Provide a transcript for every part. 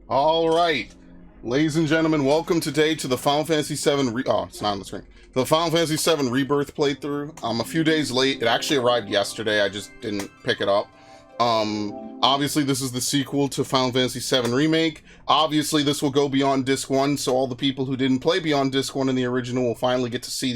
All right, ladies and gentlemen, welcome today to the Final Fantasy VII. It's not on the screen. The Final Fantasy VII Rebirth playthrough. I'm a few days late. It actually arrived yesterday. I just didn't pick it up. Obviously, this is the sequel to Final Fantasy VII Remake. Obviously, this will go beyond Disc 1, so all the people who didn't play beyond Disc 1 in the original will finally get to see,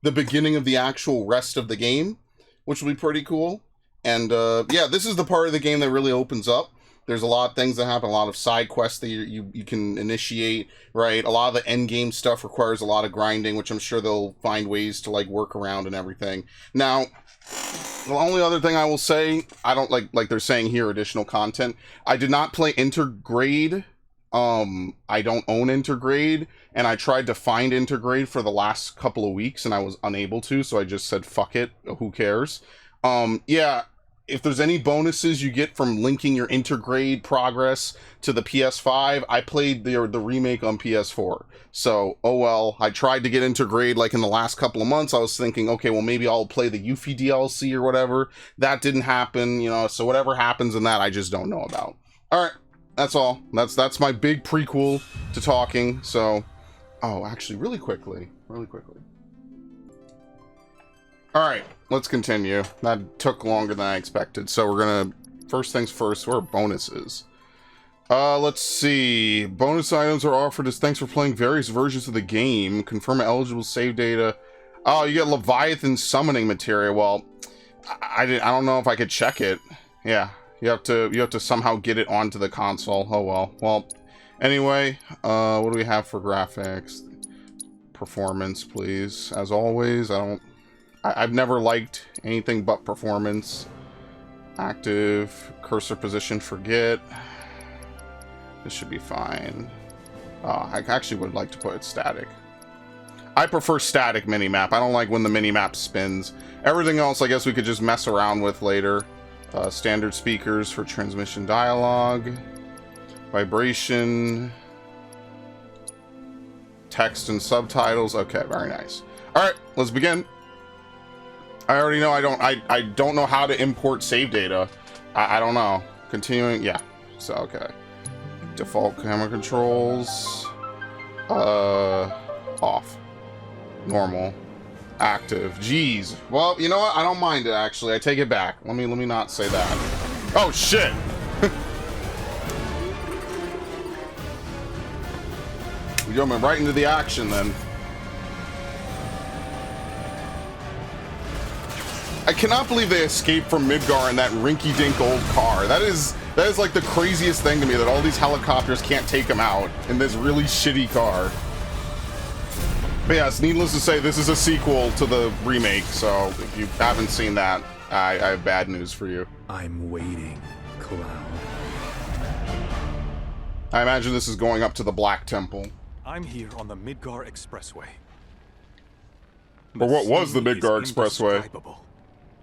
the beginning of the actual rest of the game, which will be pretty cool. And, yeah, this is the part of the game that really opens up. There's a lot of things that happen, a lot of side quests that you can initiate, right? A lot of the end game stuff requires a lot of grinding, which I'm sure they'll find ways to, work around and everything. Now, the only other thing I will say, I don't like they're saying here, additional content. I did not play Intergrade. I don't own Intergrade, and I tried to find Intergrade for the last couple of weeks, and I was unable to, so I just said, fuck it, who cares? Yeah, if there's any bonuses you get from linking your Intergrade progress to the PS5, I played the remake on PS4. So, oh well, I tried to get Intergrade in the last couple of months. I was thinking, okay, well maybe I'll play the Yuffie DLC or whatever. That didn't happen, so whatever happens in that, I just don't know about. Alright, that's all. That's my big prequel to talking, so... Oh, actually, really quickly. Alright, let's continue. That took longer than I expected, so we're gonna... First things first, what are bonuses? Let's see. Bonus items are offered as thanks for playing various versions of the game. Confirm eligible save data. Oh, you get Leviathan summoning material. Well, I don't know if I could check it. Yeah, you have to somehow get it onto the console. Oh well. Well, anyway, what do we have for graphics? Performance, please. As always, I've never liked anything but performance. Active, cursor position, forget. This should be fine. I actually would like to put it static. I prefer static minimap. I don't like when the minimap spins. Everything else, I guess we could just mess around with later. Standard speakers for transmission dialogue. Vibration. Text and subtitles. Okay, very nice. Alright, let's begin. I already know I don't know how to import save data. I don't know. Continuing, yeah. So, okay. Default camera controls. Off. Normal. Active. Jeez. Well, you know what? I don't mind it, actually. I take it back. Let me not say that. Oh, shit! We go right into the action, then. I cannot believe they escaped from Midgar in that rinky-dink old car. That is like the craziest thing to me, that all these helicopters can't take them out in this really shitty car. But yes, needless to say, this is a sequel to the remake, so if you haven't seen that, I have bad news for you. I'm waiting, Cloud. I imagine this is going up to the Black Temple. I'm here on the Midgar Expressway. Or what was the Midgar Expressway?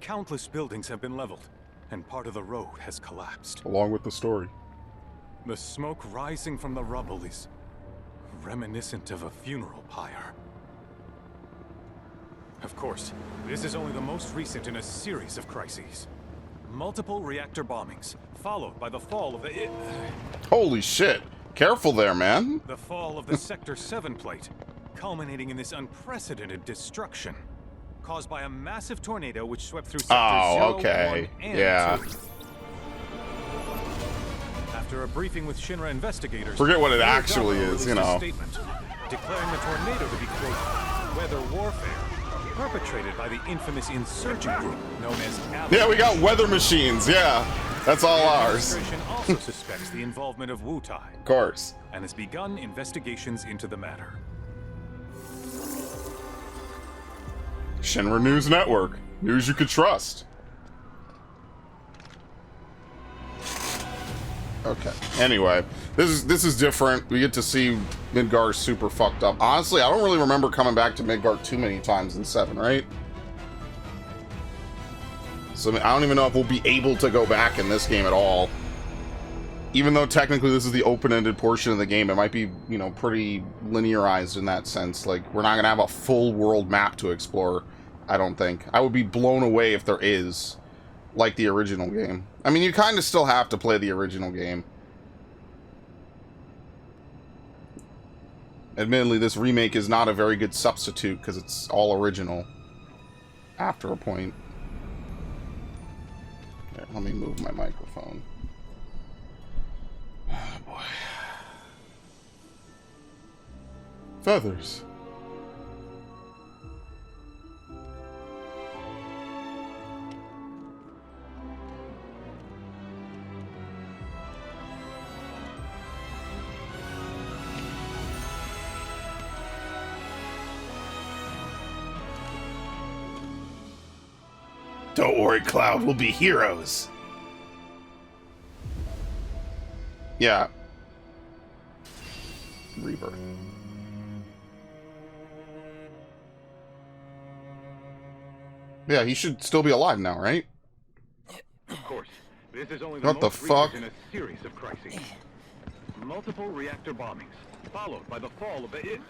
Countless buildings have been leveled, and part of the road has collapsed. Along with the story. The smoke rising from the rubble is reminiscent of a funeral pyre. Of course, this is only the most recent in a series of crises. Multiple reactor bombings, followed by the fall of the... Holy shit. Careful there, man. The fall of the Sector 7 plate, culminating in this unprecedented destruction. Caused by a massive tornado which swept through sectors 0, okay. 1, and Yeah. 2. After a briefing with Shinra investigators, Forget what it the actually governor is, released you know. a statement declaring the tornado to be, quote, weather warfare, perpetrated by the infamous insurgent group known as Avalanche. Yeah, we got weather machines, yeah. That's all The ours. administration also suspects the involvement of Wutai Of course. and has begun investigations into the matter. Shinra News Network. News you could trust. Okay. Anyway, this is different. We get to see Midgar super fucked up. Honestly, I don't really remember coming back to Midgar too many times in 7, right? So I don't even know if we'll be able to go back in this game at all. Even though technically this is the open-ended portion of the game, it might be, pretty linearized in that sense. Like, we're not going to have a full world map to explore, I don't think. I would be blown away if there is, like the original game. I mean, you kind of still have to play the original game. Admittedly, this remake is not a very good substitute because it's all original after a point. Here, let me move my microphone. Oh boy. Feathers. Don't worry, Cloud. We'll be heroes. Yeah. Rebirth. Yeah, he should still be alive now, right? Of course, this is only What the fuck? in a series of crises. Multiple reactor bombings, followed by the fall of the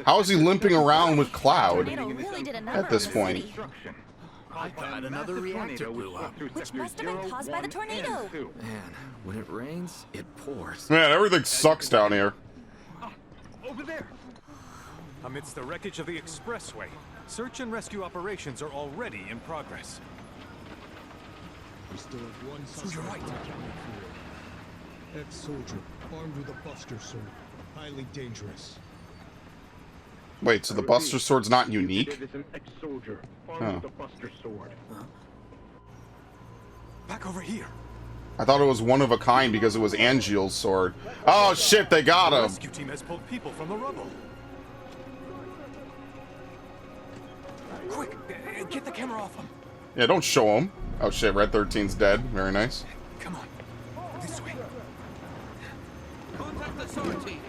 How is he limping around with Cloud Tornado really did a number at this on the point? city. I thought another reactor blew up. Which must have been caused by the tornado. Man, when it rains, it pours. Man, everything sucks down here. Over there. Amidst the wreckage of the expressway, search and rescue operations are already in progress. We still have one To your right. ex-soldier, armed with a Buster sword. Highly dangerous. Wait, so the Buster Sword's not unique? Is an ex-soldier armed Huh. with a Buster sword. Back over here. I thought it was one of a kind because it was Angeal's sword. Oh shit, they got The him! rescue team has pulled people from the rubble. Quick, get the camera off him. Yeah, don't show him. Oh shit, Red 13's dead. Very nice. Come on, this way. Contact the SAR team.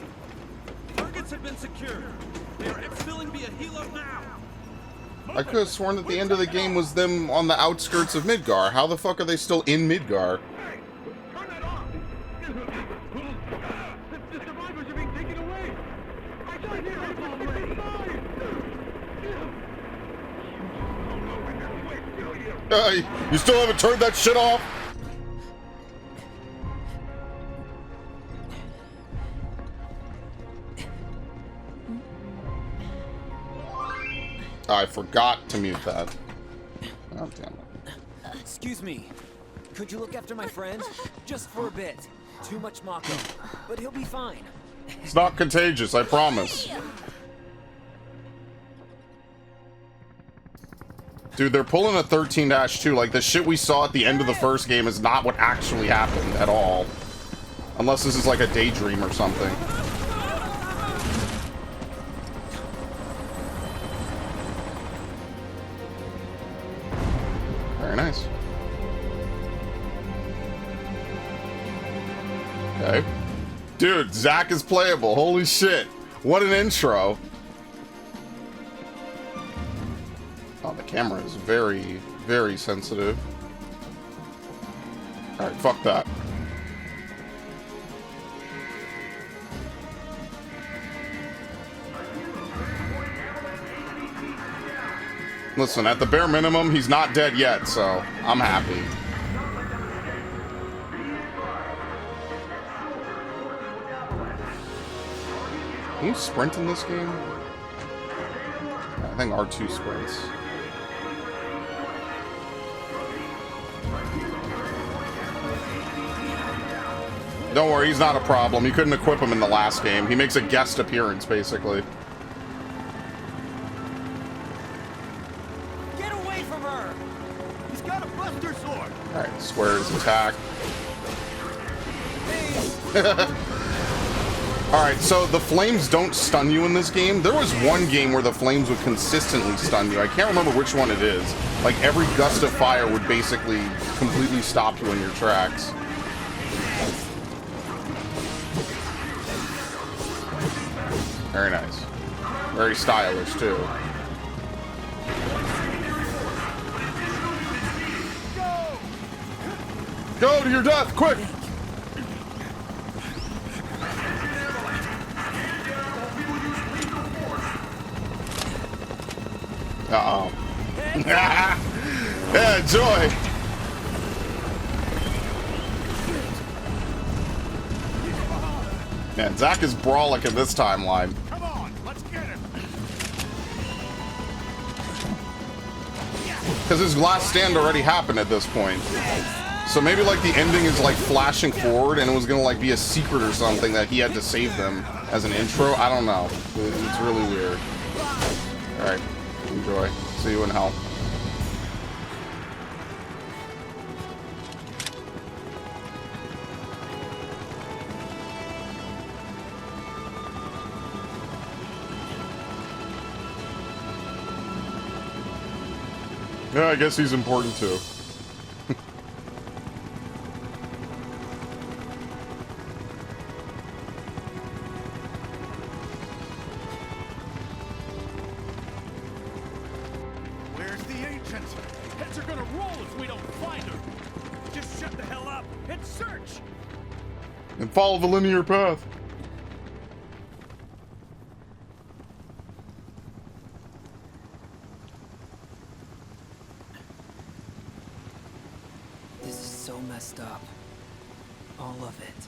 Targets have been secured. They are exfilling via helo now. I could have sworn that the end of the game was them on the outskirts of Midgar. How the fuck are they still in Midgar? Turn that off! The survivors are being taken away! I died here! I'm already You still haven't turned that shit off? I forgot to mute that. Oh, damn it. Excuse me. Could you look after my friend? Just for a bit. Too much Mako. But he'll be fine. It's not contagious, I promise. Dude, they're pulling a 13-2. Like, the shit we saw at the end of the first game is not what actually happened at all. Unless this is like a daydream or something. Very nice. Okay. Dude, Zack is playable. Holy shit. What an intro. Oh, the camera is very, very sensitive. Alright, fuck that. Listen, at the bare minimum, he's not dead yet, so I'm happy. Can you sprint in this game? I think R2 sprints. Don't worry, he's not a problem. You couldn't equip him in the last game. He makes a guest appearance, basically. Get away from her! He's got a Buster sword! Alright, squares attack. Alright, so the flames don't stun you in this game. There was one game where the flames would consistently stun you. I can't remember which one it is. Like, every gust of fire would basically completely stop you in your tracks. Very nice. Very stylish, too. Go to your death, quick! Uh-oh. Yeah, enjoy! Man, Zack is brawling in this timeline. Come on, let's get him. Because his last stand already happened at this point. So maybe like the ending is like flashing forward and it was gonna like be a secret or something that he had to save them as an intro. I don't know. It's really weird. Alright, enjoy. See you in hell. Yeah, I guess he's important too. Where's the ancient? Heads are gonna roll if we don't find her. Just shut the hell up and search. And follow the linear path. This is so messed up. All of it.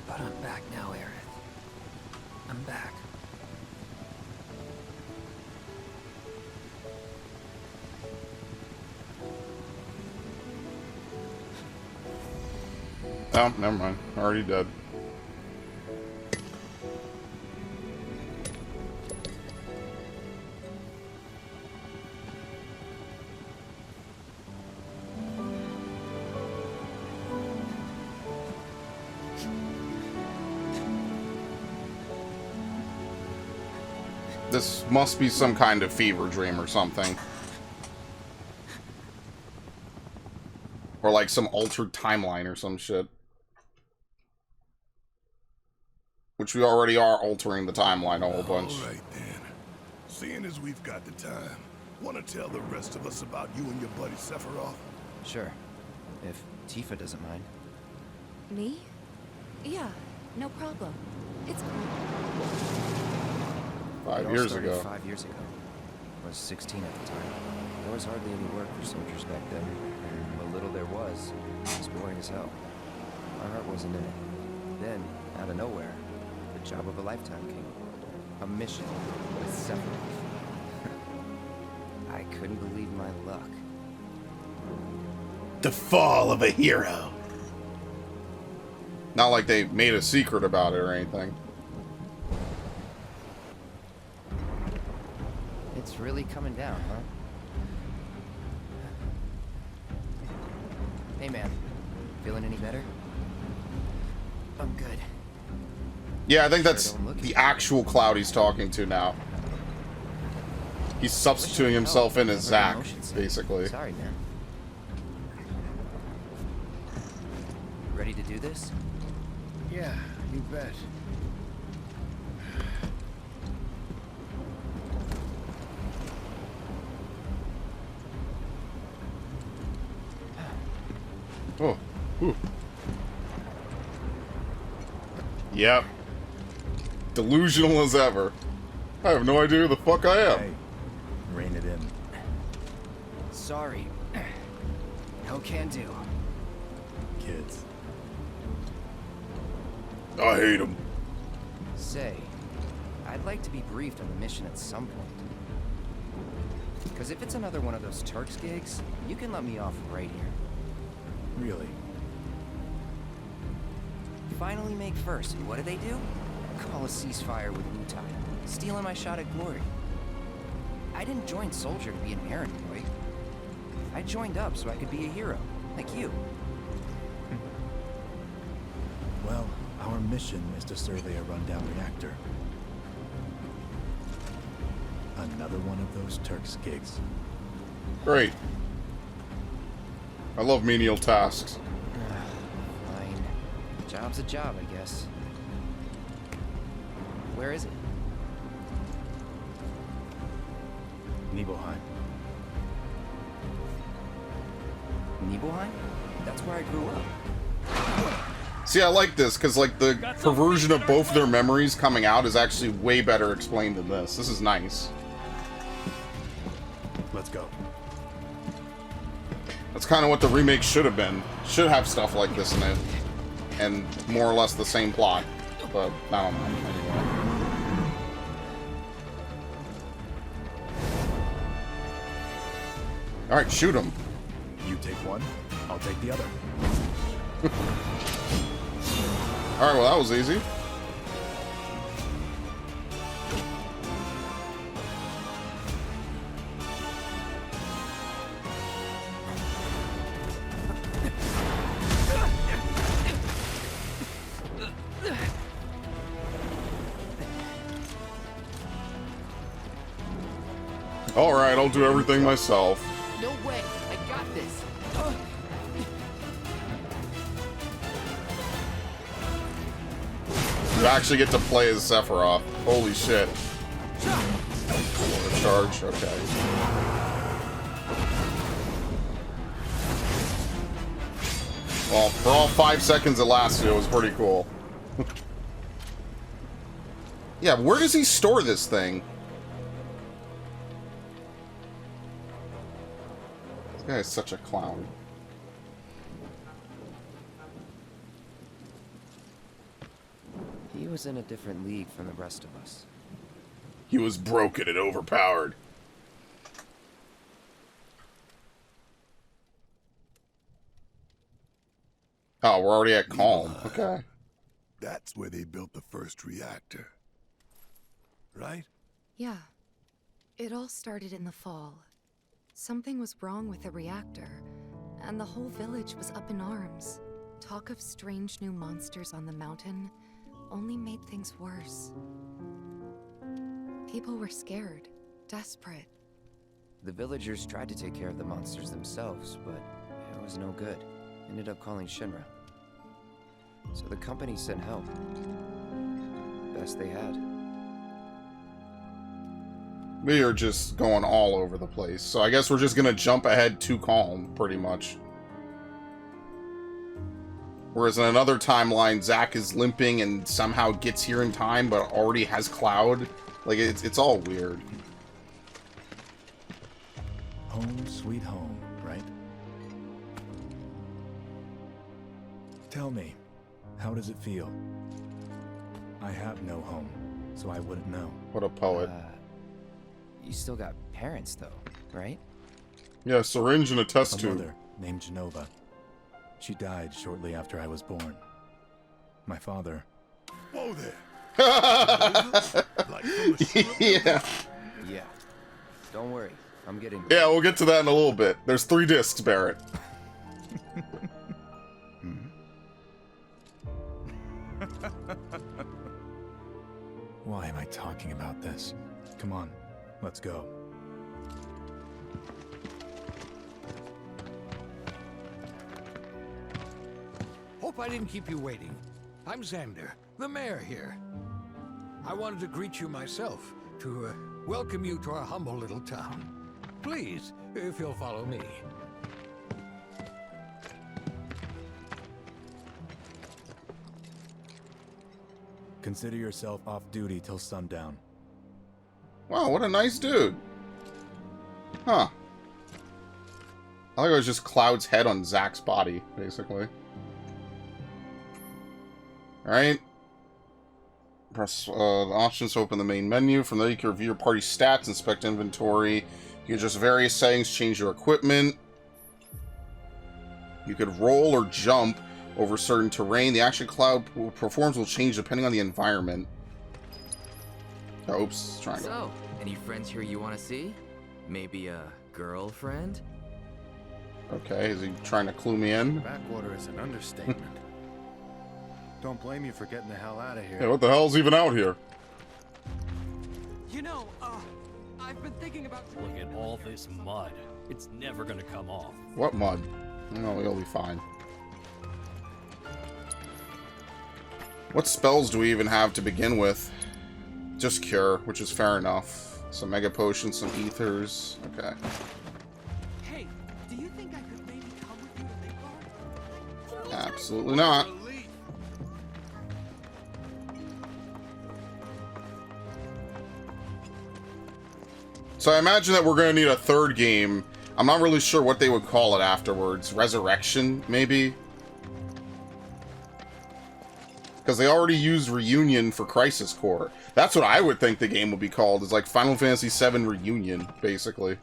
But I'm back now, Aerith. I'm back. Oh, never mind. Already dead. This must be some kind of fever dream or something. Or like some altered timeline or some shit. Which we already are altering the timeline a whole bunch. All right then. Seeing as we've got the time, want to tell the rest of us about you and your buddy Sephiroth? Sure. If Tifa doesn't mind. Me? Yeah, no problem. It's 5 It all years started ago. 5 years ago. I was 16 at the time. There was hardly any work for soldiers back then, and what little there was boring as hell. My heart wasn't in it. Then, out of nowhere, the job of a lifetime came. A mission with Sephiroth. I couldn't believe my luck. The fall of a hero. Not like they made a secret about it or anything. It's really coming down, huh? Hey man, feeling any better? I'm good. Yeah, I think that's the actual Cloud he's talking to now. He's substituting himself in as Zack, basically. Sorry, man. Ready to do this? Yeah, you bet. Oh. Ooh. Yep. Delusional as ever. I have no idea who the fuck I am. Hey, rein it in. Sorry. No can do. Kids. I hate him. Say, I'd like to be briefed on the mission at some point. Because if it's another one of those Turks gigs, you can let me off right here. Really? Finally make first, and what do? Call a ceasefire with Wutai, stealing my shot at glory. I didn't join Soldier to be an errand boy. I joined up so I could be a hero, like you. Well, our mission is to survey a rundown reactor. Another one of those Turks gigs. Great. I love menial tasks. Fine. Job's a job, I guess. Where is it? Nibelheim. Nibelheim? That's where I grew up. See, I like this, because, like, the perversion of both their memories coming out is actually way better explained than this. This is nice. Let's go. That's kind of what the remake should have been. Should have stuff like this in it. And more or less the same plot. But, I don't know. Anyway. Alright, shoot him. You take one, I'll take the other. Alright, well that was easy. Alright, I'll do everything myself. No way! I got this! You actually get to play as Sephiroth. Holy shit. Charge, okay. Well, for all 5 seconds it lasted, it was pretty cool. Yeah, where does he store this thing? This guy is such a clown. He was in a different league from the rest of us. He was broken and overpowered. Oh, we're already at Calm. Okay. That's where they built the first reactor. Right? Yeah. It all started in the fall. Something was wrong with the reactor, and the whole village was up in arms. Talk of strange new monsters on the mountain only made things worse. People were scared, desperate. The villagers tried to take care of the monsters themselves, but it was no good. Ended up calling Shinra. So the company sent help. Best they had. We are just going all over the place. So I guess we're just gonna jump ahead to Calm, pretty much. Whereas in another timeline, Zack is limping and somehow gets here in time, but already has Cloud. Like, it's all weird. Home sweet home, right? Tell me, how does it feel? I have no home, so I wouldn't know. What a poet. You still got parents, though, right? Yeah, syringe and a test tube. A mother named Genova. She died shortly after I was born. My father... Whoa there! Yeah. Yeah. Don't worry, I'm getting... Yeah, we'll get to that in a little bit. There's 3 discs, Barrett. Why am I talking about this? Come on, let's go. Hope I didn't keep you waiting. I'm Xander, the mayor here. I wanted to greet you myself, to welcome you to our humble little town. Please, if you'll follow me. Consider yourself off duty till sundown. Wow, what a nice dude. Huh. I think it was just Cloud's head on Zack's body, basically. Alright. Press the options to open the main menu. From there you can review your party stats, inspect inventory. You can adjust various settings, change your equipment. You could roll or jump over certain terrain. The action Cloud performs will change depending on the environment. Oh, oops, triangle. So, any friends here you want to see? Maybe a girlfriend? Okay, is he trying to clue me in? Backwater is an understatement. Don't blame you for getting the hell out of here. Yeah, what the hell's even out here? You know, I've been thinking about... Look at all this mud. It's never gonna come off. What mud? No, he'll be fine. What spells do we even have to begin with? Just Cure, which is fair enough. Some Mega Potions, some Ethers. Okay. Hey, do you think I could maybe come with you to Midgard? Absolutely not. So I imagine that we're going to need a third game I'm not really sure what they would call it afterwards. Resurrection, maybe? Because they already used Reunion for Crisis Core. That's what I would think the game would be called. It's like Final Fantasy VII Reunion, basically.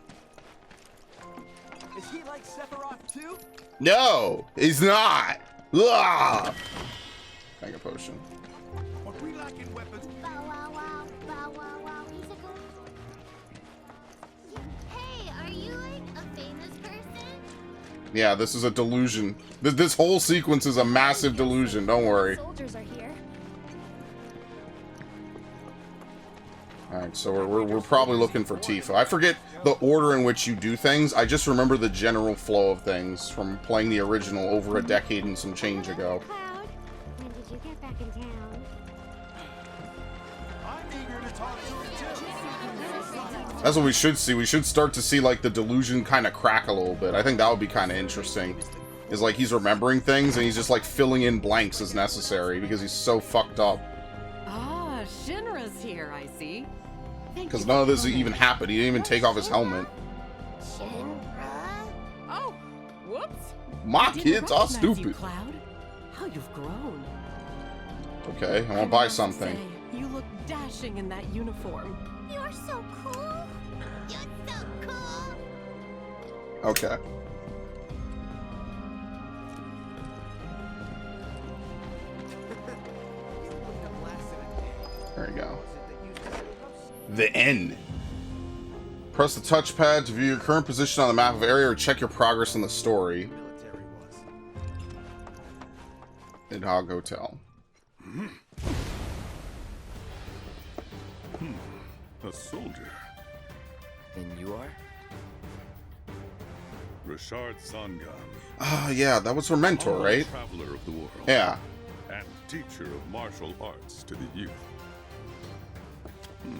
Is he like Sephiroth too? No, he's not. Ugh. Mega potion. What we lacking weapons? Bow wow wow, bow wow wow, he's a good. Hey, are you like a famous person? Yeah, this is a delusion. This whole sequence is a massive delusion. Don't worry. Soldiers are here. All right, so we're probably looking for Tifa. I forget the order in which you do things. I just remember the general flow of things from playing the original over a decade and some change ago. Cloud, when did you get back in town? I'm eager to talk to him too. That's what we should see. We should start to see like the delusion kind of crack a little bit. I think that would be kind of interesting. Is like he's remembering things and he's just like filling in blanks as necessary because he's so fucked up. Ah, Shinra's here, I see. Because none of this even happened. He didn't even take off his helmet. Shinra? Oh, whoops. My I didn't kids are recognize you, stupid. Cloud. How you've grown. Okay, I want to buy something. Say, you look dashing in that uniform. You're so cool. You're so cool. Okay. There you go. The N. Press the touchpad to view your current position on the map of area or check your progress in the story. Nidhogg Hotel. A soldier. And you are? Rashard Sangan. Ah, yeah, that was her mentor, right? Traveler of the world. Yeah. And teacher of martial arts to the youth.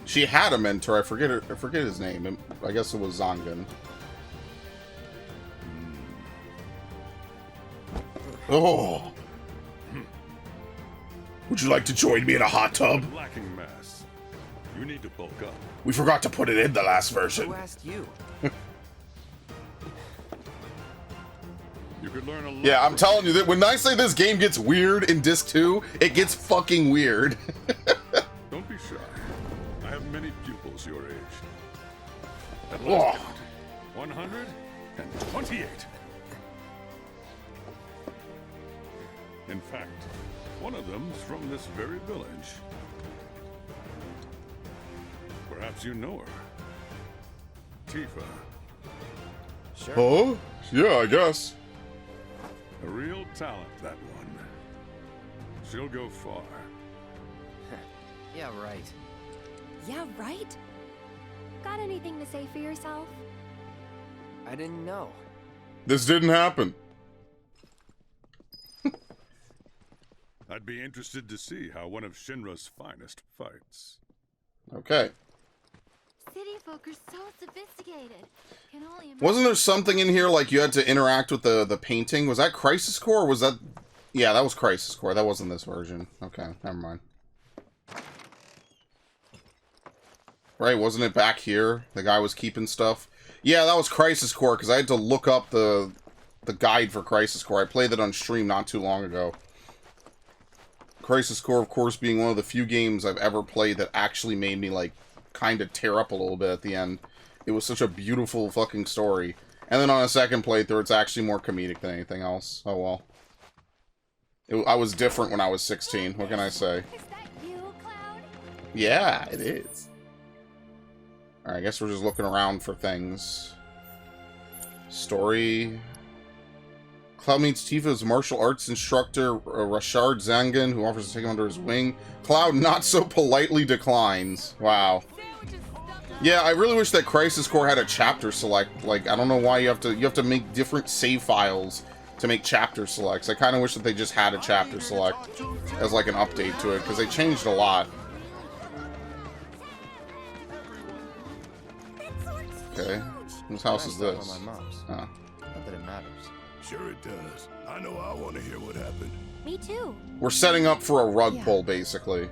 She had a mentor. I forget his name. I guess it was Zangan. Oh. Would you like to join me in a hot tub? Lacking mass. You need to bulk up. We forgot to put it in the last version. Who asked you? You could learn a lot. Yeah, I'm telling you that when I say this game gets weird in Disc 2, it gets fucking weird. Don't be shy. I have many pupils your age. At Oh. last count, 128. In fact, one of them's from this very village. Perhaps you know her. Tifa. Sure. Oh? Yeah, I guess. A real talent, that one. She'll go far. Yeah, right. Yeah, right? Got anything to say for yourself? I didn't know. This didn't happen. I'd be interested to see how one of Shinra's finest fights. Okay. City folk are so sophisticated. Can only imagine. Wasn't there something in here like you had to interact with the painting? Was that Crisis Core or was that... Yeah, that was Crisis Core. That wasn't this version. Okay, never mind. Right, wasn't it back here? The guy was keeping stuff? Yeah, that was Crisis Core because I had to look up the guide for Crisis Core. I played it on stream not too long ago. Crisis Core, of course, being one of the few games I've ever played that actually made me, like, kind of tear up a little bit at the end. It was such a beautiful fucking story. And then on a second playthrough, it's actually more comedic than anything else. Oh well. I was different when I was 16. What can I say? Is that you, Cloud? Yeah, it is. Alright, I guess we're just looking around for things. Story. Cloud meets Tifa's martial arts instructor, Rashard Zangan, who offers to take him under his wing. Cloud not so politely declines. Wow. Yeah, I really wish that Crisis Core had a chapter select. Like, I don't know why you have to make different save files to make chapter selects. I kind of wish that they just had a chapter select as like an update to it, because they changed a lot. Okay, whose house is this? My mom's. Oh. Not that it matters. Sure it does. I know I want to hear what happened. Me too. We're setting up for a rug pull, basically.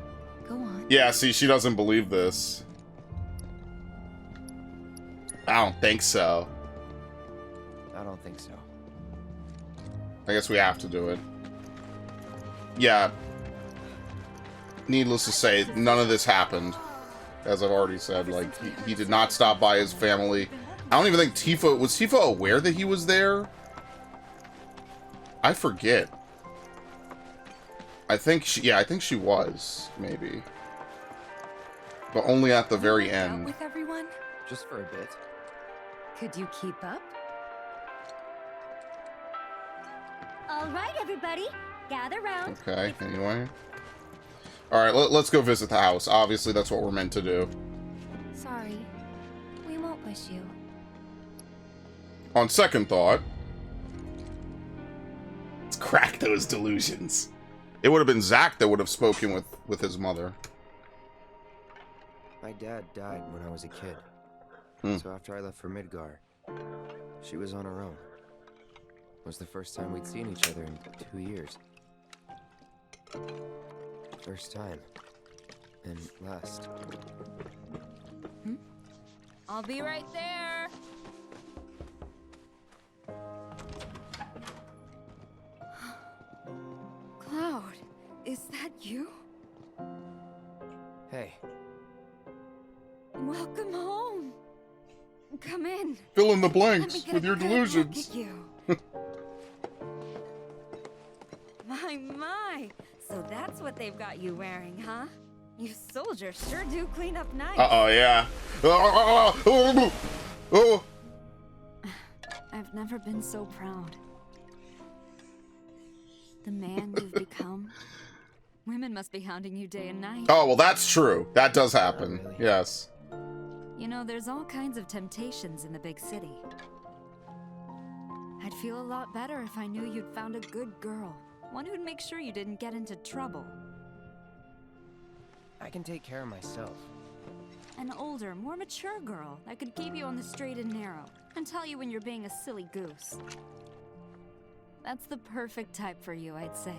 Go on. Yeah, see, she doesn't believe this. I don't think so. I don't think so. I guess we have to do it. Yeah. Needless to say, none of this happened. As I've already said, like, he did not stop by his family. I don't even think Tifa... Was Tifa aware that he was there? I forget. I think she was, maybe. But only at the very end. With everyone? Just for a bit. Could you keep up? All right, everybody, gather round. Okay, anyway. Alright, let's go visit the house. Obviously, that's what we're meant to do. Sorry, we won't wish you. On second thought... Let's crack those delusions. It would have been Zack that would have spoken with his mother. My dad died when I was a kid. So after I left for Midgar, she was on her own. It was the first time we'd seen each other in 2 years. First time. And last. I'll be right there. Cloud, is that you? Hey. Welcome home. Come in. Fill in the blanks with your delusions. Look at you. My. So that's what they've got you wearing, huh? You soldiers sure do clean up nice. Uh-oh, yeah. Oh. I've never been so proud. The man you've become. Women must be hounding you day and night. Oh, well, that's true. That does happen. Really. Yes. You know, there's all kinds of temptations in the big city. I'd feel a lot better if I knew you'd found a good girl. One who'd make sure you didn't get into trouble. I can take care of myself. An older, more mature girl that could keep you on the straight and narrow and tell you when you're being a silly goose. That's the perfect type for you, I'd say.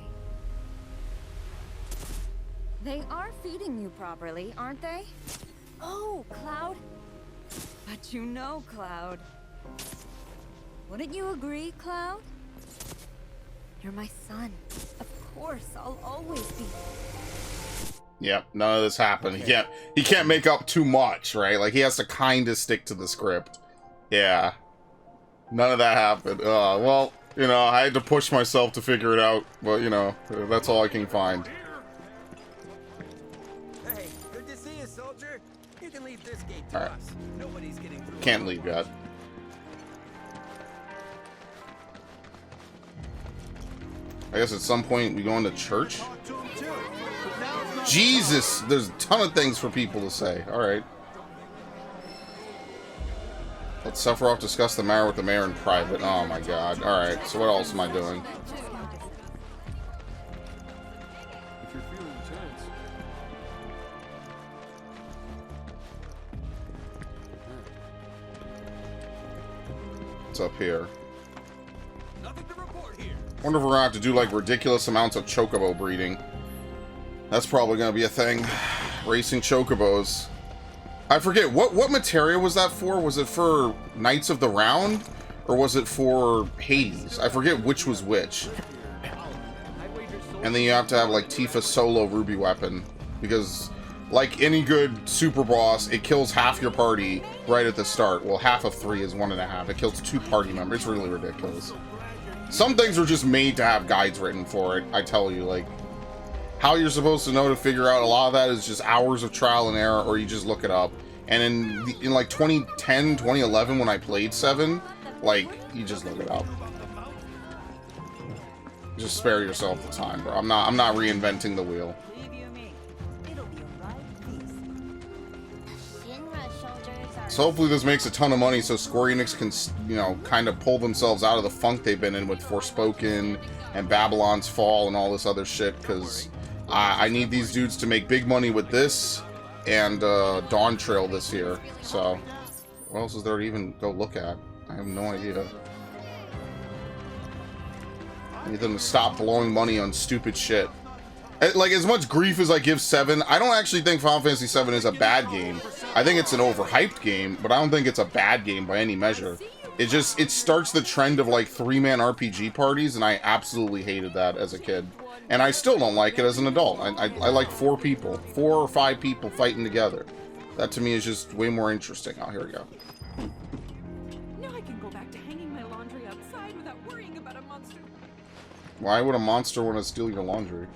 They are feeding you properly, aren't they? Oh, Cloud. But you know, Cloud. Wouldn't you agree, Cloud? You're my son. Of course, I'll always be. Yep, none of this happened. Okay. He can't make up too much, right? Like, he has to kind of stick to the script. Yeah. None of that happened. Well, you know, I had to push myself to figure it out, but, you know, that's all I can find. Hey, good to see you, soldier. You can leave this gate to us. Nobody's getting through. Can't leave yet. I guess at some point we go into church. Jesus, there's a ton of things for people to say. All right. Let Sephiroth discuss the matter with the mayor in private. Oh my god. All right. So what else am I doing? If you're feeling tense. What's up here? Nothing to report here. Wonder if we're gonna have to do like ridiculous amounts of chocobo breeding. That's probably gonna be a thing. Racing chocobos. I forget what materia was that for? Was it for Knights of the Round, or was it for Hades? I forget which was which. And then you have to have like Tifa's solo ruby weapon, because like any good super boss, it kills half your party right at the start. Well, half of 3 is 1.5. It kills 2 party members. It's really ridiculous. Some things are just made to have guides written for it. I tell you, like, how you're supposed to know to figure out a lot of that is just hours of trial and error, or you just look it up. And in like 2010, 2011, when I played 7, like, you just look it up. Just spare yourself the time, bro. I'm not reinventing the wheel. So hopefully this makes a ton of money so Square Enix can, you know, kind of pull themselves out of the funk they've been in with Forspoken and Babylon's Fall and all this other shit, because I need these dudes to make big money with this and Dawn Trail this year. So what else is there to even go look at? I have no idea. I need them to stop blowing money on stupid shit. Like, as much grief as I give 7, I don't actually think Final Fantasy 7 is a bad game. I think it's an overhyped game, but I don't think it's a bad game by any measure. It starts the trend of like 3-man RPG parties, and I absolutely hated that as a kid. And I still don't like it as an adult. I like 4 people, 4 or 5 people fighting together. That to me is just way more interesting. Oh, here we go. Now I can go back to hanging my laundry outside without worrying about a monster. Why would a monster want to steal your laundry?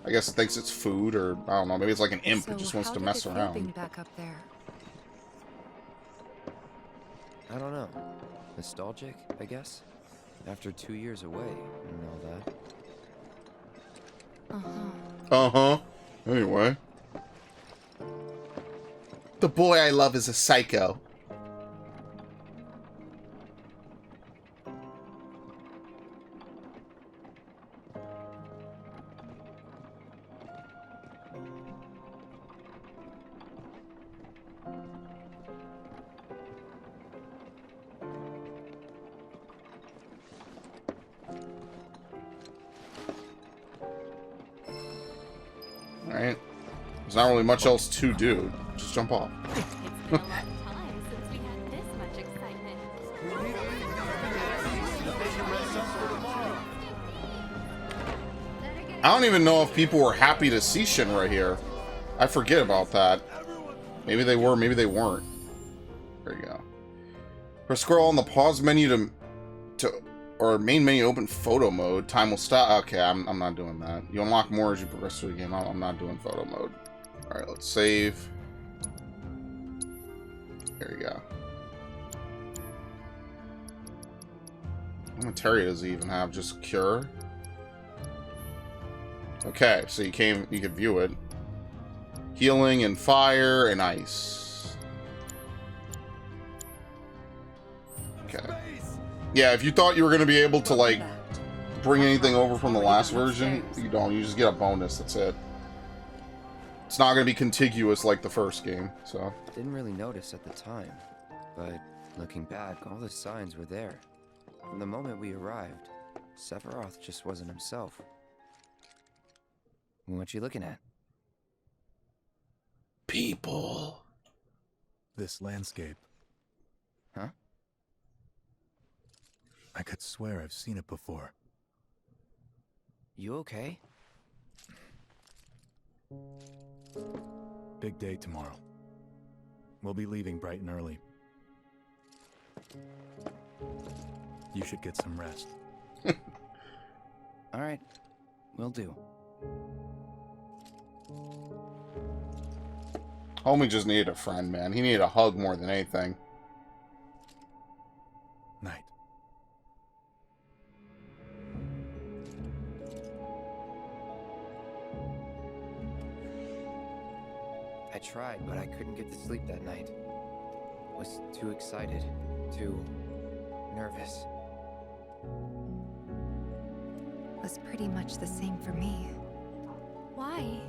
I guess it thinks it's food, or I don't know. Maybe it's like an imp that just wants to mess around. Being back up there? I don't know. Nostalgic, I guess? After 2 years away and all that. Uh-huh. Anyway. The boy I love is a psycho. Alright. There's not really much else to do. Just jump off. I don't even know if people were happy to see Shinra here. I forget about that. Maybe they were, maybe they weren't. There you go. Press scroll on the pause menu or main menu open photo mode. Time will stop. Okay, I'm not doing that. You unlock more as you progress through the game. I'm not doing photo mode. Alright, let's save. There you go. What materia does he even have? Just cure? Okay, so you could view it. Healing and fire and ice. Okay. Yeah, if you thought you were going to be able to, like, bring anything over from the last version, you don't. You just get a bonus, that's it. It's not going to be contiguous like the first game, so. Didn't really notice at the time, but looking back, all the signs were there. From the moment we arrived, Sephiroth just wasn't himself. What you looking at? People. This landscape. Huh? I could swear I've seen it before. You okay? Big day tomorrow. We'll be leaving bright and early. You should get some rest. All right, will do. Homie just needed a friend, man. He needed a hug more than anything. Night. I tried, but I couldn't get to sleep that night. Was too excited, too nervous. Was pretty much the same for me. Why?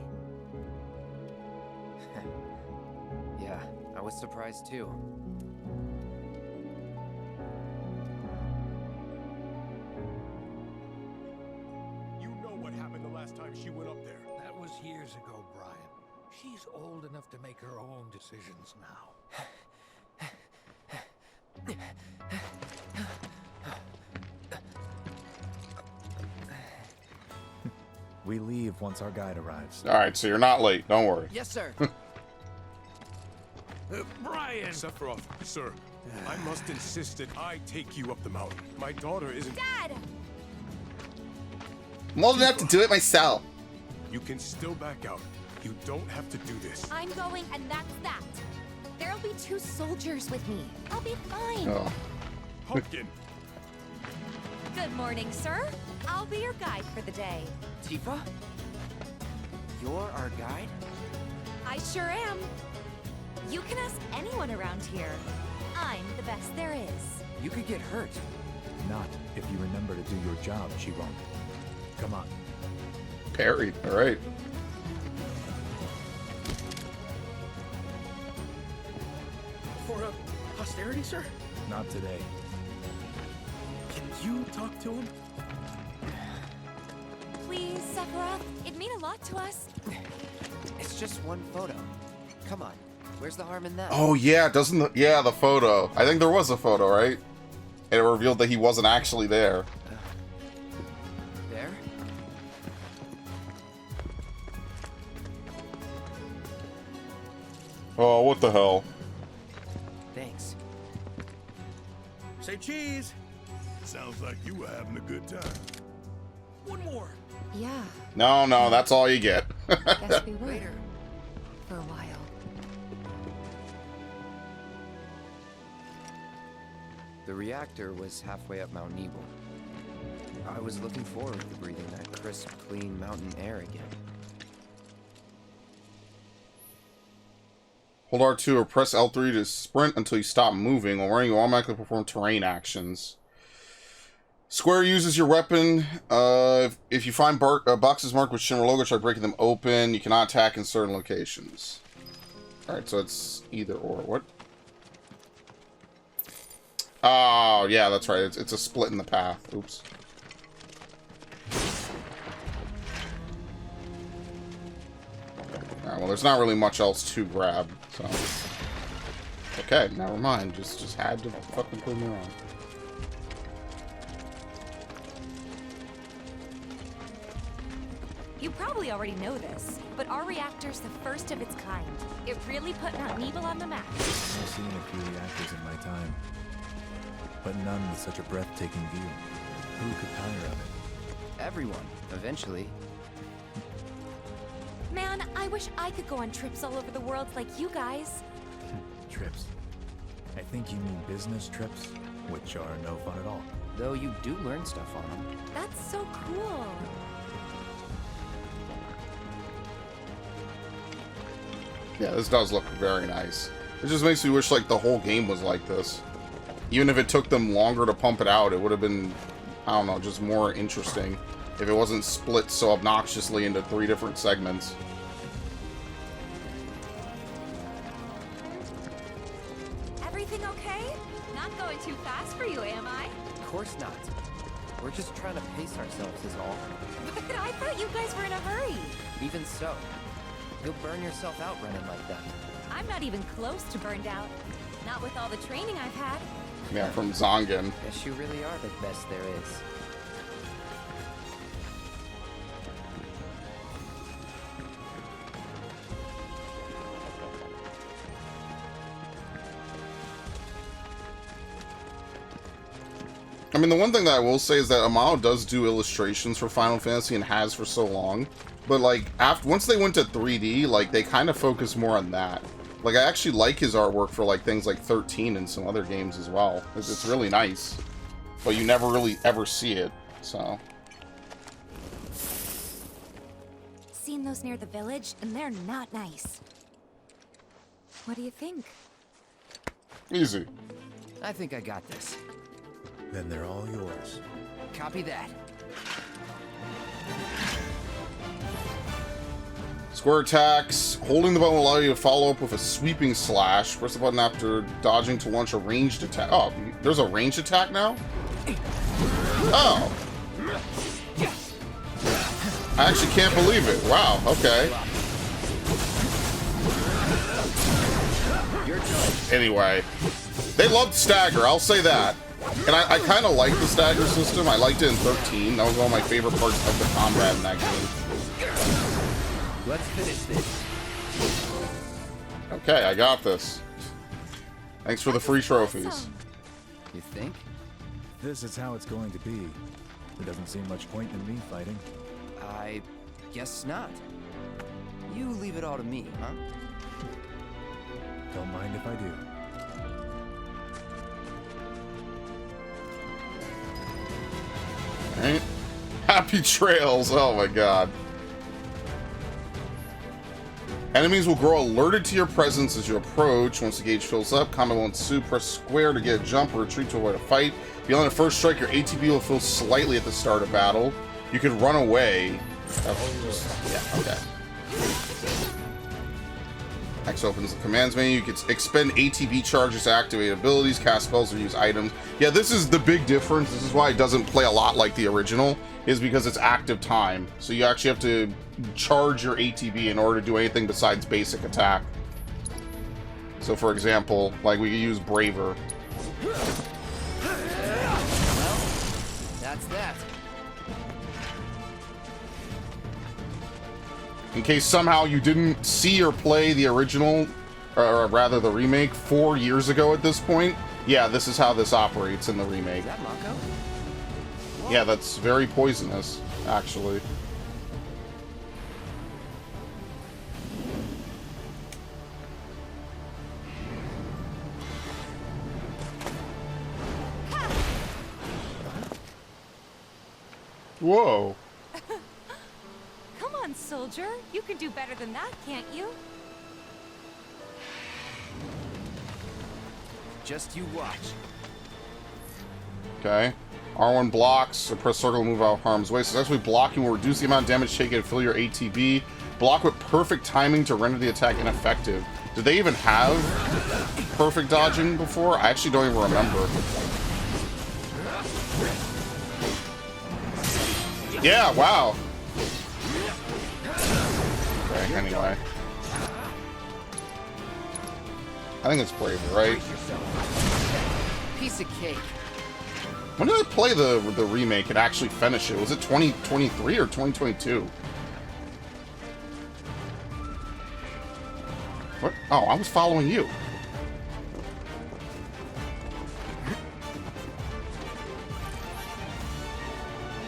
Yeah, I was surprised too. You know what happened the last time she went up there. That was years ago, Brian. She's old enough to make her own decisions now. We leave once our guide arrives. Alright, so you're not late. Don't worry. Yes, sir. Brian! Sephiroth, sir, I must insist that I take you up the mountain. My daughter isn't... Dad! I'm old enough to do it myself. You can still back out. You don't have to do this. I'm going, and that's that. There'll be 2 soldiers with me. I'll be fine. Oh. Pumpkin! Good morning, sir. I'll be your guide for the day. Tifa? You're our guide? I sure am. You can ask anyone around here. I'm the best there is. You could get hurt. Not if you remember to do your job, she won't. Come on. Parry. Alright. For posterity, sir? Not today. Can you talk to him? Please, Sephiroth. It'd mean a lot to us. It's just one photo. Come on, Where's the harm in that? Oh yeah, doesn't the the photo. I think there was a photo, right? And it revealed that he wasn't actually there. There? Oh, what the hell? Thanks. Say cheese. Sounds like you were having a good time. One more. Yeah, No, that's all you get. guess we were. For a while. The reactor was halfway up Mount Nebel. I was looking forward to breathing that crisp, clean mountain air again. Hold R2 or press L3 to sprint until you stop moving. While running, you automatically perform terrain actions. Square uses your weapon. If you find boxes marked with Shinra logo, try breaking them open. You cannot attack in certain locations. Alright, so it's either or. What? Oh, yeah, that's right. It's a split in the path. Oops. Alright, well, there's not really much else to grab, so... Okay, never mind. Just had to fucking prove me wrong. You probably already know this, but our reactor's the first of its kind. It really put Mount Nebel on the map. I've seen a few reactors in my time, but none with such a breathtaking view. Who could tire of it? Everyone, eventually. Man, I wish I could go on trips all over the world like you guys. Trips. I think you mean business trips, which are no fun at all. Though you do learn stuff on them. That's so cool. Yeah, this does look very nice. It just makes me wish, like, the whole game was like this. Even if it took them longer to pump it out, it would have been, I don't know, just more interesting if it wasn't split so obnoxiously into 3 different segments. Everything okay? Not going too fast for you, am I? Of course not. We're just trying to pace ourselves is all. But I thought you guys were in a hurry. Even so, you'll burn yourself out running like that. I'm not even close to burned out. Not with all the training I've had. Yeah, from Zongen. Guess you really are the best there is. I mean, the one thing that I will say is that Amao does do illustrations for Final Fantasy and has for so long. But, like, once they went to 3D, like, they kind of focus more on that. Like, I actually like his artwork for, like, things like 13 and some other games as well. It's really nice. But you never really ever see it, so... Seen those near the village, and they're not nice. What do you think? Easy. I think I got this. Then they're all yours. Copy that. Square attacks. Holding the button will allow you to follow up with a sweeping slash. Press the button after dodging to launch a ranged attack. Oh, there's a ranged attack now? Oh. I actually can't believe it. Wow, okay. Anyway. They loved stagger, I'll say that. And I kind of like the stagger system. I liked it in 13. That was one of my favorite parts of the combat in that game. Let's finish this. Okay, I got this. Thanks for the free trophies. You think? This is how it's going to be. There doesn't seem much point in me fighting. I guess not. You leave it all to me, huh? Don't mind if I do. Right? Happy trails. Oh my god. Enemies will grow alerted to your presence as you approach. Once the gauge fills up, combat will ensue. Press square to get a jump or retreat to avoid a fight. Beyond the first strike, your ATB will fill slightly at the start of battle. You can run away. Yeah, okay. X opens the commands menu. You can expend ATB charges to activate abilities, cast spells, or use items. Yeah, this is the big difference. This is why it doesn't play a lot like the original, is because it's active time. So you actually have to charge your ATB in order to do anything besides basic attack. So, for example, like we could use Braver. That's that. In case somehow you didn't see or play the original, or rather the remake, 4 years ago at this point, yeah, this is how this operates in the remake. Is that Mako? Yeah, that's very poisonous, actually. Whoa. Come on, soldier. You can do better than that, can't you? Just you watch. Okay. R1 blocks, so press circle to move out of harm's way. Successfully blocking will reduce the amount of damage taken and fill your ATB. Block with perfect timing to render the attack ineffective. Did they even have perfect dodging before? I actually don't even remember. Yeah, wow. Okay, anyway. I think it's Braver, right? Piece of cake. When did I play the remake and actually finish it? Was it 2023 or 2022? What? Oh, I was following you.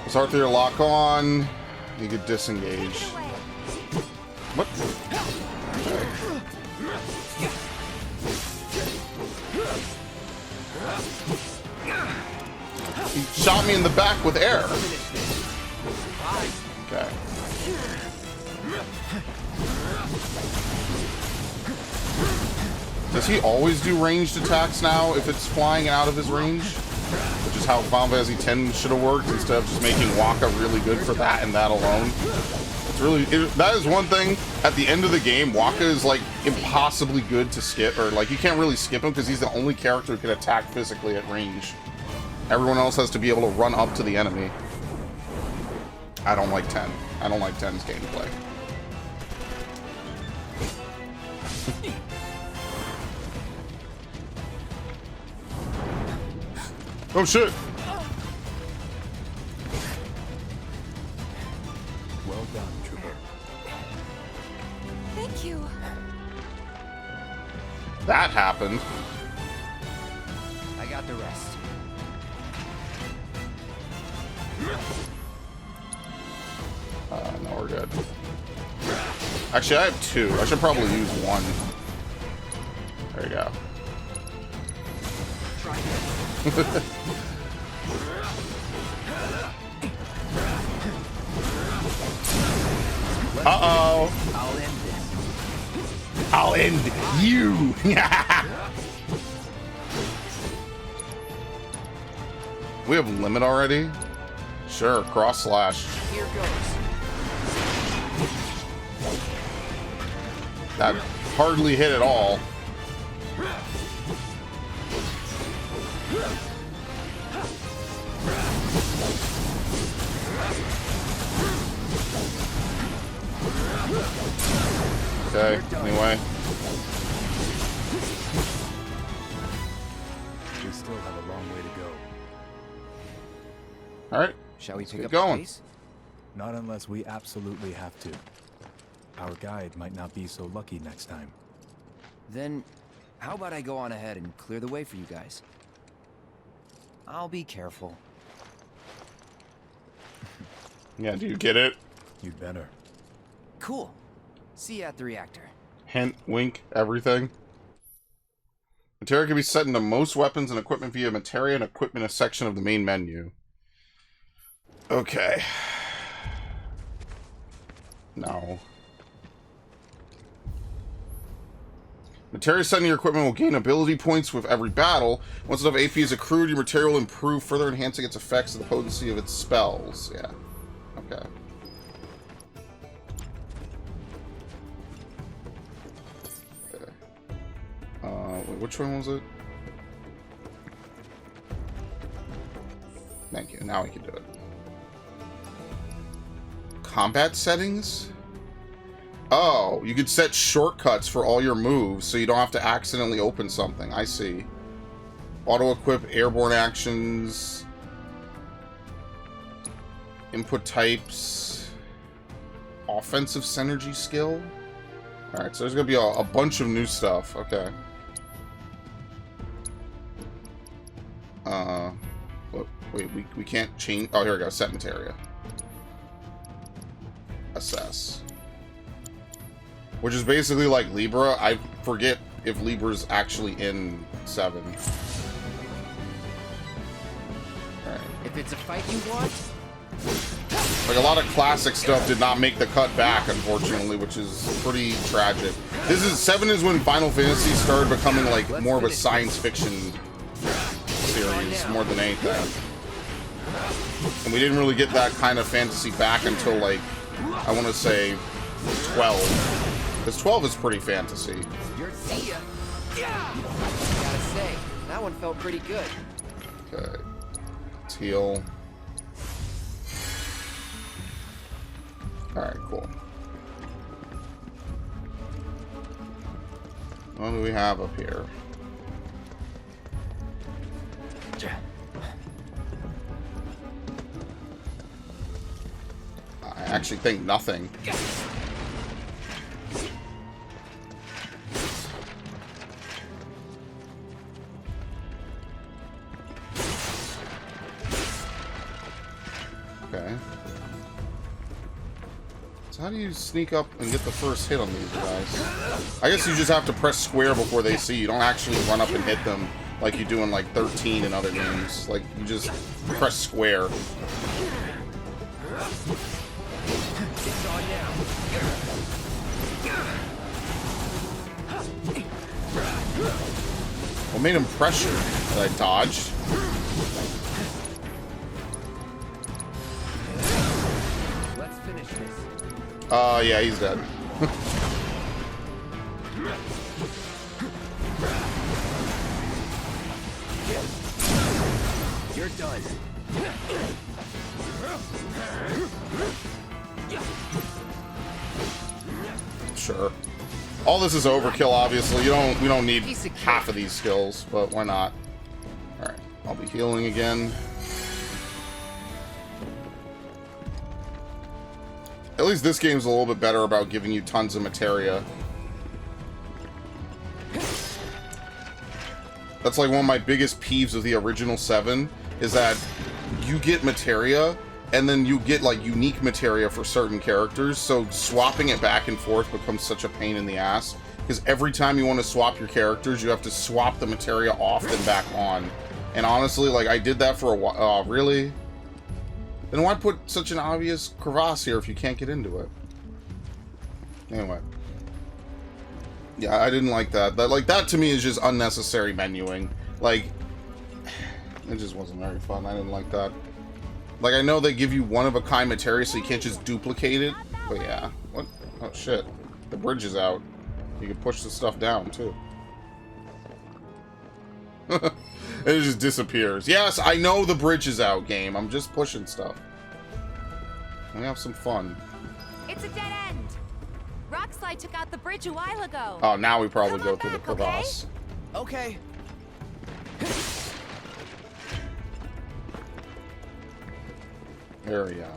Is Arthur your lock on? You could disengage. What? He shot me in the back with air. Okay. Does he always do ranged attacks now if it's flying out of his range? Which is how Final Fantasy X should have worked, instead of just making Wakka really good for that and that alone. It's really... that is one thing, at the end of the game, Wakka is, like, impossibly good to skip, or, like, you can't really skip him because he's the only character who can attack physically at range. Everyone else has to be able to run up to the enemy. I don't like 10. I don't like 10's gameplay. Oh shit! Well done, Trooper. Thank you. That happened. I got the rest. No, we're good. Actually, I have two. I should probably use one. There you go. Uh-oh. I'll end this. I'll end you. We have limit already? Sure, cross slash. Here goes. That hardly hit at all. Okay, anyway. We still have a long way to go. Alright. Shall we pick Keep up going. the pace? Not unless we absolutely have to. Our guide might not be so lucky next time. Then, how about I go on ahead and clear the way for you guys? I'll be careful. Yeah, do you get it? You'd better. Cool. See you at the reactor. Hint, wink, everything. Materia can be set into most weapons and equipment via Materia and equipment, a section of the main menu. Okay. No. Materia set in your equipment will gain ability points with every battle. Once enough AP is accrued, your material will improve, further enhancing its effects and the potency of its spells. Yeah. Okay. Wait, which one was it? Thank you. Now we can do it. Combat settings? Oh, you could set shortcuts for all your moves so you don't have to accidentally open something. I see. Auto-equip airborne actions. Input types. Offensive synergy skill. Alright, so there's going to be a bunch of new stuff. Okay. Wait, we can't change... Oh, here we go. Set materia. Assess. Which is basically like Libra. I forget if Libra's actually in 7. Alright. If it's a fight you want... Like, a lot of classic stuff did not make the cut back, unfortunately, which is pretty tragic. 7 is when Final Fantasy started becoming, like, more of a science fiction series, more than anything. And we didn't really get that kind of fantasy back until, like, I want to say 12. Because 12 is pretty fantasy. You're see ya. Gotta say, that one felt pretty good. Okay. Let's heal. Alright, cool. What do we have up here? I actually think nothing. Okay. So how do you sneak up and get the first hit on these guys? I guess you just have to press square before they see you. You don't actually run up and hit them like you do in like 13 in other games. Like, you just press square. It's on now. What made him pressure? That I dodged? Let's finish this. Yeah, he's dead. You're done. Sure. All this is overkill, obviously. We don't need half of these skills, but why not? Alright, I'll be healing again. At least this game's a little bit better about giving you tons of materia. That's like one of my biggest peeves of the original 7, is that you get materia, and then you get like unique materia for certain characters, so swapping it back and forth becomes such a pain in the ass, because every time you want to swap your characters, you have to swap the materia off and back on. And honestly, like, I did that for a while. Really? Then why put such an obvious crevasse here if you can't get into it? Anyway. Yeah, I didn't like that. That to me is just unnecessary menuing. Like, it just wasn't very fun. I didn't like that. Like, I know they give you one-of-a-kind materia, so you can't just duplicate it. But yeah. What? Oh, shit. The bridge is out. You can push the stuff down, too. It just disappears. Yes, I know the bridge is out, game. I'm just pushing stuff. Let me have some fun. It's a dead end. Rockslide took out the bridge a while ago. Oh, now we probably go through the crevasse. Okay. There we go.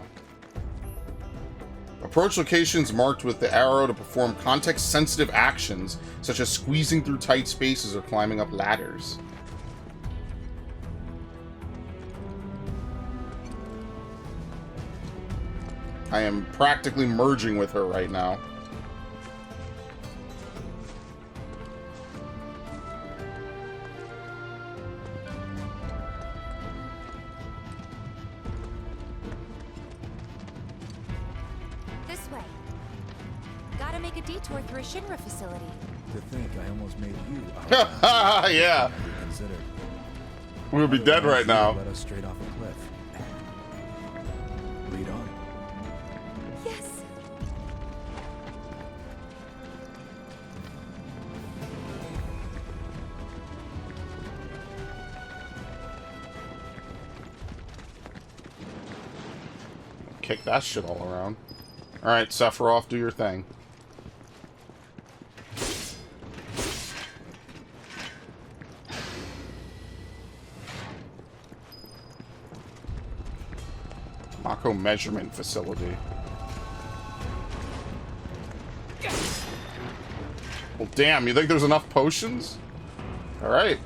Approach locations marked with the arrow to perform context-sensitive actions, such as squeezing through tight spaces or climbing up ladders. I am practically merging with her right now. This way. Gotta make a detour through a Shinra facility. To think I almost made you yeah. considered. We would be dead right now. Let us straight off a cliff. Lead on. Yes. Kick that shit all around. Alright, Sephiroth, do your thing. Mako measurement facility. Well, damn, you think there's enough potions? Alright.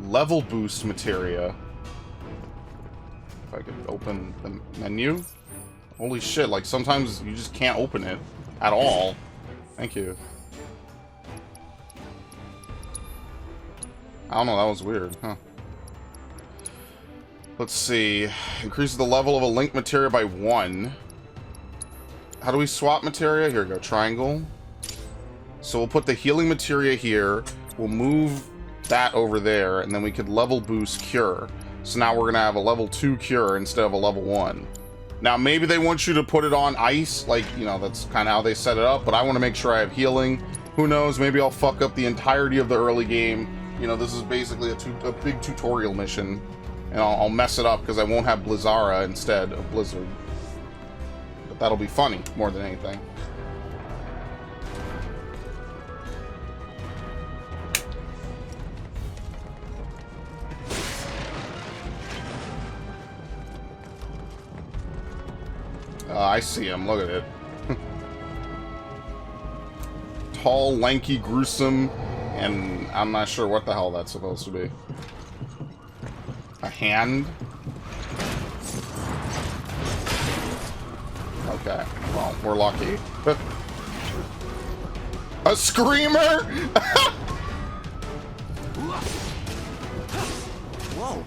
Level boost materia. If I could open the menu. Holy shit, like sometimes you just can't open it at all. Thank you. I don't know, that was weird, huh? Let's see. Increases the level of a link materia by 1. How do we swap materia? Here we go, triangle. So we'll put the healing materia here. We'll move that over there, and then we could level boost cure. So now we're gonna have a level 2 cure instead of a level 1. Now maybe they want you to put it on ice, like, you know, that's kind of how they set it up, but I want to make sure I have healing. Who knows, maybe I'll fuck up the entirety of the early game. You know, this is basically a big tutorial mission, and I'll mess it up because I won't have Blizzara instead of Blizzard. But that'll be funny more than anything. I see him. Look at it. Tall, lanky, gruesome, and I'm not sure what the hell that's supposed to be. A hand? Okay. Well, we're lucky. A screamer? Whoa.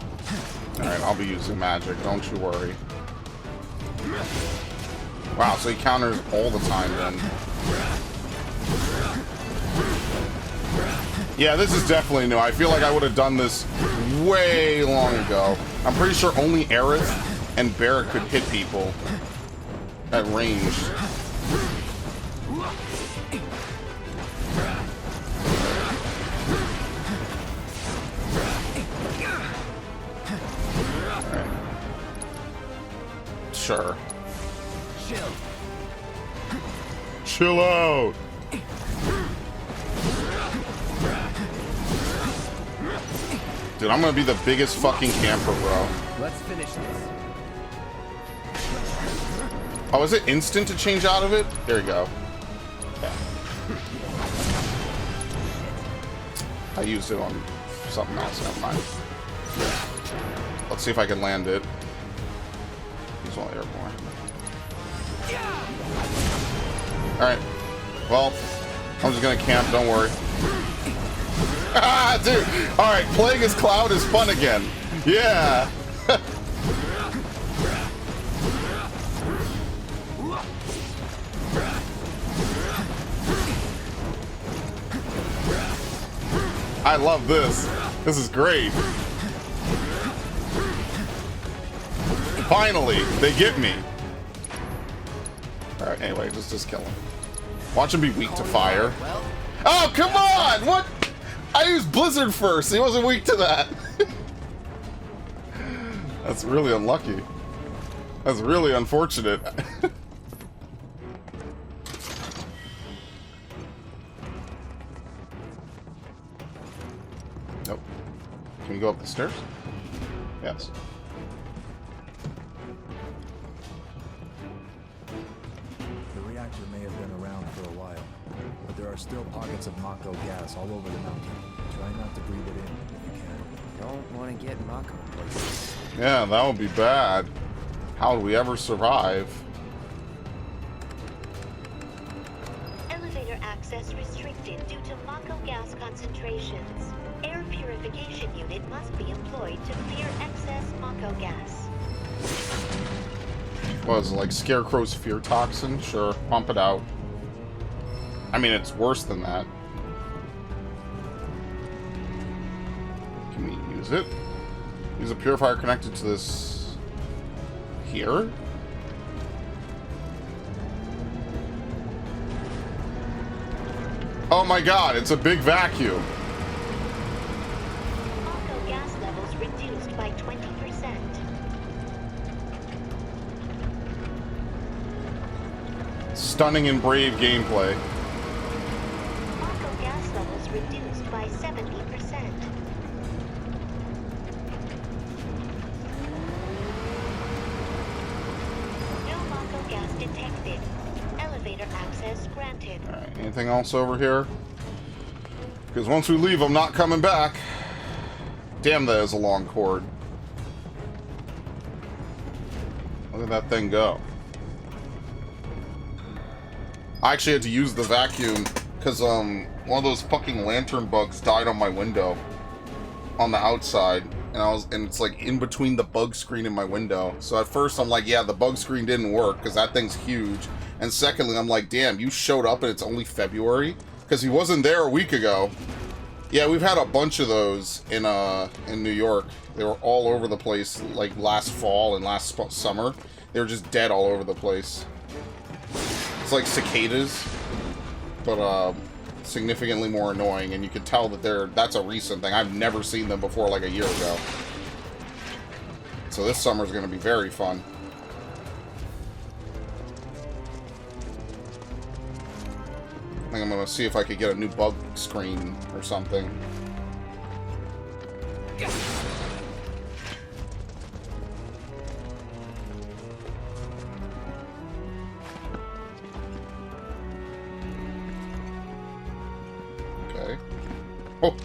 Alright, I'll be using magic. Don't you worry. Wow, so he counters all the time then. Yeah, this is definitely new. I feel like I would have done this way long ago. I'm pretty sure only Aerith and Barret could hit people at range. Right. Sure. Chill out. Dude, I'm gonna be the biggest fucking camper, bro. Let's finish this. Oh, is it instant to change out of it? There we go. Okay. I used it on something else. Never mind. Let's see if I can land it. He's all airborne. Alright. Well, I'm just gonna camp, don't worry. Ah, dude! Alright, playing as Cloud is fun again. Yeah! I love this. This is great. Finally, they get me. Alright, anyway, just kill him. Watch him be weak to fire. Oh, come on! What? I used Blizzard first. He wasn't weak to that. That's really unlucky. That's really unfortunate. Nope. Can we go up the stairs? Yes. The reactor may have been around for a while, but there are still pockets of Mako gas all over the mountain. Try not to breathe it in if you can. Don't want to get Mako poisoned. Yeah, that would be bad. How would we ever survive? Elevator access restricted due to Mako gas concentrations. Air purification unit must be employed to clear excess Mako gas. What is it, like Scarecrow's fear toxin? Sure, pump it out. I mean, it's worse than that. Can we use it? Use a purifier connected to this here? Oh my god, it's a big vacuum. Mako gas levels reduced by 20%. Stunning and brave gameplay. Mako gas levels reduced by 70%. detected. Elevator access granted. Alright, anything else over here? Because once we leave, I'm not coming back. Damn, that is a long cord. Look at that thing go. I actually had to use the vacuum because one of those fucking lantern bugs died on my window on the outside, and it's like in between the bug screen and my window. So at first I'm like, yeah, the bug screen didn't work because that thing's huge. And secondly, I'm like, damn, you showed up and it's only February because he wasn't there a week ago. Yeah, we've had a bunch of those in New York. They were all over the place like last fall and last summer. They were just dead all over the place. It's like cicadas, but significantly more annoying, and you can tell that that's a recent thing. I've never seen them before like a year ago. So this summer's going to be very fun. I think I'm going to see if I could get a new bug screen or something. Okay. Oh!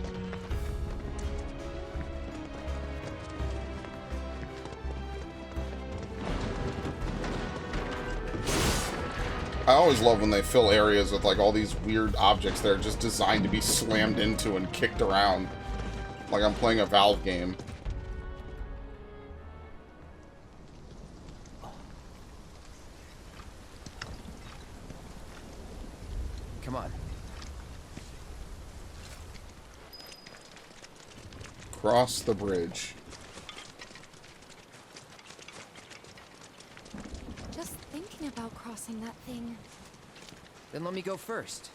I always love when they fill areas with like all these weird objects that are just designed to be slammed into and kicked around. Like I'm playing a Valve game. Come on. Cross the bridge. Just thinking about crossing that thing. Then let me go first.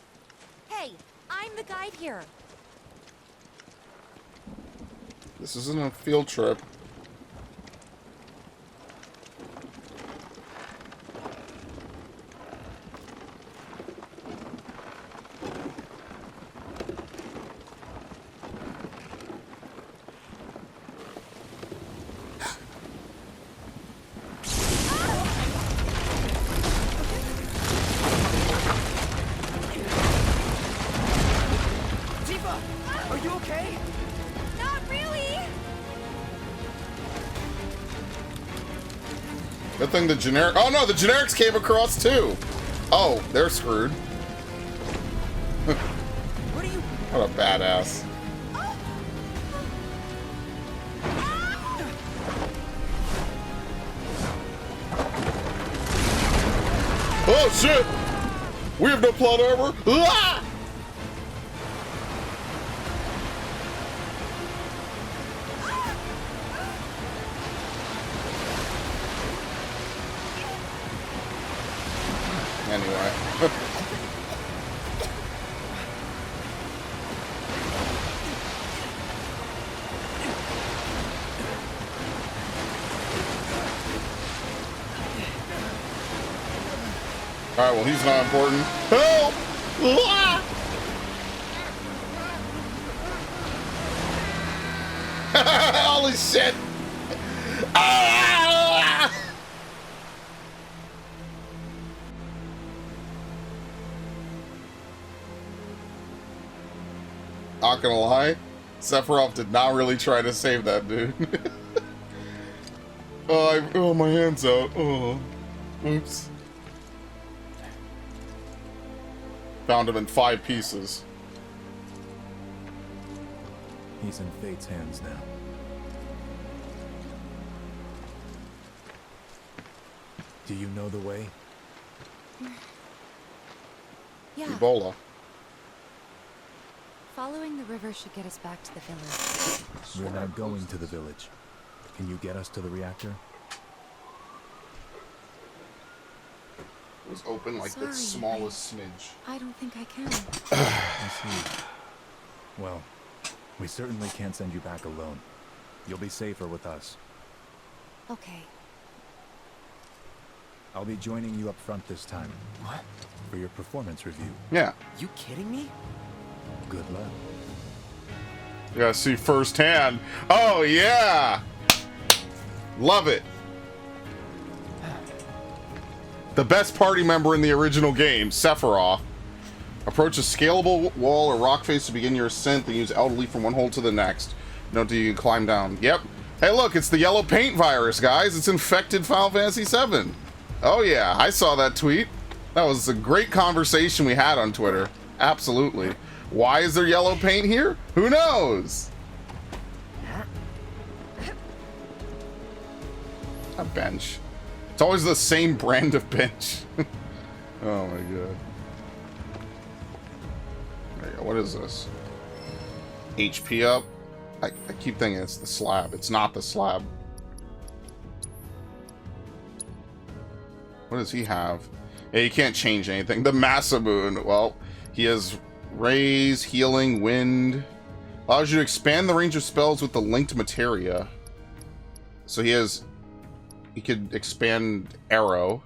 Hey, I'm the guide here. This isn't a field trip. Are you okay? Not really. Good thing the generic. Oh no, the generics came across too. Oh, they're screwed. What are you? What a badass. Oh shit! We have no plot armor. Ah! Anyway. Alright, well, he's not important. Help! Ah! Holy shit! Ah! Not gonna lie, Sephiroth did not really try to save that dude. Oh, my hand's out. Oh, oops. Found him in 5 pieces. He's in Fate's hands now. Do you know the way? Yeah. Ebola. Following the river should get us back to the village. We're not going to the village. Can you get us to the reactor? It was open like the smallest smidge. I don't think I can. I see. Well, we certainly can't send you back alone. You'll be safer with us. Okay. I'll be joining you up front this time. What? For your performance review. Yeah. You kidding me? Good luck. You gotta see firsthand. Oh, yeah! Love it. The best party member in the original game, Sephiroth. Approach a scalable wall or rock face to begin your ascent, then use L to leap from one hole to the next. Note that you can climb down. Yep. Hey, look, it's the yellow paint virus, guys. It's infected Final Fantasy VII. Oh, yeah, I saw that tweet. That was a great conversation we had on Twitter. Absolutely. Why is there yellow paint here? Who knows? A bench. It's always the same brand of bench. Oh my god. There you go. What is this? HP up? I keep thinking it's the slab. It's not the slab. What does he have? Yeah, you can't change anything. The Masamune. Well, he has raise, healing, wind. Allows you to expand the range of spells with the linked materia. So he could expand arrow.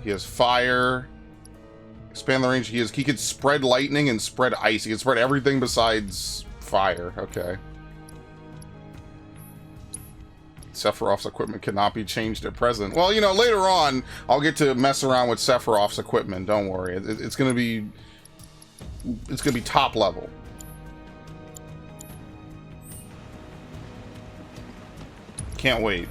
He has fire. Expand the range. He could spread lightning and spread ice. He can spread everything besides fire. Okay. Sephiroth's equipment cannot be changed at present. Well, you know, later on, I'll get to mess around with Sephiroth's equipment. Don't worry. It's gonna be top level. Can't wait.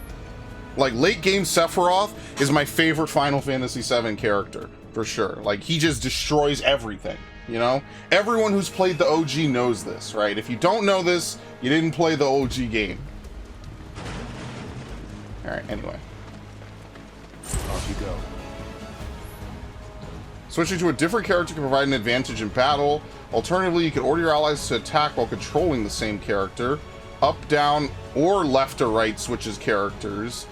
Like, late game Sephiroth is my favorite Final Fantasy VII character, for sure. Like, he just destroys everything, you know? Everyone who's played the OG knows this, right? If you don't know this, you didn't play the OG game. Alright, anyway. Off you go. Switching to a different character can provide an advantage in battle. Alternatively, you can order your allies to attack while controlling the same character. Up, down, or left or right switches characters.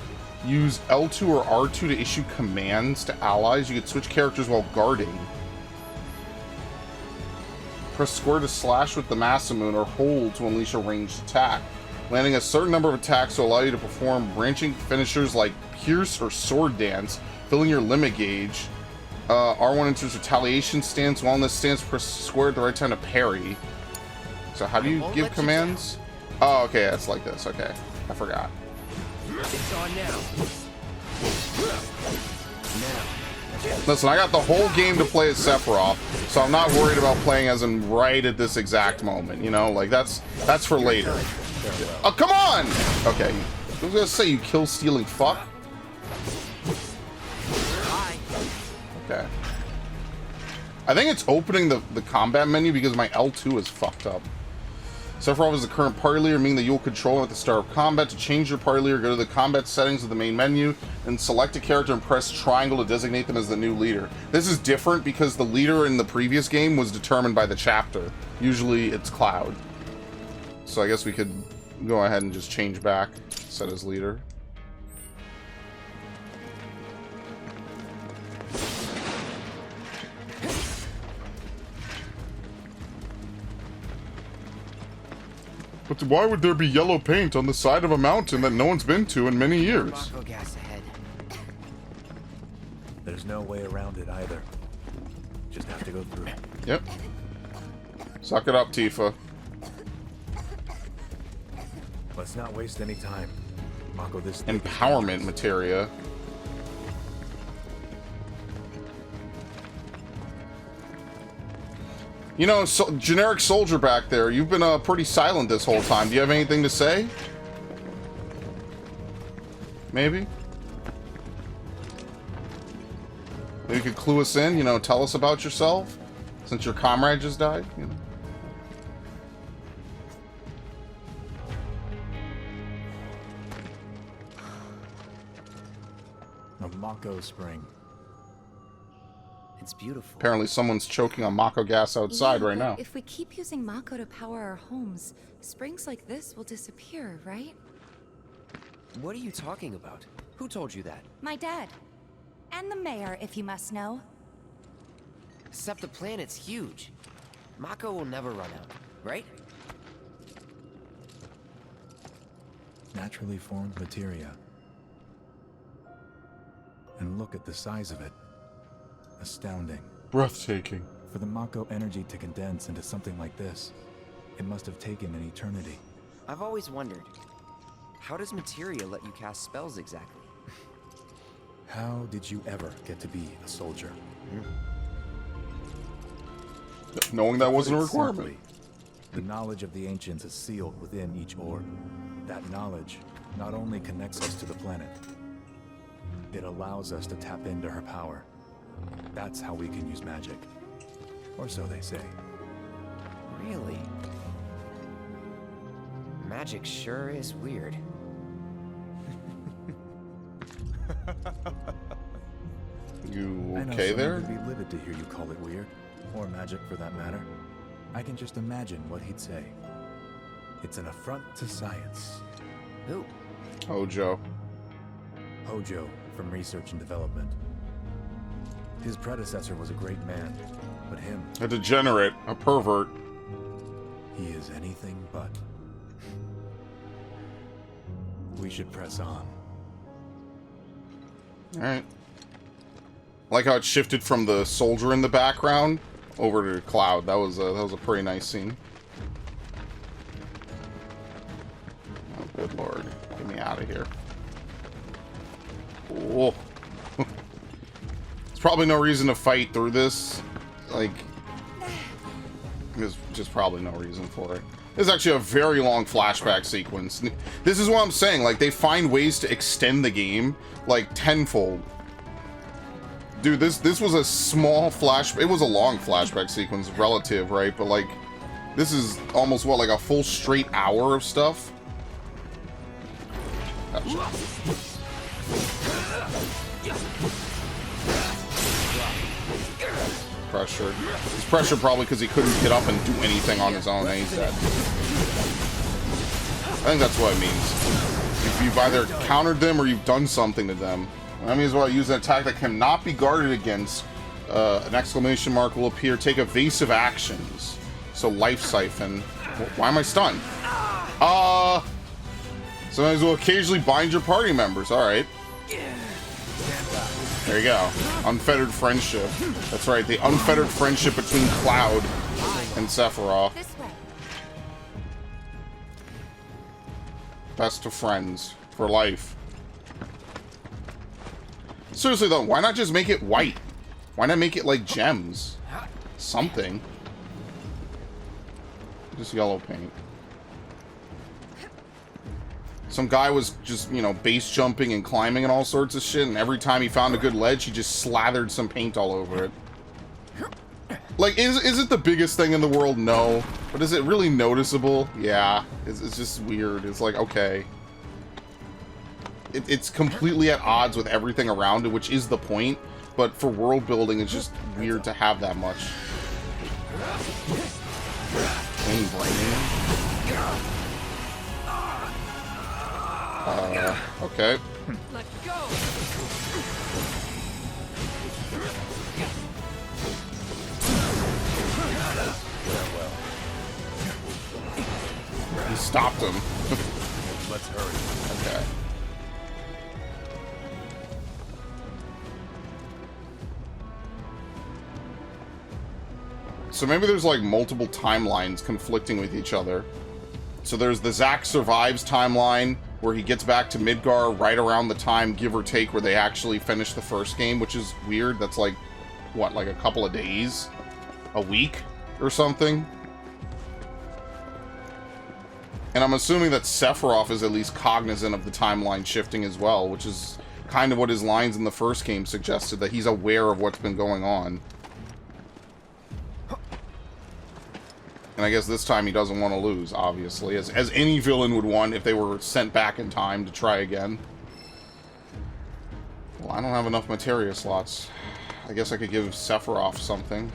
Use L2 or R2 to issue commands to allies. You can switch characters while guarding. Press square to slash with the Masamune or hold to unleash a ranged attack. Landing a certain number of attacks will allow you to perform branching finishers like Pierce or Sword Dance, filling your limit gauge. R1 enters retaliation stance. While in this stance, press square at the right time to parry. So how do you give commands? Oh, okay, it's like this. Okay, I forgot. It's on now. Listen, I got the whole game to play as Sephiroth, so I'm not worried about playing as him right at this exact moment. You know, like that's for later. Oh, come on! Okay, I was gonna say, you kill-stealing fuck. Okay. I think it's opening the combat menu because my L2 is fucked up. Sephiroth is the current party leader, meaning that you'll control him at the start of combat. To change your party leader, go to the combat settings of the main menu, and select a character and press triangle to designate them as the new leader. This is different because the leader in the previous game was determined by the chapter. Usually it's Cloud. So I guess we could go ahead and just change back, set as leader. But why would there be yellow paint on the side of a mountain that no one's been to in many years? Mako gas ahead. There's no way around it either. Just have to go through. Yep. Suck it up, Tifa. Let's not waste any time. Mako, this empowerment materia. You know, generic soldier back there, you've been pretty silent this whole time. Do you have anything to say? Maybe? Maybe you could clue us in, you know, tell us about yourself, since your comrade just died, you know? A Mako spring. It's beautiful. Apparently someone's choking on Mako gas outside right now. If we keep using Mako to power our homes, springs like this will disappear, right? What are you talking about? Who told you that? My dad. And the mayor, if you must know. Except the planet's huge. Mako will never run out, right? Naturally formed materia. And look at the size of it. Astounding. Breathtaking. For the Mako energy to condense into something like this, it must have taken an eternity. I've always wondered, how does materia let you cast spells exactly? How did you ever get to be a soldier? Knowing that wasn't a Put it requirement. simply, the knowledge of the ancients is sealed within each orb. That knowledge not only connects us to the planet, it allows us to tap into her power. That's how we can use magic. Or so they say. Really? Magic sure is weird. You I know okay someone there? would be livid to hear you call it weird, or magic for that matter. I can just imagine what he'd say. It's an affront to science. Who? Hojo. Hojo, from Research and Development. His predecessor was a great man, but him, A degenerate, a pervert. he is anything but. We should press on. Alright. Like how it shifted from the soldier in the background over to Cloud. That was a pretty nice scene. Oh, good lord. Get me out of here. Oh. There's probably no reason to fight through this. Like, there's just probably no reason for it. This is actually a very long flashback sequence. This is what I'm saying. Like, they find ways to extend the game, like, tenfold. Dude, this was a small it was a long flashback sequence, relative, right? But, like, this is almost, what, like a full straight hour of stuff? Pressured. He's pressured probably because he couldn't get up and do anything on his own, and he's dead. I think that's what it means. If you've either countered them or you've done something to them. That means while use an attack that cannot be guarded against, an exclamation mark will appear. Take evasive actions. So life siphon. Why am I stunned? Sometimes will occasionally bind your party members. Alright. There you go. Unfettered friendship. That's right, the unfettered friendship between Cloud and Sephiroth. Best of friends for life. Seriously though, why not just make it white? Why not make it like gems? Something. Just yellow paint. Some guy was just, you know, base jumping and climbing and all sorts of shit, and every time he found a good ledge, he just slathered some paint all over it. Like, is it the biggest thing in the world? No. But is it really noticeable? Yeah. It's just weird. It's like, okay. It's completely at odds with everything around it, which is the point. But for world building, it's just weird to have that much. Okay. Let go. He stopped him. Let's hurry. Okay. So maybe there's like multiple timelines conflicting with each other. So there's the Zack Survives timeline, where he gets back to Midgar right around the time, give or take, where they actually finished the first game, which is weird. That's like, what, like a couple of days? A week? Or something? And I'm assuming that Sephiroth is at least cognizant of the timeline shifting as well, which is kind of what his lines in the first game suggested, that he's aware of what's been going on. And I guess this time he doesn't want to lose, obviously, as any villain would want if they were sent back in time to try again. Well, I don't have enough materia slots. I guess I could give Sephiroth something.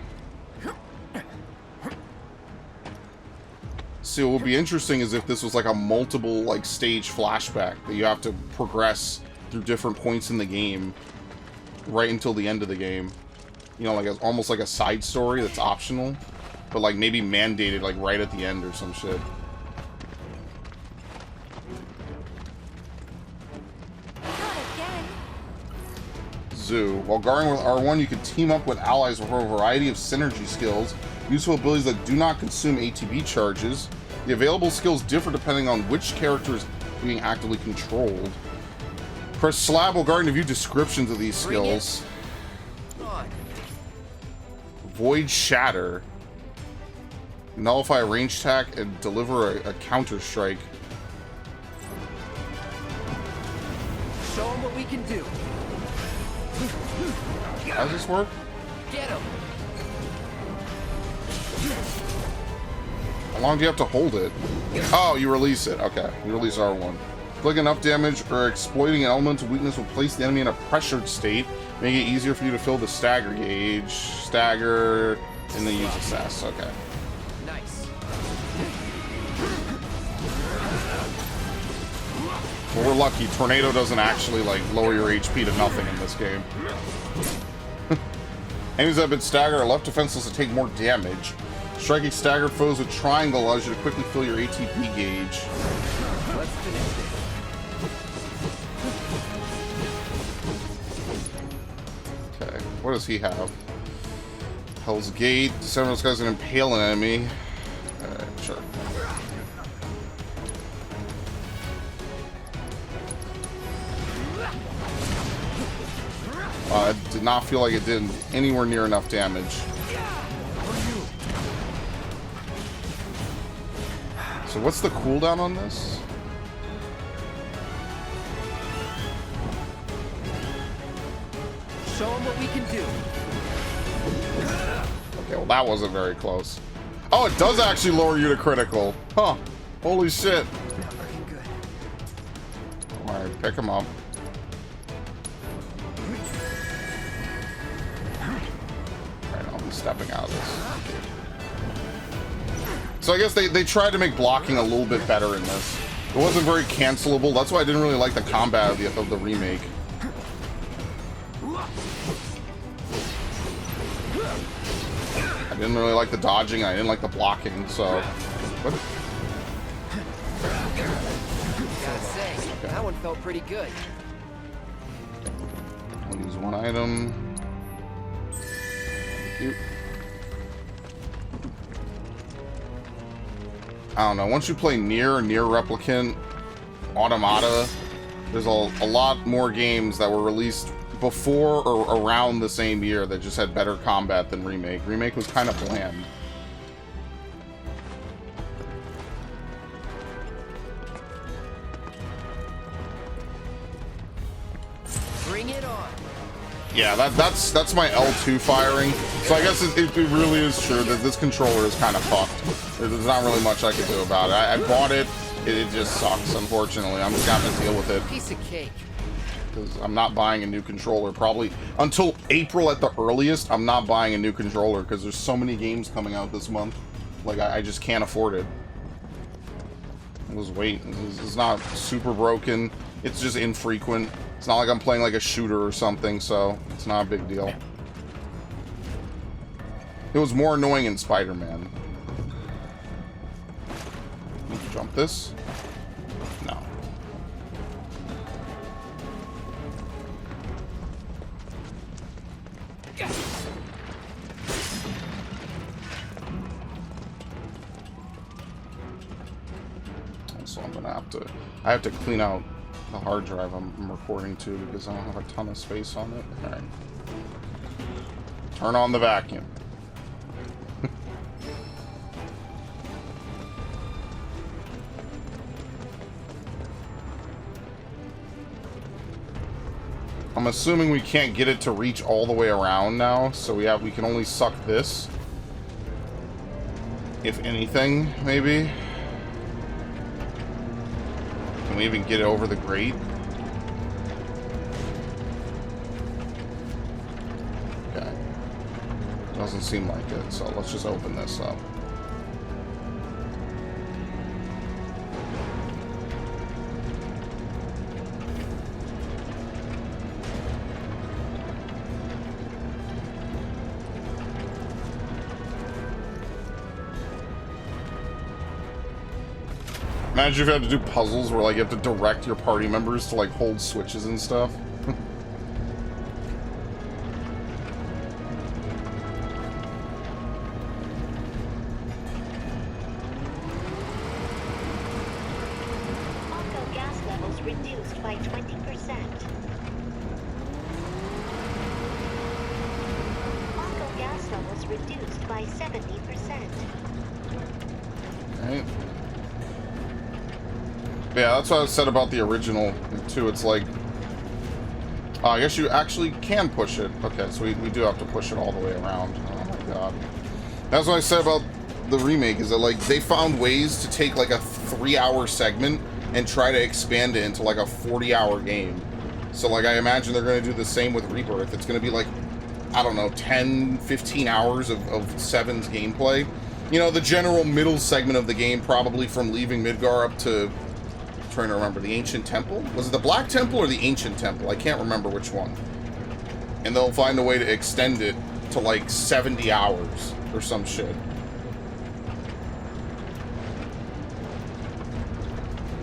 See, what would be interesting is if this was like a multiple, like, stage flashback that you have to progress through different points in the game right until the end of the game. You know, like almost like a side story that's optional. But, like, maybe mandated, like, right at the end or some shit. Zoo. While guarding with R1, you can team up with allies with a variety of synergy skills, useful abilities that do not consume ATB charges. The available skills differ depending on which character is being actively controlled. Press slab while guarding to view descriptions of these skills. Void Shatter. Nullify a range attack and deliver a counter strike. Show them what we can do. How does this work? Get him. How long do you have to hold it? Oh, you release it. Okay, you release R1. Inflicting enough damage or exploiting an elemental weakness will place the enemy in a pressured state, making it easier for you to fill the stagger gauge. Stagger, and then use assess. Okay. Nice. Well, we're lucky. Tornado doesn't actually, like, lower your HP to nothing in this game. Enemies that have been staggered are left defenseless to take more damage. Striking staggered foes with triangle allows you to quickly fill your ATP gauge. Let's finish this. Okay, what does he have? Hell's Gate. Several guys can impale an enemy. Sure. It did not feel like it did anywhere near enough damage. So what's the cooldown on this? Show them what we can do. Okay, well that wasn't very close. Oh, it does actually lower you to critical. Huh. Holy shit. Alright, pick him up. Alright, I'll be stepping out of this. So I guess they tried to make blocking a little bit better in this. It wasn't very cancelable. That's why I didn't really like the combat of the remake. I didn't really like the dodging. I didn't like the blocking. So, what? Gotta say, that one felt pretty good. I'll use one item. Thank you. I don't know. Once you play Nier Replicant, Automata, there's a lot more games that were released before or around the same year that just had better combat than Remake. Remake was kind of bland. Bring it on. Yeah, that's my L2 firing. So I guess it really is true that this controller is kind of fucked. There's not really much I can do about it. I bought it. It just sucks, unfortunately. I'm just gonna have to deal with it. Piece of cake. Because I'm not buying a new controller. Probably until April at the earliest, I'm not buying a new controller because there's so many games coming out this month. Like, I just can't afford it. I'll just wait. It's not super broken. It's just infrequent. It's not like I'm playing like a shooter or something, so it's not a big deal. It was more annoying in Spider-Man. Need to jump this? No. So I'm gonna have to... I have to clean out the hard drive I'm recording to because I don't have a ton of space on it. Alright. Turn on the vacuum. I'm assuming we can't get it to reach all the way around now, so we can only suck this. If anything, maybe. Can we even get it over the grate? Okay. Doesn't seem like it, so let's just open this up. Imagine if you had to do puzzles where, like, you have to direct your party members to, like, hold switches and stuff. Mako gas levels reduced by 20%. by 70%. Right. Yeah, that's what I said about the original, too. It's like... I guess you actually can push it. Okay, so we do have to push it all the way around. Oh my god. That's what I said about the remake, is that, like, they found ways to take, like, a 3-hour segment and try to expand it into, like, a 40-hour game. So, like, I imagine they're going to do the same with Rebirth. It's going to be, like, I don't know, 10, 15 hours of 7's gameplay. You know, the general middle segment of the game, probably from leaving Midgar up to... I'm trying to remember, the Ancient Temple? Was it the Black Temple or the Ancient Temple? I can't remember which one. And they'll find a way to extend it to, like, 70 hours or some shit.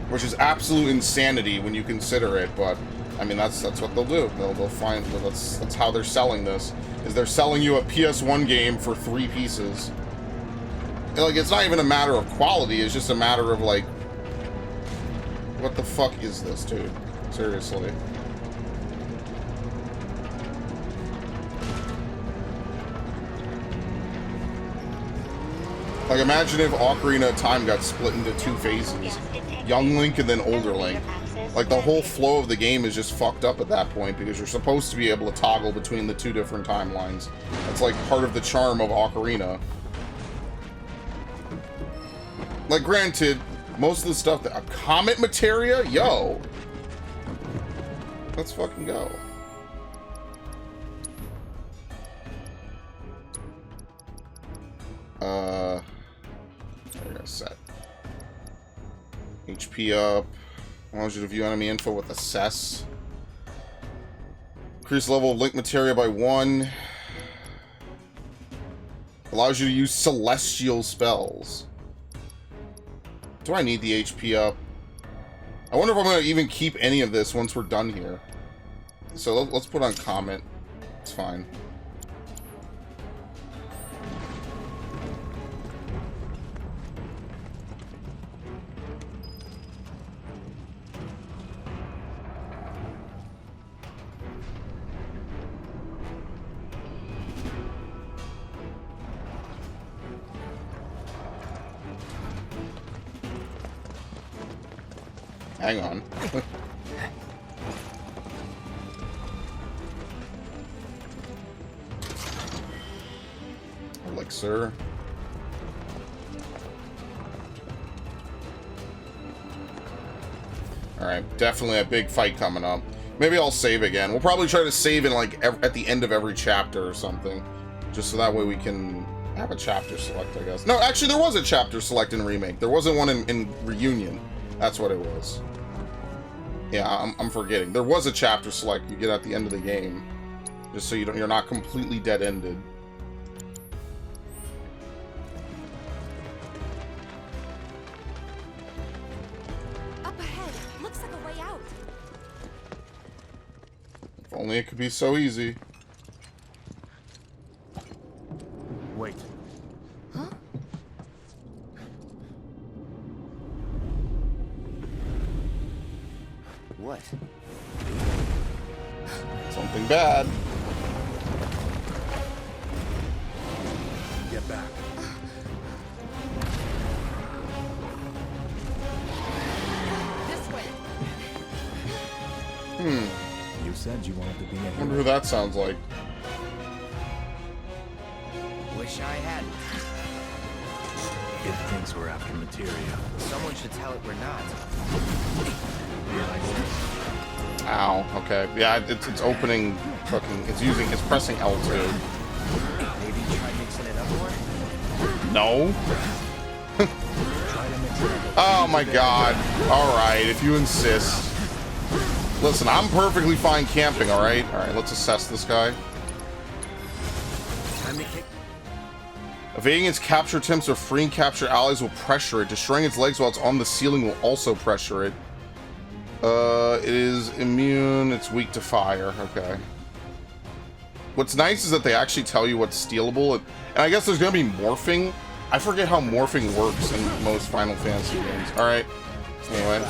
Which is absolute insanity when you consider it, but I mean that's what they'll do. They'll find that's how they're selling this. Is they're selling you a PS1 game for 3 pieces. And, like, it's not even a matter of quality, it's just a matter of, like, what the fuck is this, dude? Seriously. Like, imagine if Ocarina of Time got split into 2 phases. Young Link and then older Link. Like, the whole flow of the game is just fucked up at that point because you're supposed to be able to toggle between the 2 different timelines. That's, like, part of the charm of Ocarina. Like, granted, most of the stuff that... Comet Materia? Yo! Let's fucking go. There we go, set. HP up. Allows you to view enemy info with Assess. Increase level of Link Materia by 1. Allows you to use celestial spells. Do I need the HP up? I wonder if I'm going to even keep any of this once we're done here. So let's put on Comet. It's fine. Hang on. Elixir. Alright, definitely a big fight coming up. Maybe I'll save again. We'll probably try to save in, like, at the end of every chapter or something. Just so that way we can have a chapter select, I guess. No, actually, there was a chapter select in Remake. There wasn't one in Reunion. That's what it was. Yeah, I'm forgetting. There was a chapter select you get at the end of the game, just so you're not completely dead-ended. Up ahead, looks like a way out. If only it could be so easy. Wait. Huh? What? Something bad. Get back. This way. You said you wanted to be a hero. Wonder who that sounds like. Wish I hadn't. It thinks we're after materia. Someone should tell it we're not. Ow. Okay. Yeah, it's opening. Fucking. It's pressing L2. Maybe try mixing it up more? No. Oh my god. Alright, if you insist. Listen, I'm perfectly fine camping, alright? Alright, let's assess this guy. Time to kick. Evading its capture attempts or freeing capture allies will pressure it. Destroying its legs while it's on the ceiling will also pressure it. It is immune. It's weak to fire. Okay. What's nice is that they actually tell you what's stealable. And I guess there's going to be morphing. I forget how morphing works in most Final Fantasy games. Alright. Anyway.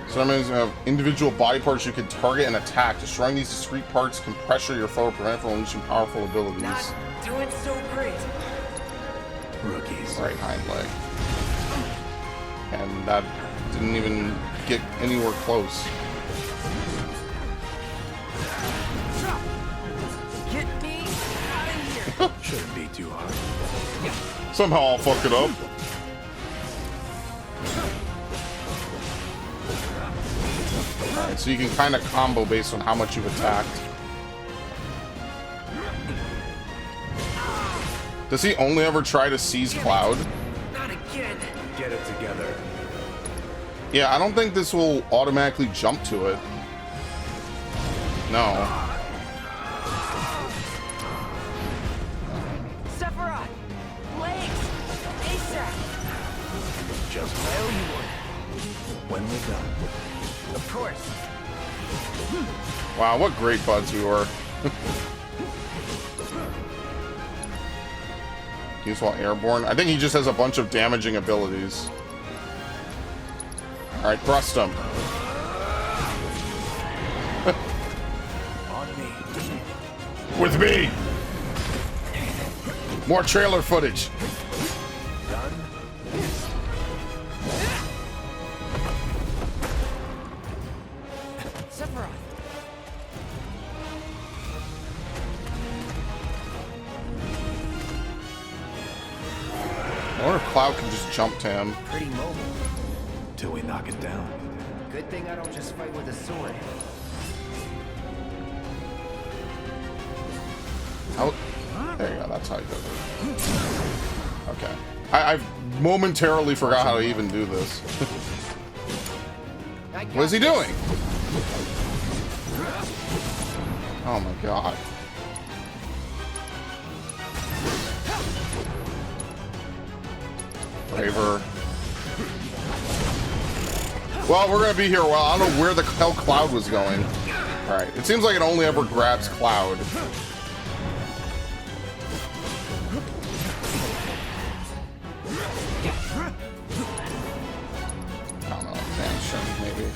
Some enemies have individual body parts you can target and attack. Destroying these discrete parts can pressure your foe, prevent from unleashing powerful abilities. Not doing so great. Rookies. Right hind leg. And that didn't even get anywhere close. Get me out of here. Shouldn't be too hard. Somehow I'll fuck it up. Alright, so you can kind of combo based on how much you've attacked. Does he only ever try to seize Cloud? Not again. Get it together. Yeah, I don't think this will automatically jump to it. No. Sephiroth! Legs! ASAP! Just I owe you one. when we're done. Of course. Wow, what great buds we were. Use while airborne. I think he just has a bunch of damaging abilities. Alright, thrust him. On me. With me! More trailer footage. Done. Sephiroth! I wonder if Cloud can just jump to him. Pretty mobile. Till we knock it down. Good thing I don't just fight with a sword. How, there you go, that's how you do it. Okay. I've momentarily forgot how to even do this. What is he doing? Oh my god. Braver. Well, we're gonna be here a while. I don't know where the hell Cloud was going. Alright, it seems like it only ever grabs Cloud. I don't know, Vanishin, maybe.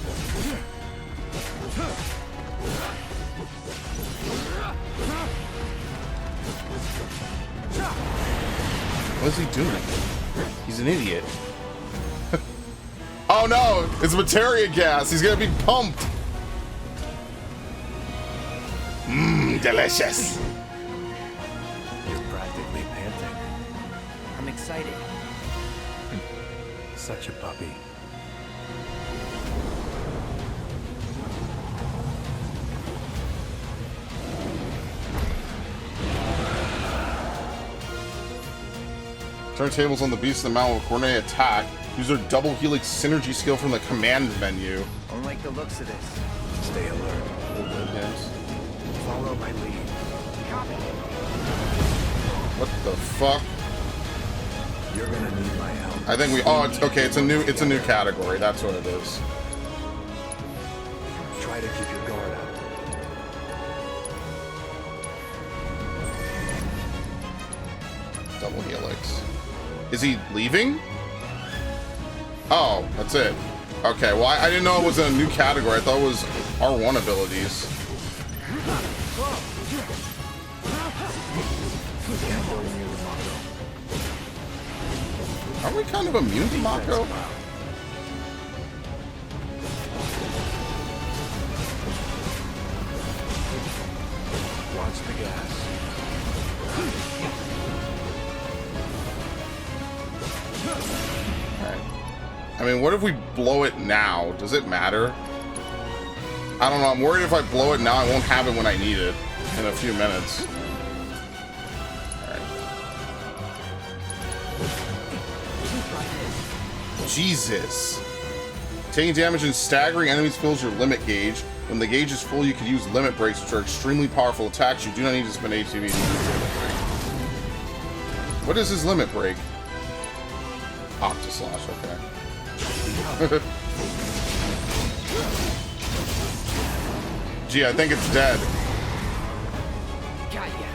What is he doing? He's an idiot. Oh no! It's materia gas! He's gonna be pumped! Mmm, delicious! You're practically panting. I'm excited. Such a puppy. Turntables on the Beast of the Mountain with coordinated attack. Use their double helix synergy skill from the command menu. I don't like the looks of this. Stay alert. Follow my lead. Copy. What the fuck? You're gonna need my help. I think we. Oh, it's okay. It's a new category. That's what it is. Try to keep your guard up. Double helix. Is he leaving? Oh, that's it. Okay, well, I didn't know it was a new category. I thought it was R1 abilities. Are we kind of immune to Mako? Watch the gas. I mean, what if we blow it now? Does it matter? I don't know. I'm worried if I blow it now, I won't have it when I need it in a few minutes. Alright. Jesus. Taking damage and staggering enemies fills your limit gauge. When the gauge is full, you can use limit breaks, which are extremely powerful attacks. You do not need to spend ATB to use limit break. What is his limit break? Octoslash, okay. Gee, I think it's dead. Got ya.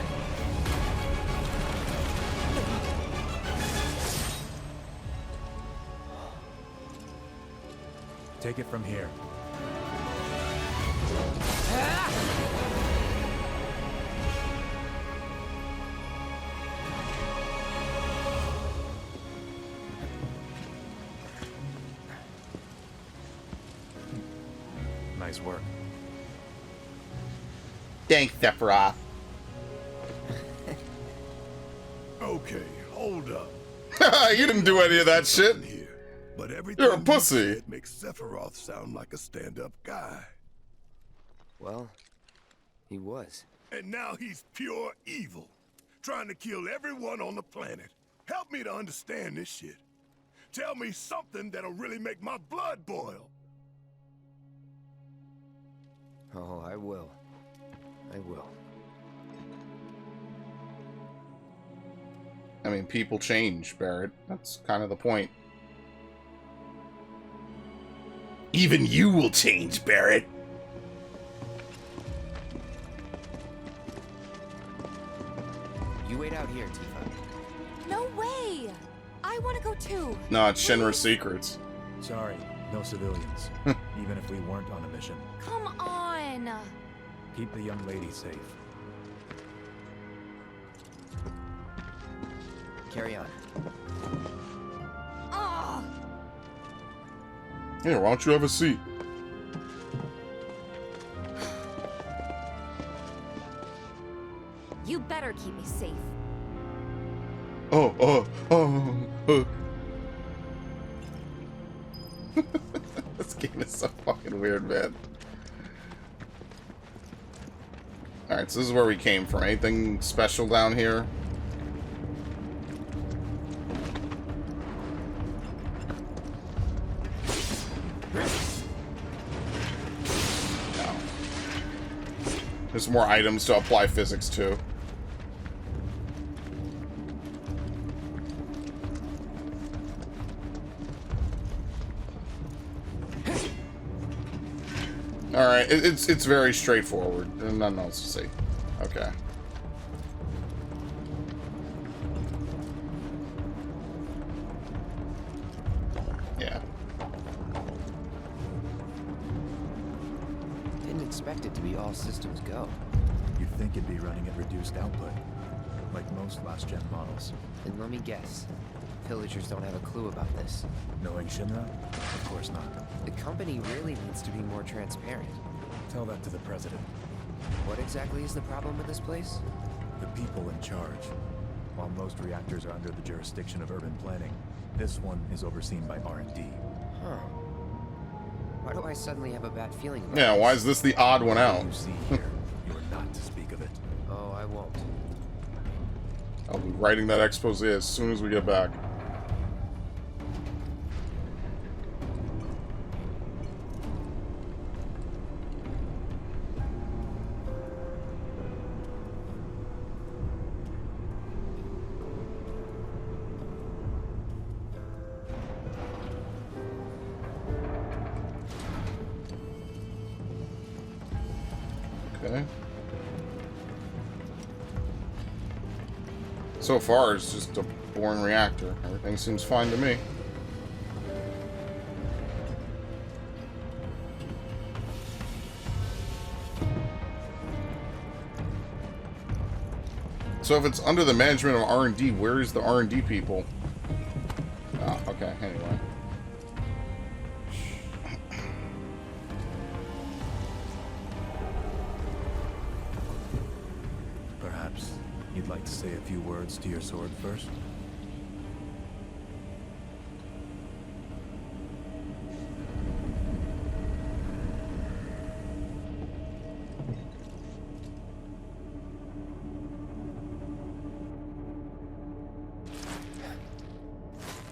Take it from here. Nice work. Thanks, Sephiroth. Okay, hold up. You didn't do any of that shit. But everything You're a you pussy. said makes Sephiroth sound like a stand-up guy. Well, he was. And now he's pure evil, trying to kill everyone on the planet. Help me to understand this shit. Tell me something that'll really make my blood boil. Oh, I will. I will. I mean, people change, Barrett. That's kind of the point. Even you will change, Barrett. You wait out here, Tifa. No way! I want to go too. No, it's Shinra's secrets. Sorry, no civilians. Even if we weren't on a mission. Come on! Keep the young lady safe. Carry on. Oh! Here, why don't you have a seat? You better keep me safe. This game is so fucking weird, man. Alright, so this is where we came from. Anything special down here? No. There's more items to apply physics to. Alright, it's very straightforward. There's nothing else to see. Okay. Yeah. Didn't expect it to be all systems go. You'd think it'd be running at reduced output, like most last-gen models. And let me guess. Villagers don't have a clue about this. Knowing Shinra? Of course not. The company really needs to be more transparent. Tell that to the president. What exactly is the problem with this place? The people in charge. While most reactors are under the jurisdiction of urban planning, this one is overseen by R&D. Huh. Why do I suddenly have a bad feeling about Yeah, this? why is this the odd one out? You see here, you are not to speak of it. Oh, I won't. I'll be writing that expose as soon as we get back. Okay. So far, it's just a boring reactor. Everything seems fine to me. So if it's under the management of R&D, where is the R&D people? Ah, okay, anyway. Perhaps you'd like to say a few words to your sword first?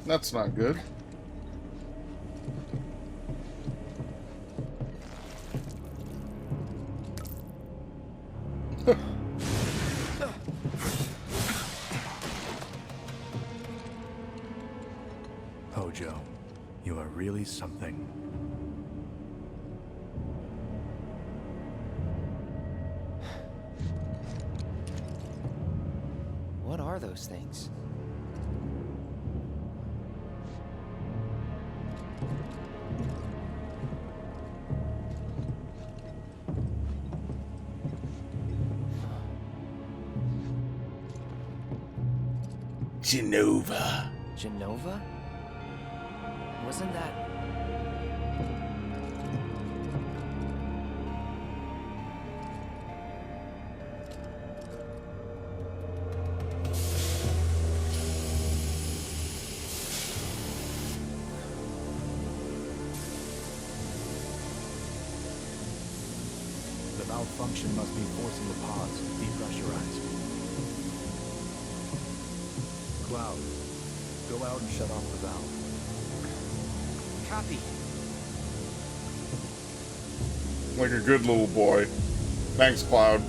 That's not good. Hojo, you are really something. What are those things? Genova. Genova? Wasn't that... The malfunction must be forcing the pods depressurized. Cloud, go out and shut off the valve. Copy. Like a good little boy. Thanks, Cloud.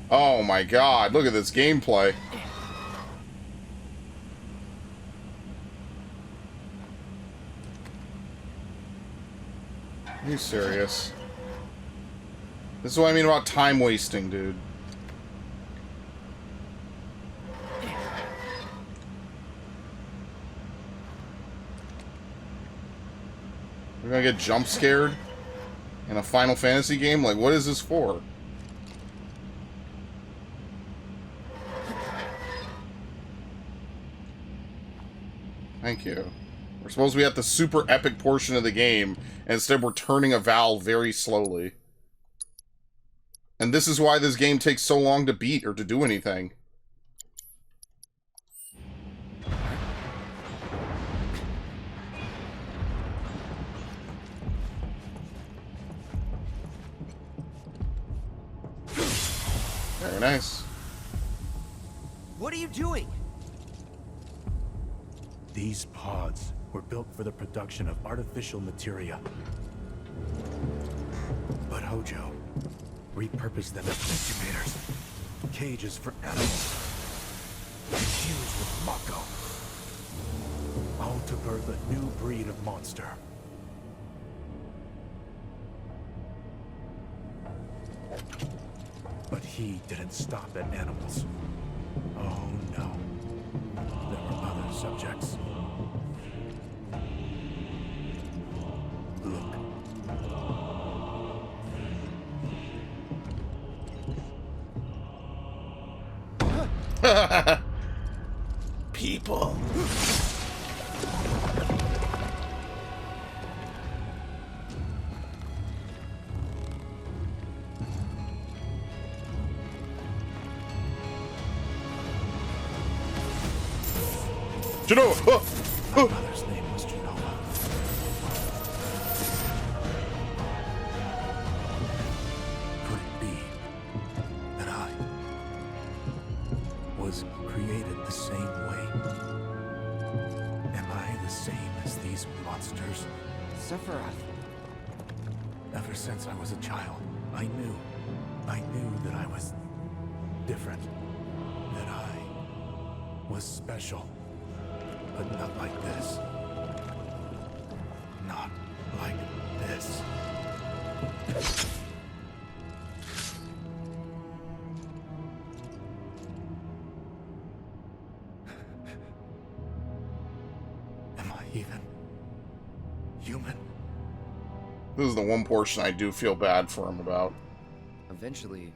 Oh my god, look at this gameplay. Are you serious? This is what I mean about time wasting, dude. We're gonna get jump scared in a Final Fantasy game? Like, what is this for? Thank you. We're supposed to be at the super epic portion of the game, and instead we're turning a valve very slowly. And this is why this game takes so long to beat or to do anything. Very nice. What are you doing? These pods were built for the production of artificial materia. But Hojo repurposed them as incubators, cages for animals, infused with Mako, all to birth a new breed of monster. But he didn't stop at animals. Oh no. There were other subjects. Look. People. Genova! My mother's name was Genova. Could it be that I was created the same way? Am I the same as these monsters? Sephiroth. Ever since I was a child, I knew that I was different, that I was special. But not like this. Not like this. Am I even human? This is the one portion I do feel bad for him about. Eventually,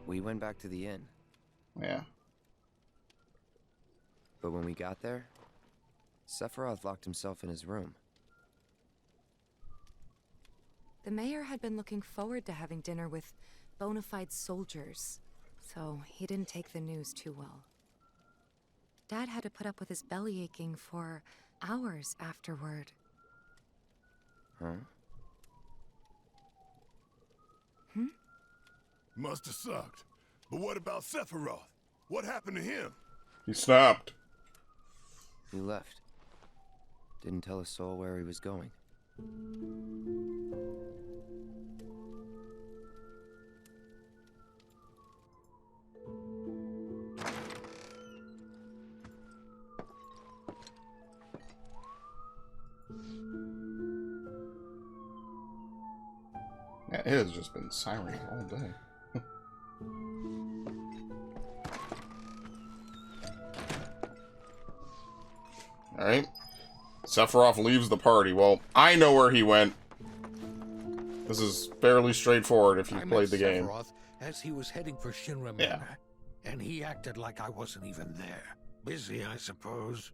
we went back to the inn. Yeah. But when we got there, Sephiroth locked himself in his room. The mayor had been looking forward to having dinner with bona fide soldiers, so he didn't take the news too well. Dad had to put up with his belly aching for hours afterward. Huh? Must have sucked. But what about Sephiroth? What happened to him? He snapped. He left. Didn't tell a soul where he was going. Yeah, it has just been siren all day. Alright. Sephiroth leaves the party. Well, I know where he went. This is fairly straightforward if you've played the game. Sephiroth as he was heading for Shinra Manor, and he acted like I wasn't even there. Busy, I suppose.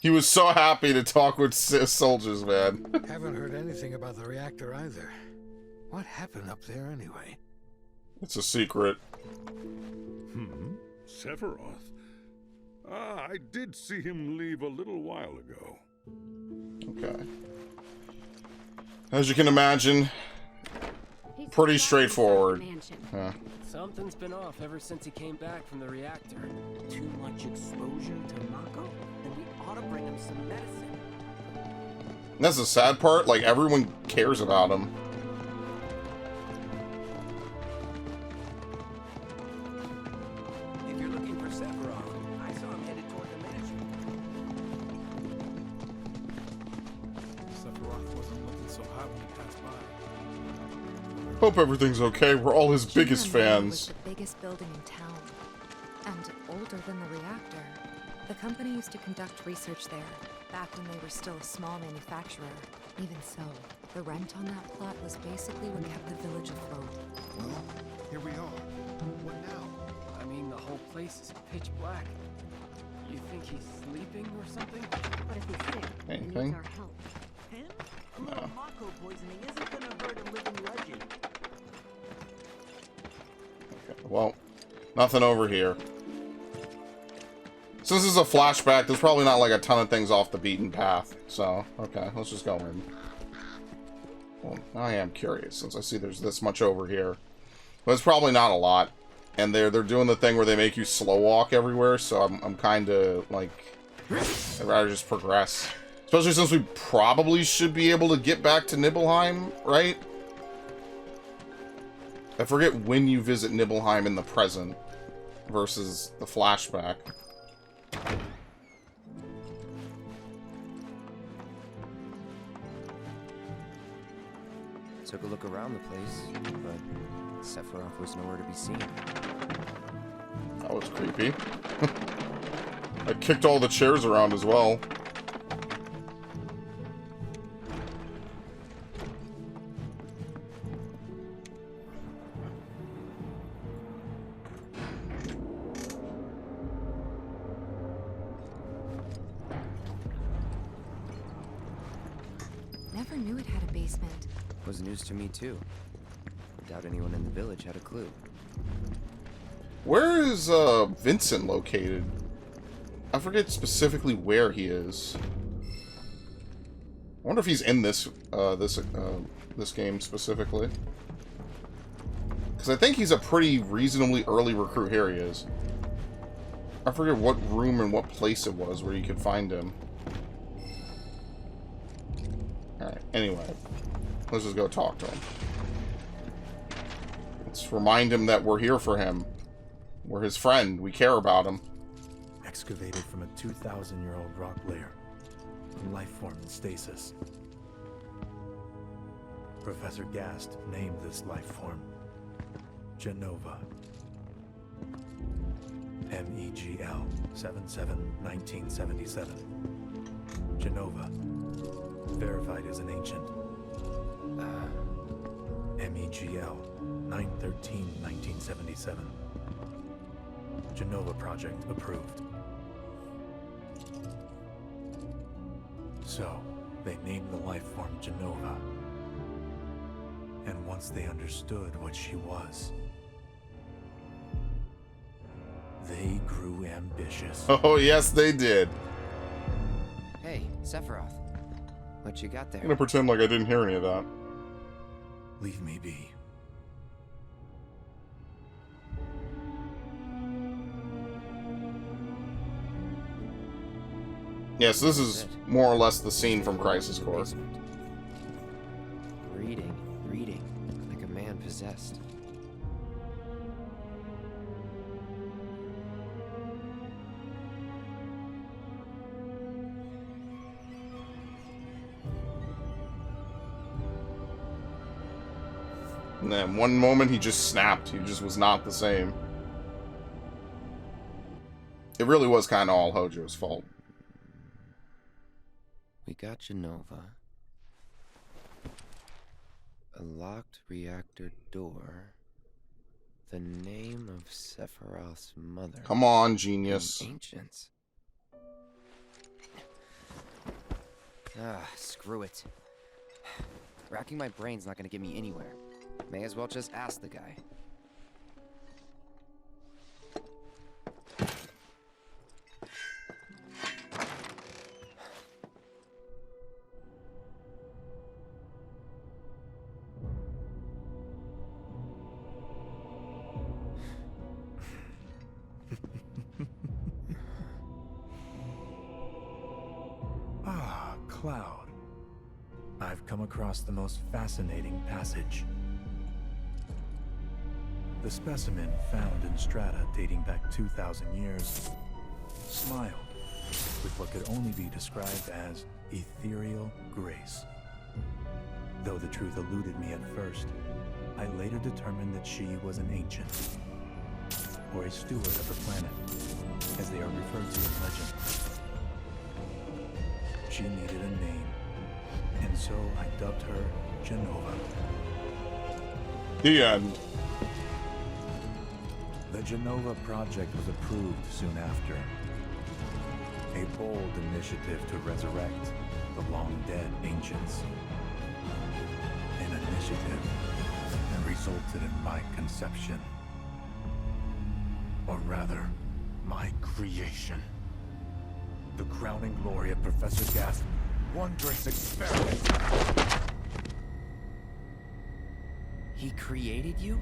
He was so happy to talk with soldiers, man. Haven't heard anything about the reactor either. What happened up there anyway? It's a secret. Sephiroth. I did see him leave a little while ago. Okay. As you can imagine, pretty straightforward. Yeah. Something's been off ever since he came back from the reactor. Too much exposure to Mako? Then we ought to bring him some medicine. And that's the sad part, like, everyone cares about him. If you're looking for Sephiroth, I saw him headed toward the mansion. Sephiroth wasn't looking so hot when he passed by. Hope everything's okay. We're all his biggest Shinra Manor fans. was the biggest building in town, and older than the reactor. The company used to conduct research there, back when they were still a small manufacturer. Even so, the rent on that plot was basically what kept the village afloat. Well, here we are. What now? I mean, the whole place is pitch black. You think he's sleeping or something? What if he's sick and Anything? needs our help? Him? A No. little Mako poisoning isn't gonna hurt a living legend. Okay, well, nothing over here. Since this is a flashback, there's probably not like a ton of things off the beaten path. So, okay, let's just go in. Well, I am curious since I see there's this much over here. But it's probably not a lot. And they're doing the thing where they make you slow walk everywhere, so I'm kind of like, I'd rather just progress. Especially since we probably should be able to get back to Nibelheim, right? I forget when you visit Nibelheim in the present versus the flashback. Took a look around the place, but Sephiroth was nowhere to be seen. That was creepy. I kicked all the chairs around as well. Never knew it had a basement. Was news to me too. Doubt anyone in the village had a clue. Where is Vincent located? I forget specifically where he is. I wonder if he's in this this game specifically. Because I think he's a pretty reasonably early recruit. Here he is. I forget what room and what place it was where you could find him. Alright, anyway. Let's just go talk to him. Let's remind him that we're here for him. We're his friend. We care about him. Excavated from a 2,000-year-old rock layer. A life form in stasis. Professor Gast named this life form Jenova. MEGL 77-1977. Jenova. Verified as an ancient. MEGL 9/13/1977. Jenova project approved. So, they named the life form Jenova. And once they understood what she was, they grew ambitious. Oh, yes, they did. Hey, Sephiroth. What you got there? I'm gonna pretend like I didn't hear any of that. Leave me be. Yes, this is more or less the scene from Crisis Core. Reading, like a man possessed. And then one moment he just snapped. He just was not the same. It really was kind of all Hojo's fault. We got Jenova. A locked reactor door. The name of Sephiroth's mother. Come on, genius. Ancients. Ah, screw it. Racking my brain's not gonna get me anywhere. May as well just ask the guy. Ah, Cloud. I've come across the most fascinating passage. The specimen found in strata dating back 2,000 years smiled with what could only be described as ethereal grace. Though the truth eluded me at first, I later determined that she was an ancient, or a steward of the planet, as they are referred to in legend. She needed a name, and so I dubbed her Jenova. The end. The Jenova project was approved soon after. A bold initiative to resurrect the long-dead ancients. An initiative that resulted in my conception. Or rather, my creation. The crowning glory of Professor Gast's wondrous experiment. He created you?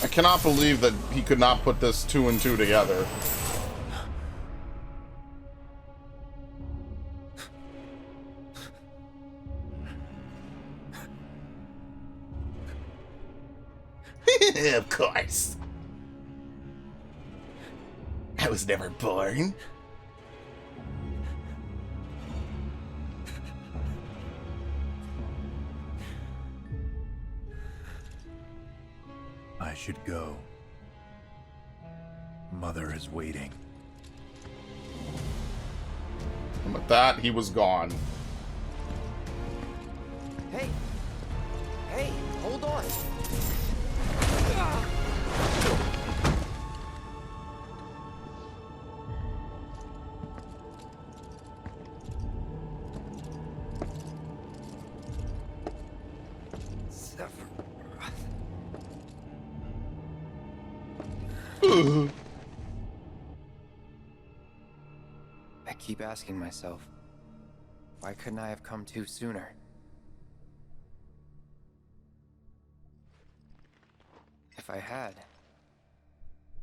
I cannot believe that he could not put this 2 and 2 together. Of course. I was never born. I should go. Mother is waiting. And with that, he was gone. Hey! Hey, hold on! I keep asking myself, why couldn't I have come to sooner? If I had,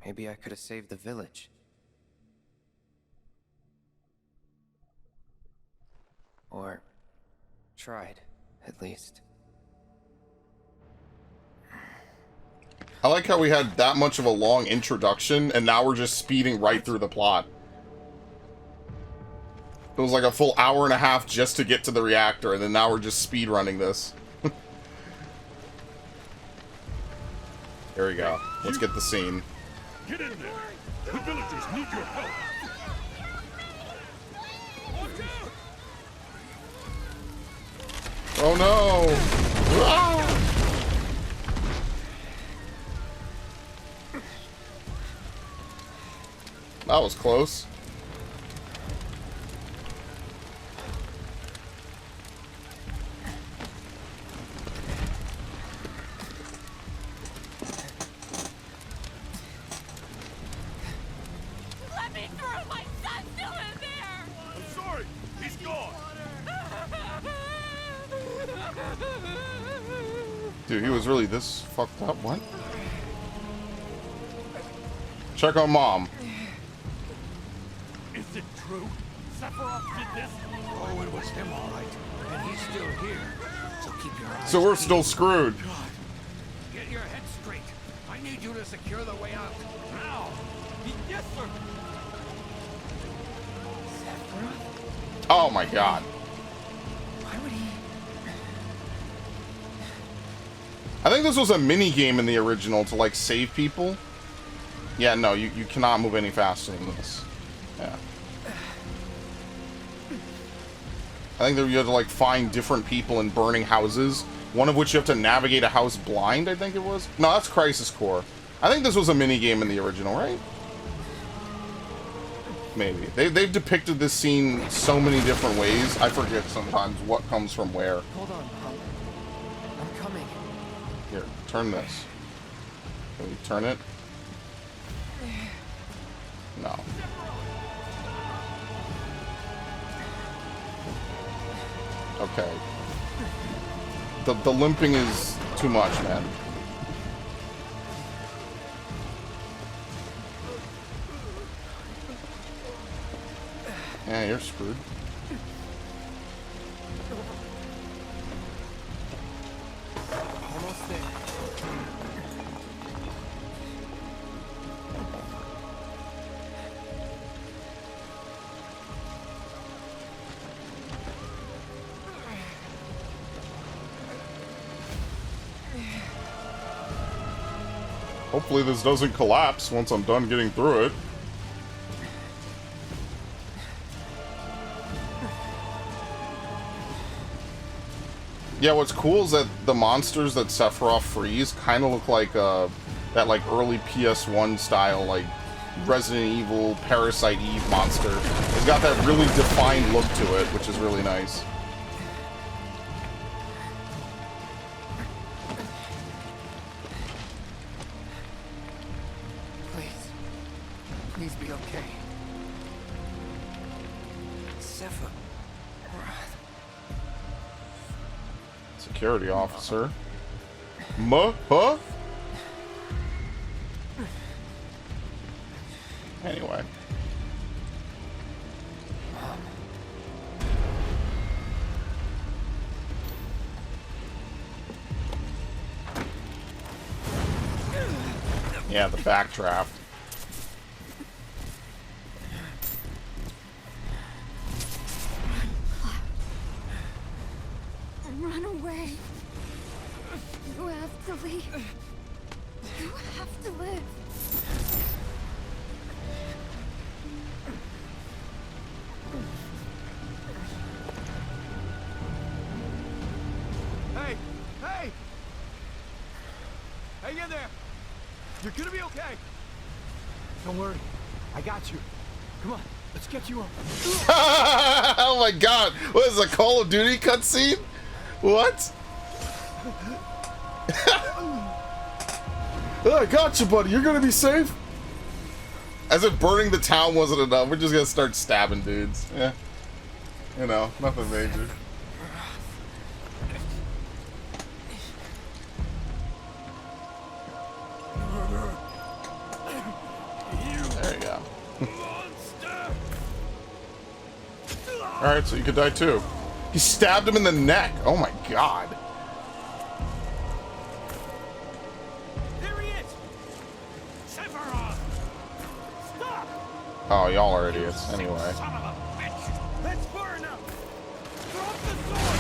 maybe I could have saved the village. Or tried, at least. I like how we had that much of a long introduction, and now we're just speeding right through the plot. It was like a full hour and a half just to get to the reactor, and then now we're just speed running this. Here we go. Let's get the scene. Get in there. The villagers need your help. Oh no! Ah! That was close. Let me through! My son's still in there! I'm sorry. He's gone. Dude, he was really this fucked up? What? Check on Mom. Is it true? Sephiroth did this? Oh, it was him, all right. And he's still here. So keep your eyes So we're peeled. still screwed. Get your head straight. I need you to secure the way out. Now! Yes, sir! Oh my god. Why would he? I think this was a mini game in the original to like save people. Yeah, no, you cannot move any faster than this. Yeah. I think that you have to like find different people in burning houses. One of which you have to navigate a house blind, I think it was. No, that's Crisis Core. I think this was a mini game in the original, right? Maybe. They've depicted this scene so many different ways. I forget sometimes what comes from where. Hold on, Pop. I'm coming. Here, turn this. Can we turn it? No. Okay. The limping is too much, man. Yeah, you're screwed. Almost there. Hopefully this doesn't collapse once I'm done getting through it. Yeah, what's cool is that the monsters that Sephiroth frees kind of look like that like early PS1 style like Resident Evil Parasite Eve monster. It's got that really defined look to it, which is really nice. Please be okay. Sephiroth. Security officer. Huh? Anyway. Yeah, the backdraft. Run away. You have to leave. You have to live. Hey! Hey! Hang in there! You're gonna be okay! Don't worry. I got you. Come on, let's get you up. Oh my god! What is a Call of Duty cutscene? What? Oh, I got you, buddy. You're gonna be safe. As if burning the town wasn't enough, we're just gonna start stabbing dudes. Yeah. You know, nothing major. There you go. Alright, so you could die too. He stabbed him in the neck. Oh my god. There he is! Sephiroth! Stop! Oh, y'all are idiots. Anyway. Son of a bitch! Let's burn him! Drop the sword!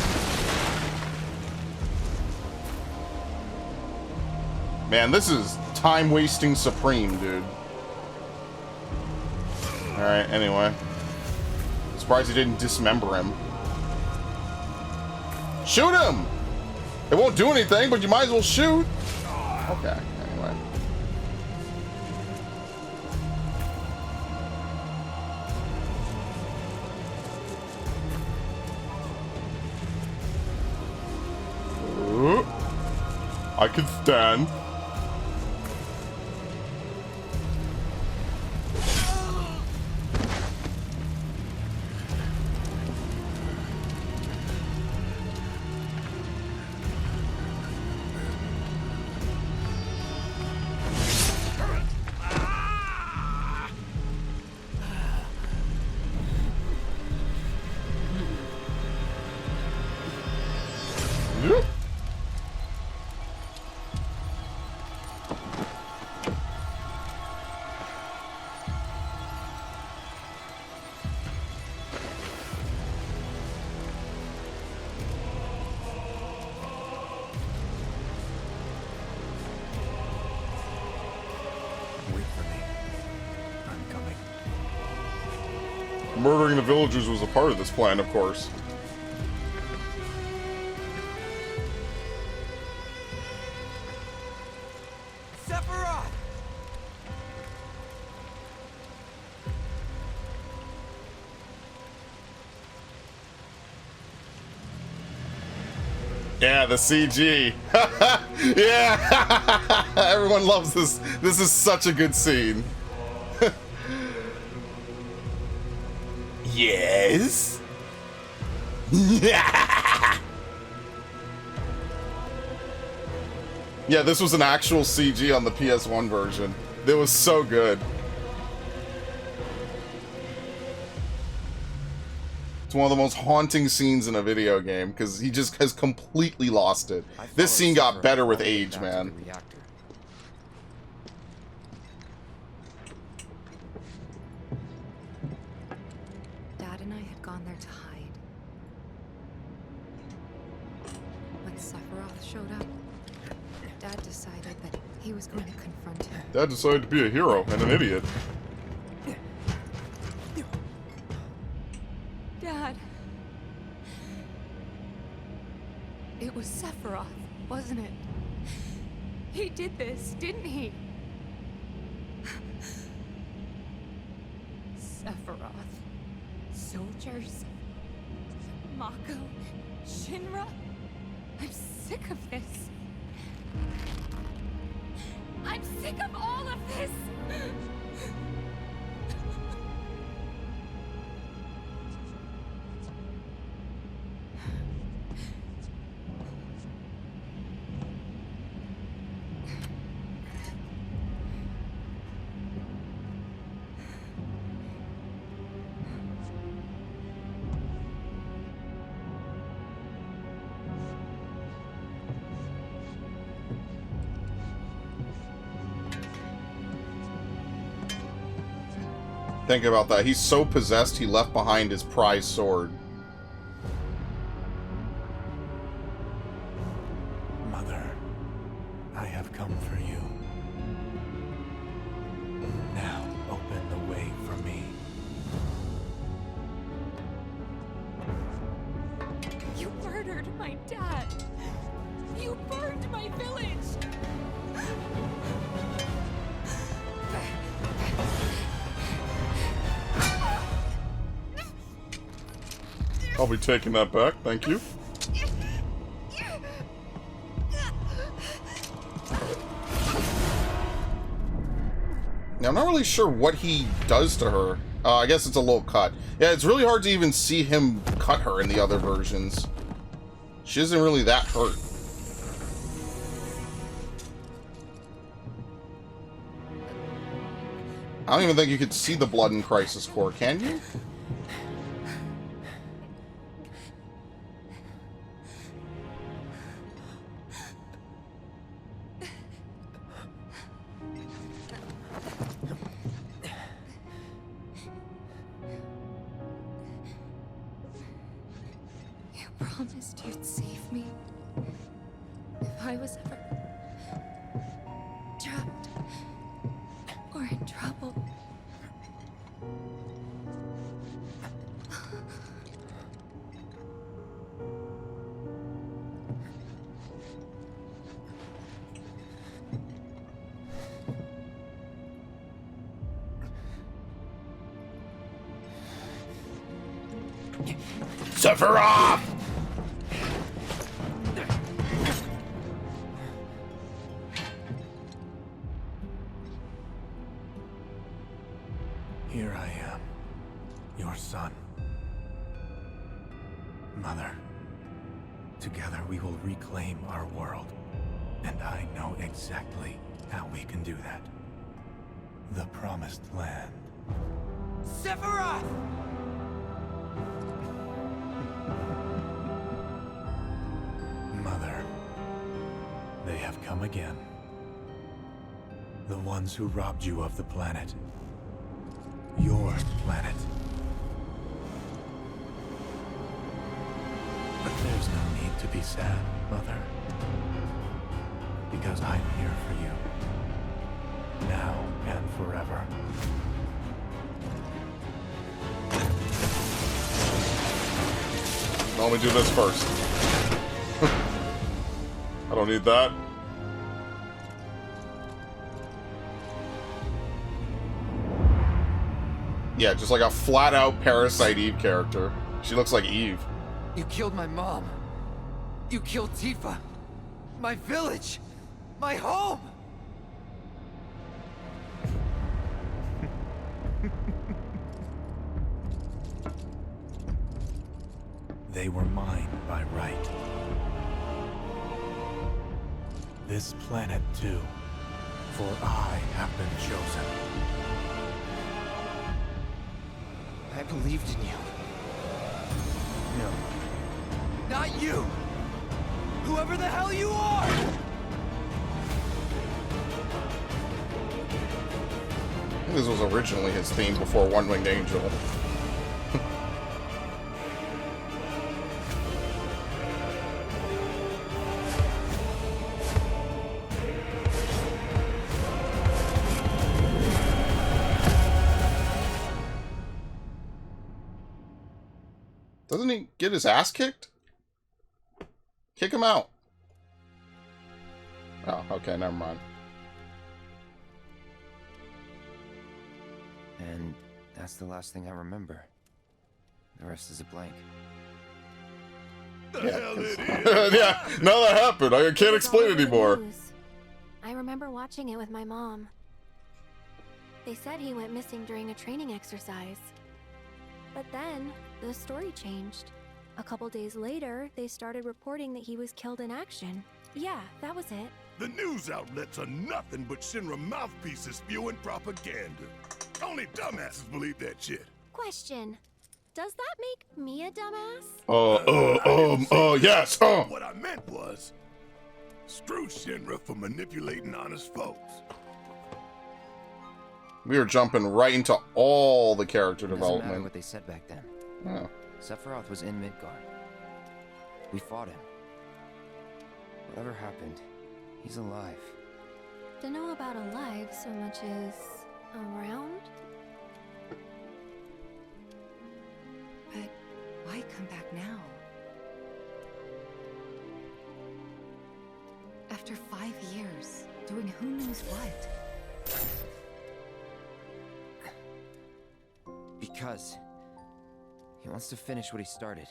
Man, this is time wasting supreme, dude. Alright, anyway. Surprised he didn't dismember him. Shoot him! It won't do anything, but you might as well shoot. Okay, anyway. Ooh. I can stand. Murdering the villagers was a part of this plan, of course. Yeah, the CG. Yeah. Everyone loves this. This is such a good scene. Yes. Yeah. Yeah, this was an actual CG on the PS1 version. It was so good. It's one of the most haunting scenes in a video game because he just has completely lost it. This scene got better with age, man. Dad and I had gone there to hide. When Sephiroth showed up, Dad decided that he was going to confront him. Dad decided to be a hero and an idiot. Dad. It was Sephiroth, wasn't it? He did this, didn't he? Sephiroth. Soldiers. Mako. Shinra. I'm sick of this. I'm sick of all of this! Think about that. He's so possessed he left behind his prized sword. Mother, I have come for you. Now open the way for me. You murdered my dad! You burned my village! I'll be taking that back, thank you. Now, I'm not really sure what he does to her. I guess it's a little cut. Yeah, it's really hard to even see him cut her in the other versions. She isn't really that hurt. I don't even think you could see the blood in Crisis Core, can you? You promised you'd save me if I was ever trapped or in trouble. Sephiroth! Here I am, your son. Mother, together we will reclaim our world. And I know exactly how we can do that. The Promised Land. Sephiroth! Mother, they have come again. The ones who robbed you of the planet. Your planet. But there's no need to be sad, Mother. Because I'm here for you. Now and forever. Let me do this first. I don't need that. Yeah, just like a flat-out Parasite Eve character. She looks like Eve. You killed my mom. You killed Tifa. My village. My home. They were mine by right. This planet too, for I have been chosen. I believed in you. No. Not you! Whoever the hell you are! I think this was originally his theme before One Winged Angel. Doesn't he get his ass kicked? Kick him out. Oh, okay, never mind. And that's the last thing I remember. The rest is a blank. The hell it is? Yeah, now that happened. I can't explain it anymore. I remember watching it with my mom. They said he went missing during a training exercise. But then, the story changed. A couple days later, they started reporting that he was killed in action. Yeah, that was it. The news outlets are nothing but Shinra mouthpieces spewing propaganda. Only dumbasses believe that shit. Question. Does that make me a dumbass? Yes, What I meant was, screw Shinra for manipulating honest folks. We are jumping right into all the character Doesn't matter development. what they said back then. Oh. Sephiroth was in Midgard. We fought him. Whatever happened, he's alive. Don't know about alive so much as around? But why come back now? After 5 years, doing who knows what? Because he wants to finish what he started.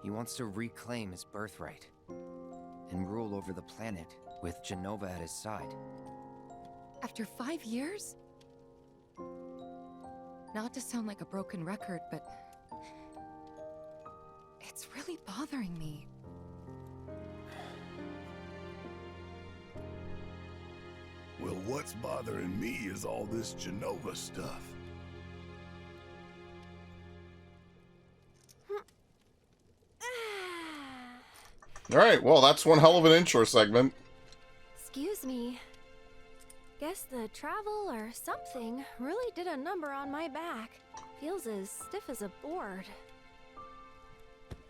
He wants to reclaim his birthright and rule over the planet with Jenova at his side. After 5 years? Not to sound like a broken record, but it's really bothering me. Well, what's bothering me is all this Jenova stuff. Alright, well, that's one hell of an intro segment. Excuse me. Guess the travel or something really did a number on my back. Feels as stiff as a board.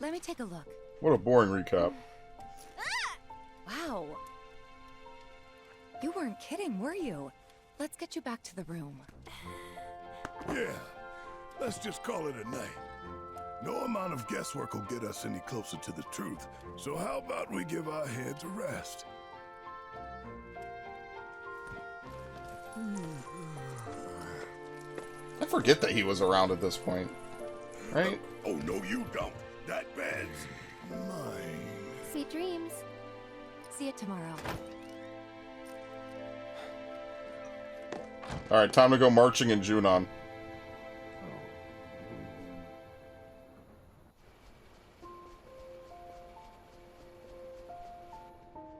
Let me take a look. What a boring recap. Wow. You weren't kidding, were you? Let's get you back to the room. Yeah, let's just call it a night. No amount of guesswork will get us any closer to the truth, so how about we give our heads a rest? I forget that he was around at this point. Right? Oh, no you don't. That bed's mine. Sweet dreams. See you tomorrow. Alright, time to go marching in Junon.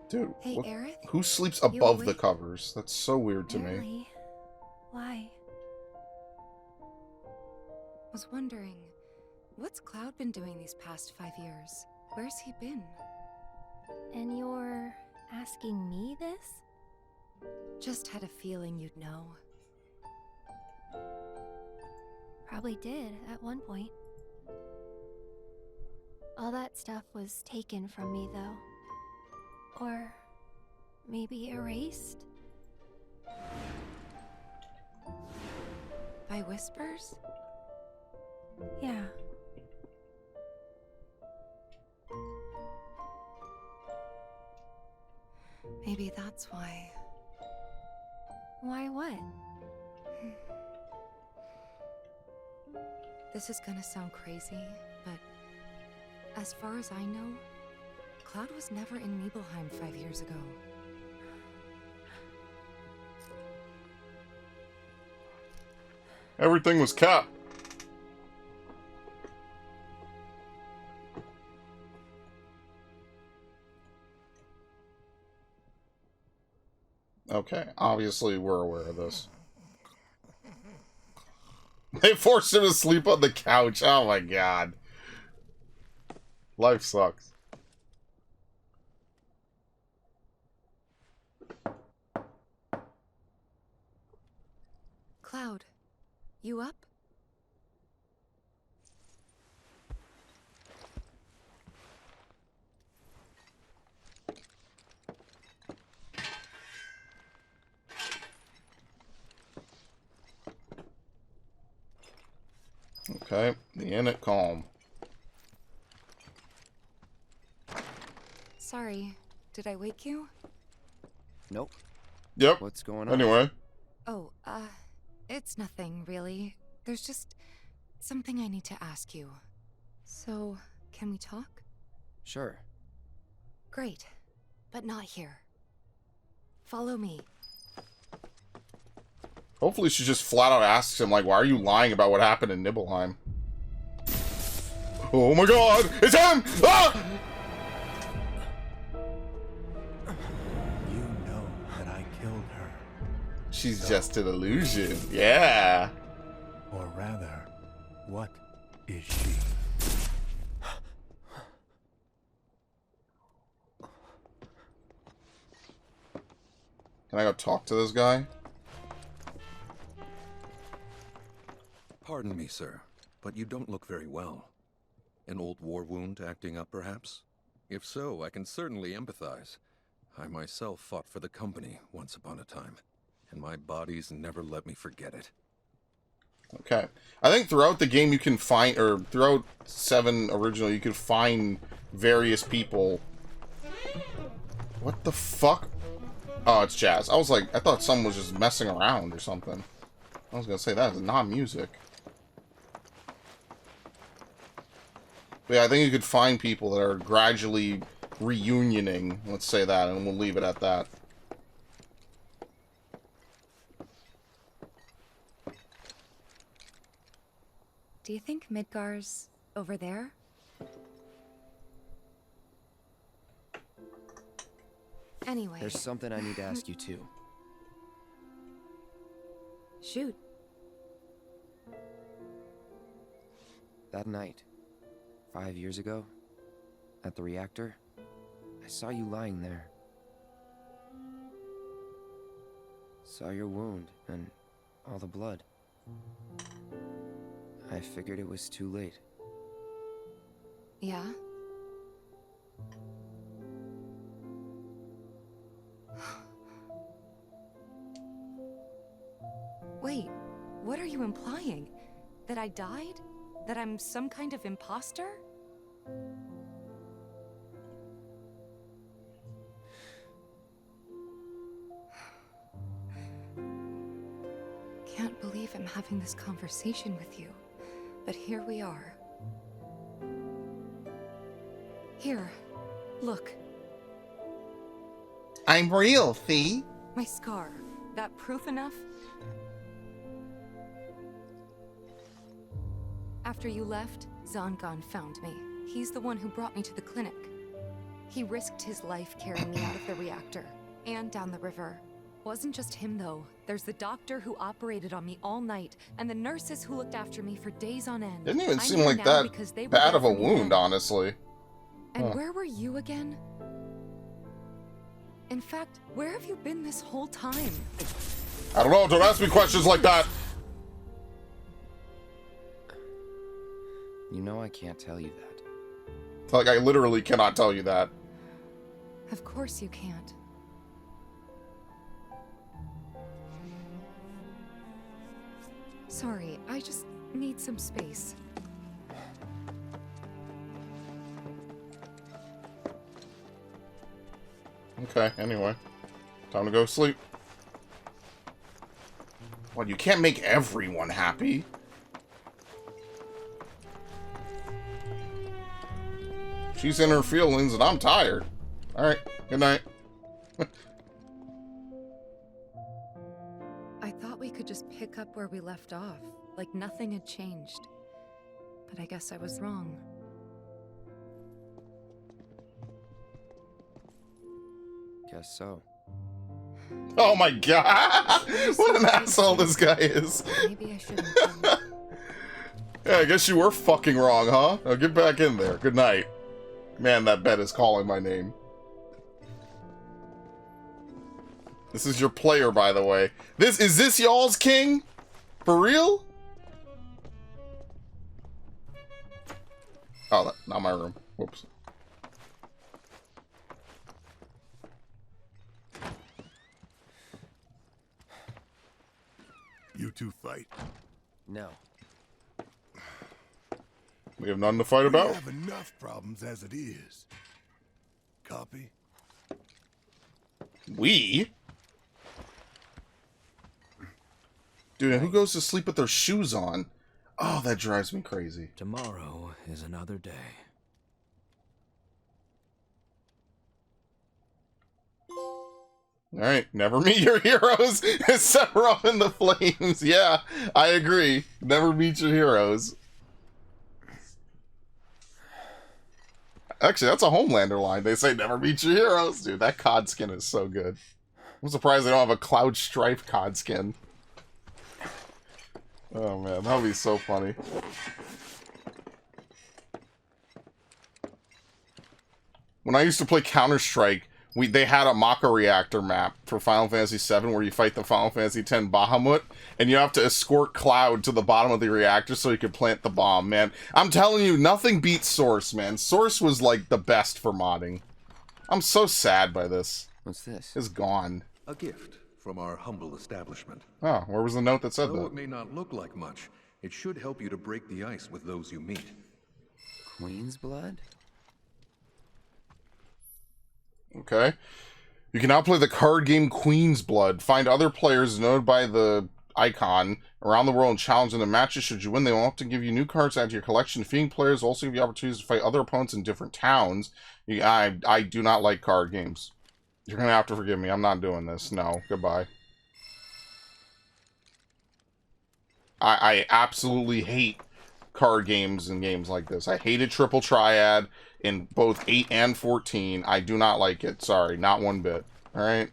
Dude, Hey, what- Aerith? who sleeps You above the awake? covers? That's so weird to me. Really? Why? Was wondering, what's Cloud been doing these past 5 years? Where's he been? And you're asking me this? Just had a feeling you'd know. Probably did at one point. All that stuff was taken from me, though. Or maybe erased? By whispers? Yeah. Maybe that's why. Why what? This is gonna sound crazy, but as far as I know, Cloud was never in Nibelheim 5 years ago. Everything was Cap. Okay, obviously we're aware of this. They forced him to sleep on the couch. Oh my god. Life sucks. Cloud, you up? Okay, the Init calm. Sorry, did I wake you? Nope. Yep. What's going on? Anyway. Oh, it's nothing, really. There's just something I need to ask you. So, can we talk? Sure. Great, but not here. Follow me. Hopefully she just flat out asks him, like, why are you lying about what happened in Nibelheim? Oh my god! It's him! Ah! You know that I killed her. She's just an illusion. Yeah. Or rather, what is she? Can I go talk to this guy? Pardon me, sir, but you don't look very well. An old war wound acting up, perhaps? If so, I can certainly empathize. I myself fought for the company once upon a time, and my body's never let me forget it. Okay. I think throughout the game you can find, or throughout 7 original, you can find various people. What the fuck? Oh, it's jazz. I was like, I thought someone was just messing around or something. I was gonna say that is not music. But yeah, I think you could find people that are gradually reunioning, let's say that, and we'll leave it at that. Do you think Midgar's over there? Anyway. There's something I need to ask you too. Shoot. That night, 5 years ago, at the reactor, I saw you lying there. Saw your wound and all the blood. I figured it was too late. Yeah? Wait, what are you implying? That I died? That I'm some kind of imposter? Can't believe I'm having this conversation with you, but here we are. Here, look. I'm real, Fee. My scar. That proof enough? After you left, Zangan found me. He's the one who brought me to the clinic. He risked his life carrying me out of the reactor and down the river. Wasn't just him though. There's the doctor who operated on me all night, and the nurses who looked after me for days on end. Didn't even I'm seem here like now that because they were bad there of a for me wound, then. honestly. And Huh. where were you again? In fact, where have you been this whole time? I don't know, don't ask me questions like that. You know I can't tell you that. Like, I literally cannot tell you that. Of course you can't. Sorry, I just need some space. Okay, anyway. Time to go sleep. Well, you can't make everyone happy. She's in her feelings and I'm tired. Alright, good night. I thought we could just pick up where we left off, like nothing had changed. But I guess I was wrong. Guess so. Oh my god! What an asshole this guy is. Maybe I shouldn't. Yeah, I guess you were fucking wrong, huh? Now get back in there. Good night. Man, that bed is calling my name. This is your player, by the way. Is this y'all's king? For real? Oh, not my room. Whoops. You two fight? No. We have nothing to fight about? We have enough problems as it is. Copy? We? Dude, who goes to sleep with their shoes on? Oh, that drives me crazy. Tomorrow is another day. Alright, never meet your heroes. Set her up in the flames. Yeah, I agree. Never meet your heroes. Actually, that's a Homelander line. They say never meet your heroes. Dude, that COD skin is so good. I'm surprised they don't have a Cloud Strife COD skin. Oh man, that would be so funny. When I used to play Counter-Strike, they had a Mako reactor map for Final Fantasy VII where you fight the Final Fantasy X Bahamut, and you have to escort Cloud to the bottom of the reactor so you can plant the bomb, man. I'm telling you, nothing beats Source, man. Source was, like, the best for modding. I'm so sad by this. What's this? It's gone. A gift from our humble establishment. Oh, where was the note that said Though that? it may not look like much, it should help you to break the ice with those you meet. Queen's blood? Okay. You can now play the card game Queen's Blood. Find other players noted by the icon around the world and challenge them in matches. Should you win, they will often give you new cards to add to your collection. Defeating players will also give you opportunities to fight other opponents in different towns. I do not like card games. You're going to have to forgive me. I'm not doing this. No. Goodbye. I absolutely hate card games and games like this. I hated Triple Triad in both 8 and 14. I do not like it. Sorry, not one bit. Alright?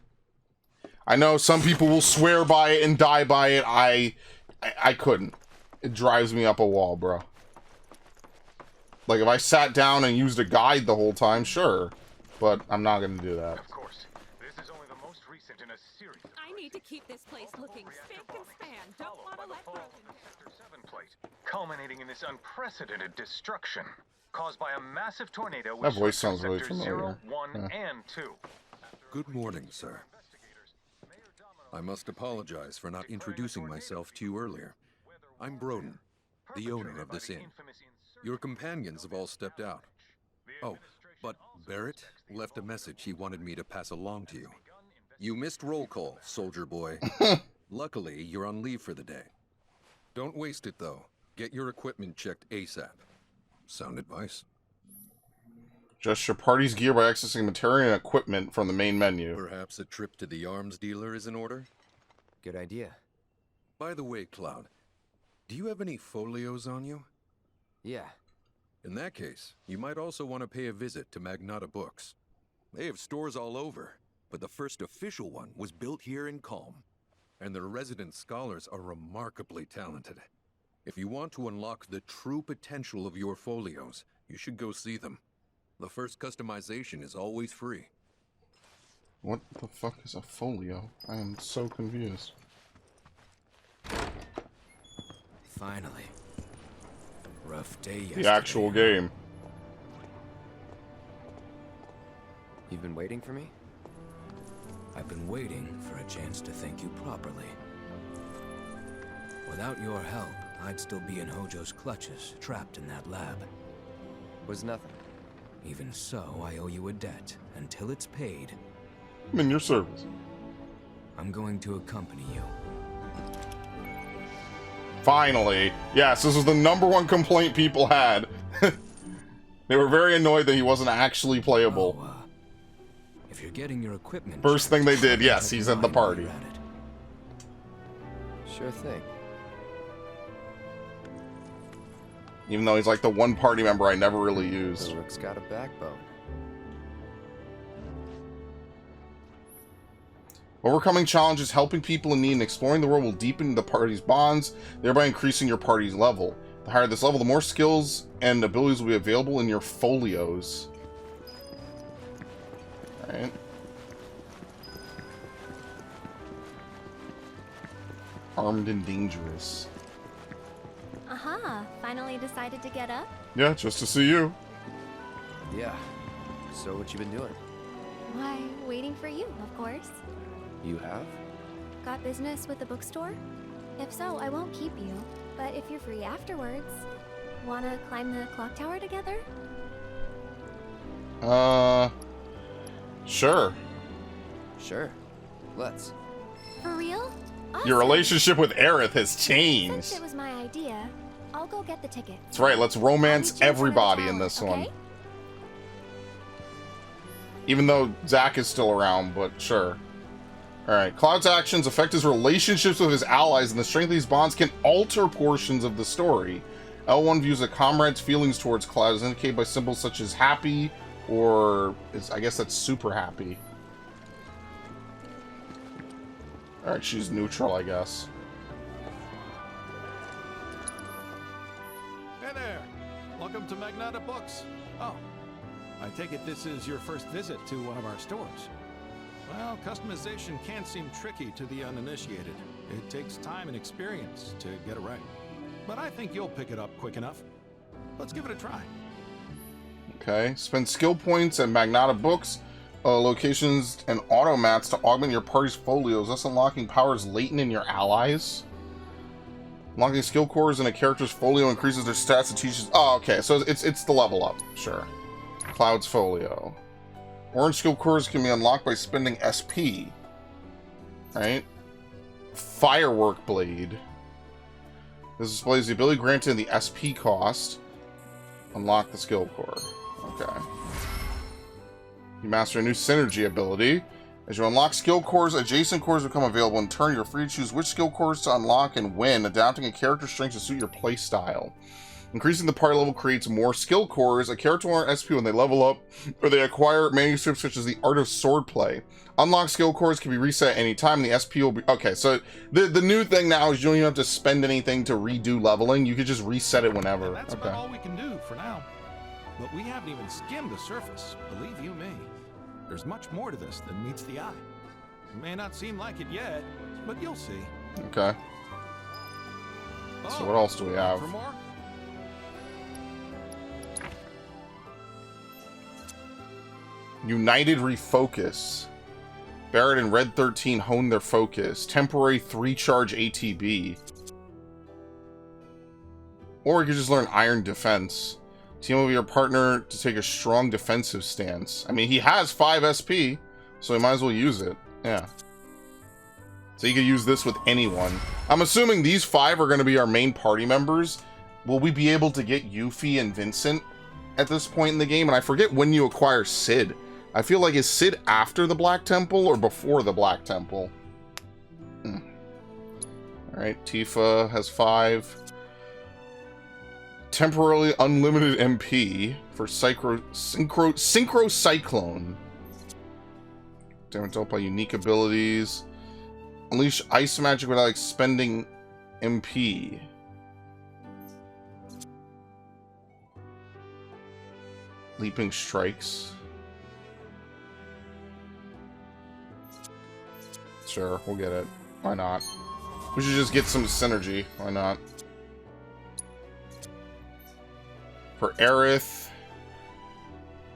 I know some people will swear by it and die by it. I couldn't. It drives me up a wall, bro. Like, if I sat down and used a guide the whole time, sure. But I'm not going to do that. Of course. This is only the most recent in a series of... I need to keep this place looking spick and span. Don't want to let Sector 7 plate, culminating in this unprecedented destruction caused by a massive tornado That which voice swept sounds through really sectors familiar. 0, 1, Yeah. and 2. Good morning, sir. I must apologize for not introducing myself to you earlier. I'm Broden, the owner of this inn. Your companions have all stepped out. Oh, but Barrett left a message he wanted me to pass along to you. You missed roll call, soldier boy. Luckily, you're on leave for the day. Don't waste it, though. Get your equipment checked ASAP. Sound advice? Adjust your party's gear by accessing material and equipment from the main menu. Perhaps a trip to the arms dealer is in order? Good idea. By the way, Cloud, do you have any folios on you? Yeah. In that case, you might also want to pay a visit to Magnata Books. They have stores all over, but the first official one was built here in Calm, and their resident scholars are remarkably talented. If you want to unlock the true potential of your folios, you should go see them. The first customization is always free. What the fuck is a folio? I am so confused. Finally. Rough day yesterday. The actual game. You've been waiting for me? I've been waiting for a chance to thank you properly. Without your help, I'd still be in Hojo's clutches, trapped in that lab. Was nothing. Even so, I owe you a debt. Until it's paid, I'm in your service. I'm going to accompany you. Finally. Yes, this was the #1 complaint people had. They were very annoyed that he wasn't actually playable. If you're getting your equipment... First thing they did, yes, he's at the party. Sure thing. Even though he's like the one party member I never really used. The Rook's got a backbone. Overcoming challenges, helping people in need, and exploring the world will deepen the party's bonds, thereby increasing your party's level. The higher this level, the more skills and abilities will be available in your folios. Alright. Armed and dangerous. Aha, finally decided to get up? Yeah, just to see you. Yeah. So what you been doing? Why, waiting for you, of course. You have? Got business with the bookstore? If so, I won't keep you. But if you're free afterwards, wanna climb the clock tower together? Sure. Sure. Let's. For real? Awesome. Your relationship with Aerith has changed. Since it was my idea, I'll go get the tickets. That's right, let's romance everybody in this one. Even though Zack is still around, but sure. Alright, Cloud's actions affect his relationships with his allies, and the strength of these bonds can alter portions of the story. L1 views a comrade's feelings towards Cloud as indicated by symbols such as happy, or I guess that's super happy. Alright, she's neutral, I guess. Hey there! Welcome to Magnata Books. Oh, I take it this is your first visit to one of our stores. Well, customization can seem tricky to the uninitiated. It takes time and experience to get it right. But I think you'll pick it up quick enough. Let's give it a try. Okay, spend skill points at Magnata Books, locations, and automats to augment your party's folios, thus unlocking powers latent in your allies. Unlocking skill cores in a character's folio increases their stats and teaches... Oh, okay, so it's the level up. Sure. Cloud's folio. Orange skill cores can be unlocked by spending SP. Right? Firework Blade. This displays the ability granted in the SP cost. Unlock the skill core. Okay. You master a new synergy ability. As you unlock skill cores, adjacent cores become available. In turn, you're free to choose which skill cores to unlock and when, adapting a character's strength to suit your playstyle. Increasing the party level creates more skill cores. A character will earn SP when they level up, or they acquire manuscripts such as the Art of Swordplay. Unlocked skill cores can be reset at any time, and the SP will be... Okay, so the new thing now is you don't even have to spend anything to redo leveling. You can just reset it whenever. That's about all we can do for now. But we haven't even skimmed the surface, believe you me. There's much more to this than meets the eye. It may not seem like it yet, but you'll see. Okay. So what else do we have? For more? United Refocus. Barret and Red 13 hone their focus. Temporary 3-charge ATB. Or you could just learn Iron Defense. Team up with your partner to take a strong defensive stance. I mean, he has 5 SP, so he might as well use it. Yeah. So you could use this with anyone. I'm assuming these 5 are going to be our main party members. Will we be able to get Yuffie and Vincent at this point in the game? And I forget when you acquire Cid. I feel like, is Cid after the Black Temple or before the Black Temple? Alright, Tifa has 5. Temporarily unlimited MP for Synchro Cyclone. Damage dealt by unique abilities. Unleash ice magic without expending MP. Leaping strikes. Sure, we'll get it. Why not? We should just get some synergy. Why not? For Aerith,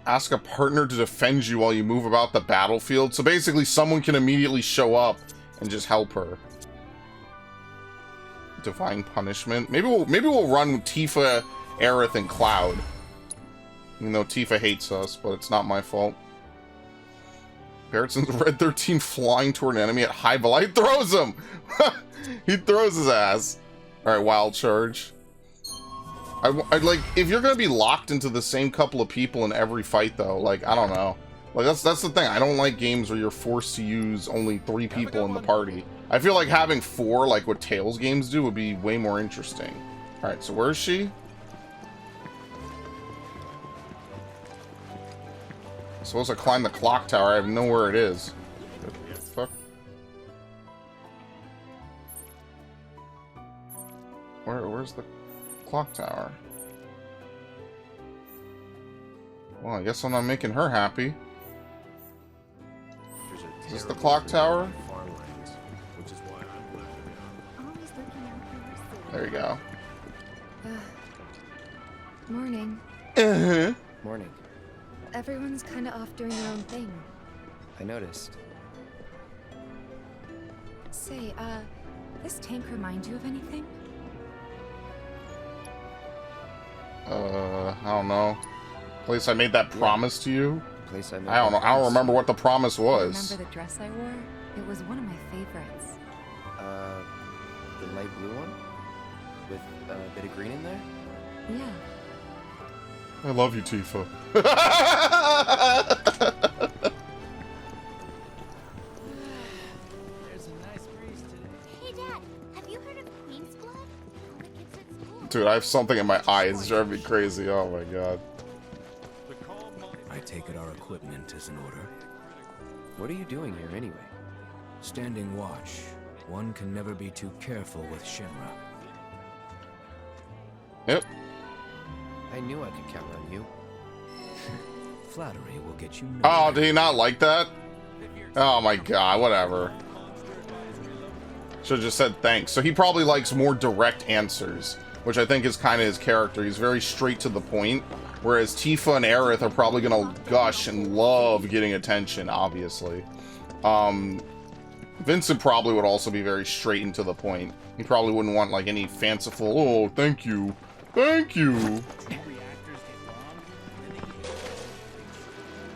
ask a partner to defend you while you move about the battlefield. So basically, someone can immediately show up and just help her. Divine Punishment. Maybe we'll run Tifa, Aerith, and Cloud. Even though Tifa hates us, but it's not my fault. Barret sends Red 13 flying toward an enemy at high velocity. He throws him! He throws his ass. Alright, Wild Charge. I'd like, if you're gonna be locked into the same couple of people in every fight, though, like, I don't know. Like, that's the thing. I don't like games where you're forced to use only 3 people in the party. I feel like having 4, like what Tales games do, would be way more interesting. Alright, so where is she? Suppose I climb the clock tower. I have no where it is. What the fuck? Where's the clock tower? Well, I guess I'm not making her happy. Is this the clock tower? There you go. Morning. Morning. Everyone's kind of off doing their own thing. I noticed. Say, this tank remind you of anything? I don't know. Place I made that promise to you? Place I made I don't know. I don't remember what the promise was. Remember the dress I wore? It was one of my favorites. The light blue one? With a bit of green in there? Yeah. I love you, Tifa. There's a nice breeze today. Hey, Dad, have you heard of Queen's Blood? The kids at school. Dude, I have something in my eye. It's driving me crazy. Oh my god. I take it our equipment is in order. What are you doing here anyway? Standing watch. One can never be too careful with Shinra. Yep. I knew I could count on you. Flattery will get you Oh, did he not like that? Oh my god, whatever. Should've just said thanks. So he probably likes more direct answers, which I think is kind of his character. He's very straight to the point, whereas Tifa and Aerith are probably gonna gush and love getting attention, obviously. Vincent probably would also be very straight and to the point. He probably wouldn't want like any fanciful, oh, thank you. Thank you.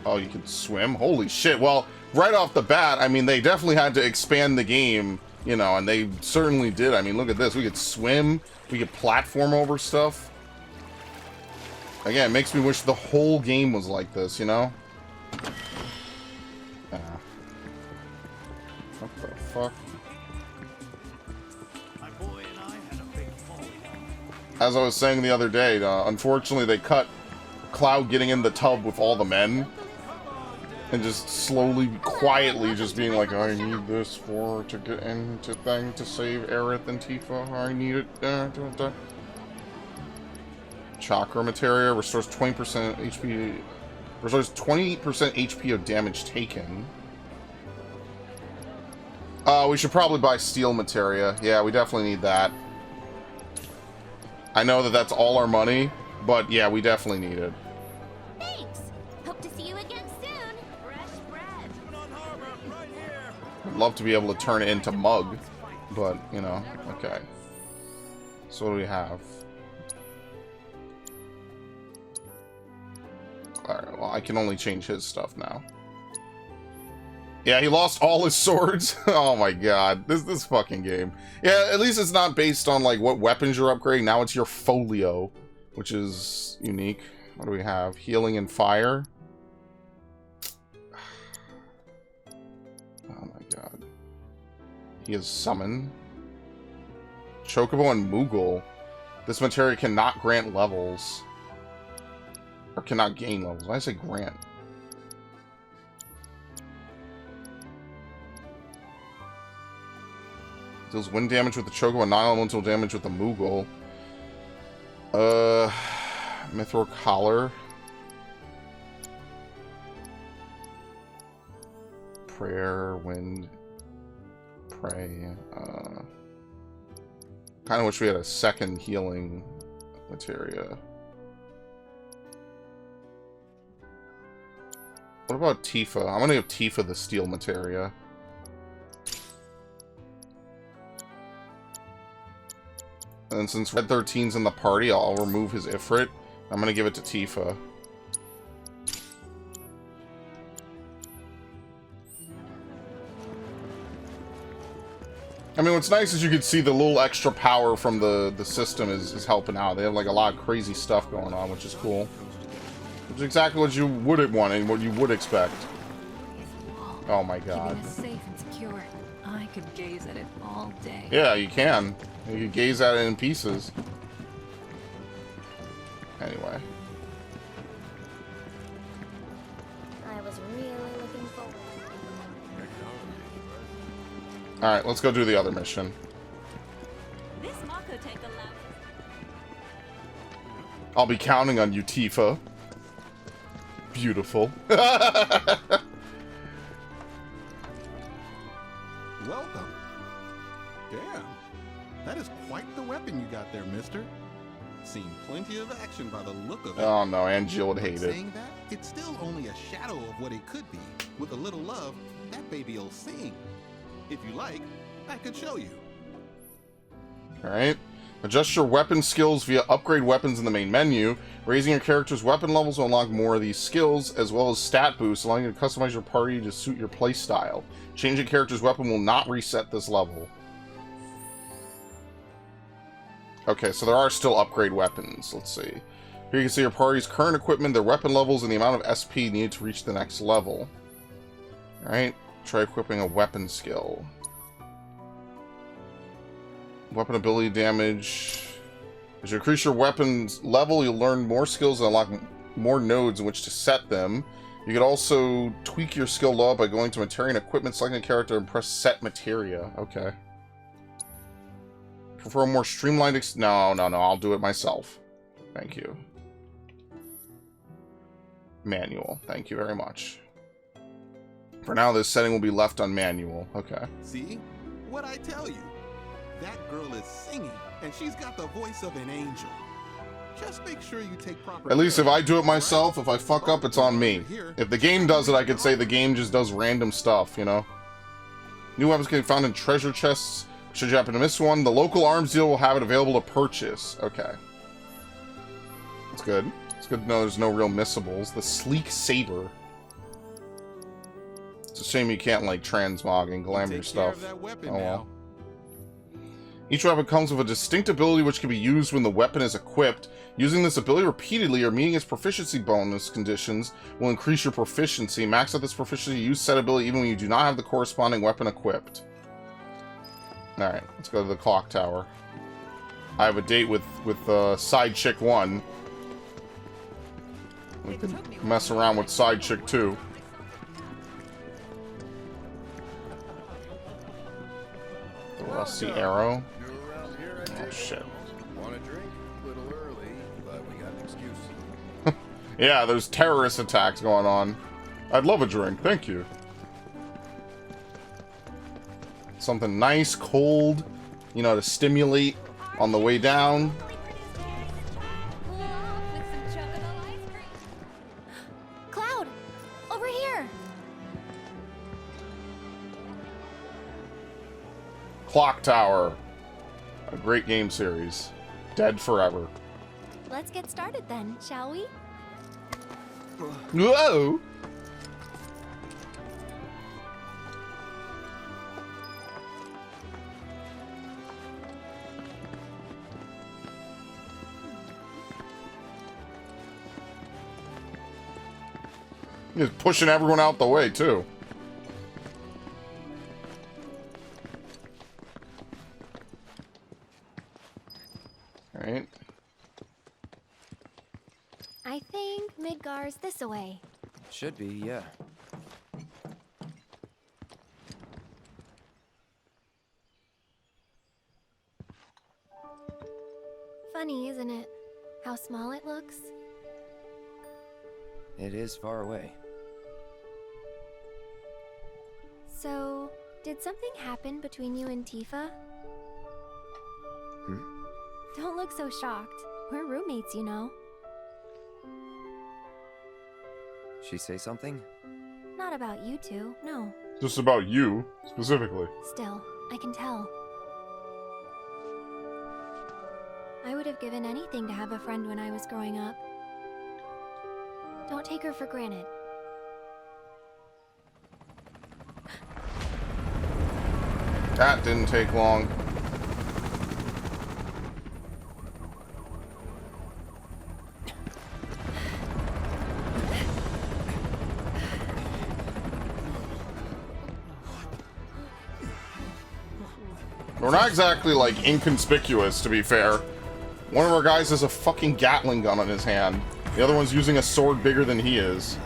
Oh, you can swim? Holy shit. Well, right off the bat, I mean, they definitely had to expand the game, you know, and they certainly did. I mean, look at this. We could swim. We could platform over stuff. Again, it makes me wish the whole game was like this, you know? What the fuck? As I was saying the other day, unfortunately they cut Cloud getting in the tub with all the men. And just slowly, quietly just being like, I need this to get into thing to save Aerith and Tifa. I need it. Chakra materia restores 20% HP. Restores 20% HP of damage taken. We should probably buy steel materia. Yeah, we definitely need that. I know that that's all our money, but yeah, we definitely need it. Thanks. Hope to see you again soon. Fresh bread. I'd love to be able to turn it into mug, but, you know, okay. So what do we have? Alright, well, I can only change his stuff now. Yeah, he lost all his swords. Oh my god, this fucking game. Yeah, at least it's not based on like what weapons you're upgrading. Now it's your folio, which is unique. What do we have? Healing and fire. Oh my god. He is summon. Chocobo and Moogle. This materia cannot grant levels. Or cannot gain levels. Why did I say grant? Deals wind damage with the Chocobo and non-elemental damage with the Moogle. Mithril Collar. Prayer, wind, pray. Kind of wish we had a second healing materia. What about Tifa? I'm gonna give Tifa the steel materia. And since Red 13's in the party, I'll remove his Ifrit. I'm gonna give it to Tifa. I mean, what's nice is you can see the little extra power from the system is helping out. They have like a lot of crazy stuff going on, which is cool. Which is exactly what you would want and what you would expect. Oh my god. Keeping us safe and secure. I could gaze at it all day. Yeah, you can. You can gaze at it in pieces. Anyway. I was really looking forward. Alright, let's go do the other mission. This Mako tank allows. I'll be counting on you, Tifa. Beautiful. Welcome. Damn. That is quite the weapon you got there, mister. Seen plenty of action by the look of it. Oh no, Angie would hate it. Saying that, it's still only a shadow of what it could be. With a little love, that baby'll sing. If you like, I could show you. Alright. Adjust your weapon skills via upgrade weapons in the main menu. Raising your character's weapon levels will unlock more of these skills, as well as stat boosts, allowing you to customize your party to suit your playstyle. Changing character's weapon will not reset this level. Okay, so there are still upgrade weapons. Let's see. Here you can see your party's current equipment, their weapon levels, and the amount of SP needed to reach the next level. Alright, try equipping a weapon skill. Weapon ability damage. As you increase your weapon's level, you'll learn more skills and unlock more nodes in which to set them. You can also tweak your skill level by going to materia and equipment, selecting a character, and press set materia. Okay. Prefer a more streamlined no, I'll do it myself. Thank you. Manual. Thank you very much. For now, this setting will be left on manual. Okay. See? What'd I tell you? That girl is singing, and she's got the voice of an angel. Just make sure you take proper At least if I do it myself, if I fuck up, it's on me. If the game does it, I could say the game just does random stuff, you know? New weapons can be found in treasure chests. Should you happen to miss one, the local arms dealer will have it available to purchase. Okay. That's good. It's good to know there's no real missables. The Sleek Saber. It's a shame you can't, like, transmog and glamour stuff. Oh well. Each weapon comes with a distinct ability which can be used when the weapon is equipped. Using this ability repeatedly or meeting its proficiency bonus conditions will increase your proficiency. Max out this proficiency, use said ability even when you do not have the corresponding weapon equipped. Alright, let's go to the clock tower. I have a date with Side Chick 1. We can mess around with Side Chick 2. The rusty arrow. Oh shit. Want a drink? A little early, but we got an excuse. Yeah, there's terrorist attacks going on. I'd love a drink, thank you. Something nice, cold, you know, to stimulate on the way down. Cloud! Over here! Clock Tower. A great game series. Dead forever. Let's get started then, shall we? Whoa! He's pushing everyone out the way, too. Alright. I think Midgar's this away. Should be, yeah. Funny, isn't it? How small it looks? It is far away. So, did something happen between you and Tifa? Don't look so shocked. We're roommates, you know. She say something? Not about you two, no. Just about you, specifically. Still, I can tell. I would have given anything to have a friend when I was growing up. Don't take her for granted. That didn't take long. We're not exactly, like, inconspicuous, to be fair. One of our guys has a fucking Gatling gun on his hand. The other one's using a sword bigger than he is.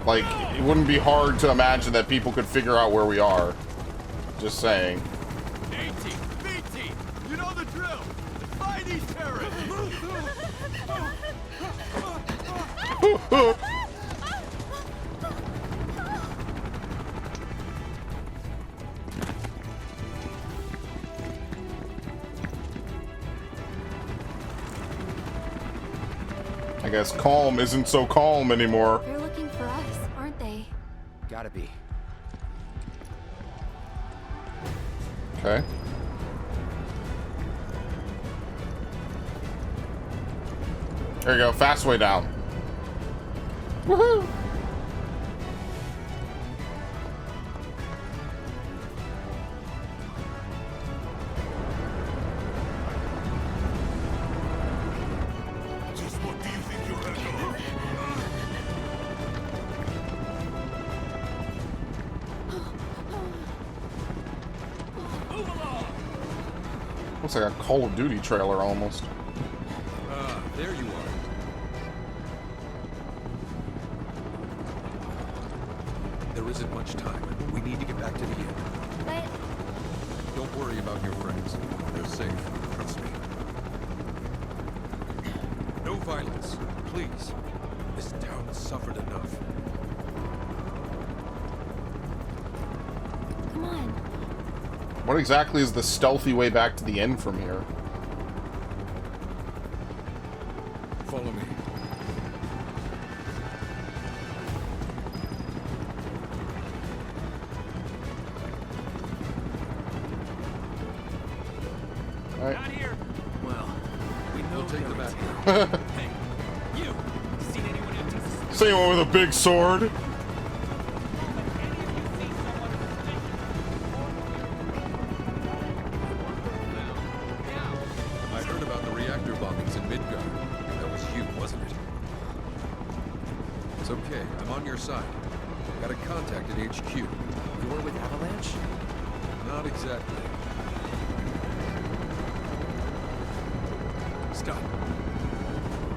Like, it wouldn't be hard to imagine that people could figure out where we are. Just saying. AT, BT, you know the drill. Fight these terrorists. I guess calm isn't so calm anymore. They're looking for us, aren't they? Gotta be. Okay. There you go, fast way down. Woohoo! Looks like a Call of Duty trailer almost. There you are. There isn't much time. We need to get back to the inn. But Don't worry about your friends. They're safe. Trust me. No violence, please. This town has suffered enough. come on. What exactly is the stealthy way back to the end from here? Follow me. Right. Not here. Well, we know We'll take the back. Hey, you. Seen anyone in DC? See one with a big sword. I heard about the reactor bombings in Midgard. That was you, wasn't it? It's okay. I'm on your side. Got a contact at HQ. You're with Avalanche? Not exactly. Stop.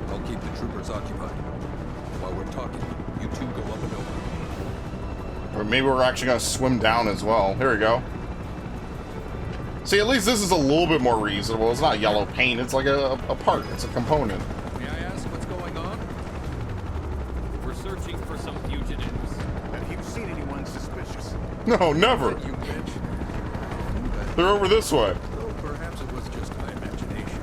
I'll keep the troopers occupied. While we're talking, you two go up and over. Or maybe we're actually gonna swim down as well. Here we go. See, at least this is a little bit more reasonable. It's not yellow paint. It's like a part. It's a component. May I ask what's going on? We're searching for some fugitives. Have you seen anyone suspicious? No, never. You bitch. They're over this way. Oh, perhaps it was just my imagination.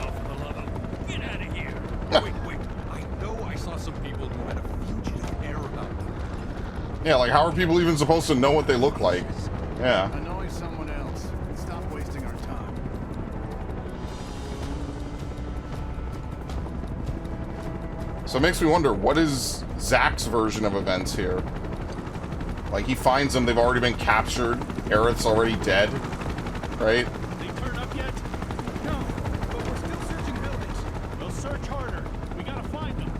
Oh, for the love of... Get out of here! Wait. I know I saw some people who had a fugitive air about them. Yeah, like how are people even supposed to know what they look like? Yeah. Annoy someone else. Stop wasting our time. So it makes me wonder, what is Zack's version of events here? Like, he finds them, they've already been captured, Aerith's already dead, right? They turn up yet? No, but we're still searching buildings. They'll search harder. We gotta find them.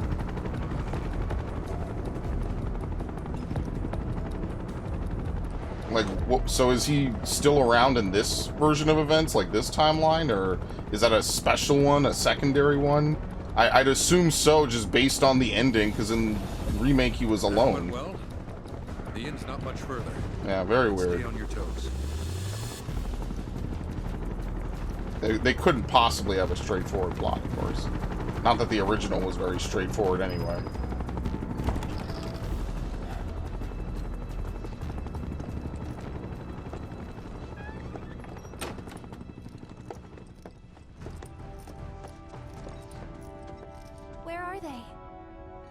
Like, so is he still around in this version of events, like this timeline, or is that a special one, a secondary one? I'd assume so, just based on the ending, because in Remake he was alone. Well, the inn's not much further. Yeah, very weird. Stay on your toes. They couldn't possibly have a straightforward plot, of course. Not that the original was very straightforward anyway. Where are they?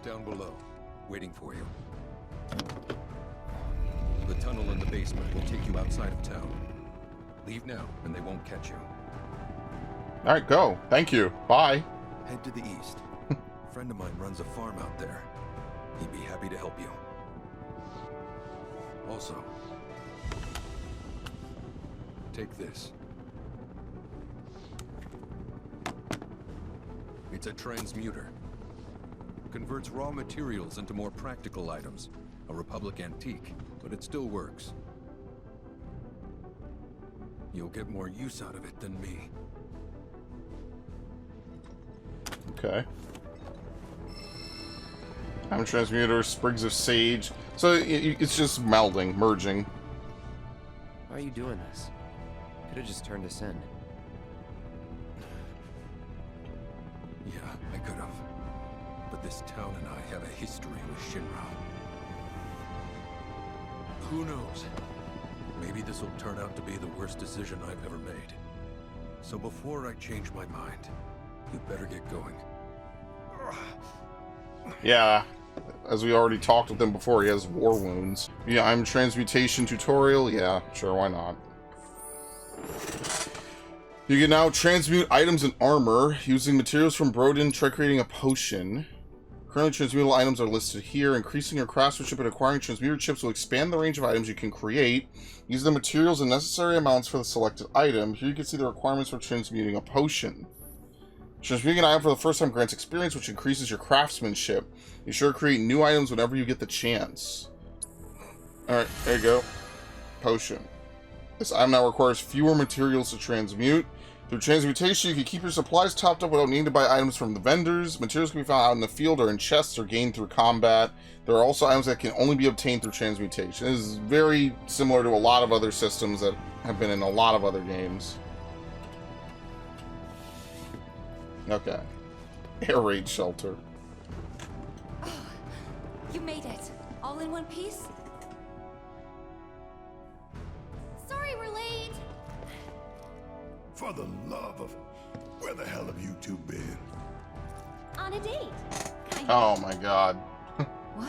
Down below, waiting for you. The tunnel in the basement will take you outside of town. Leave now, and they won't catch you. Alright, go. Thank you. Bye. Head to the east. A friend of mine runs a farm out there. He'd be happy to help you. Also, Take this. It's a transmuter. Converts raw materials into more practical items. A Republic antique, but it still works. You'll get more use out of it than me. Okay. Diamond transmuter, sprigs of sage. So it's just melding, merging. Why are you doing this? Could have just turned us in. Yeah, I could have. But this town and I have a history with Shinra. Who knows? Maybe this will turn out to be the worst decision I've ever made. So before I change my mind, you'd better get going. Yeah, as we already talked with him before, he has war wounds. Yeah, I'm transmutation tutorial. Yeah, sure, why not? You can now transmute items and armor using materials from Brodin. Try creating a potion. Currently, transmutable items are listed here. Increasing your craftsmanship and acquiring transmuter chips will expand the range of items you can create. Use the materials and necessary amounts for the selected item. Here you can see the requirements for transmuting a potion. Transmuting an item for the first time grants experience, which increases your craftsmanship. Be sure to create new items whenever you get the chance. Alright, there you go. Potion. This item now requires fewer materials to transmute. Through transmutation, you can keep your supplies topped up without needing to buy items from the vendors. Materials can be found out in the field or in chests or gained through combat. There are also items that can only be obtained through transmutation. This is very similar to a lot of other systems that have been in a lot of other games. Okay. Air raid shelter. Oh, you made it. All in one piece? Sorry we're late. For the love of... Where the hell have you two been? On a date. Oh my god. What?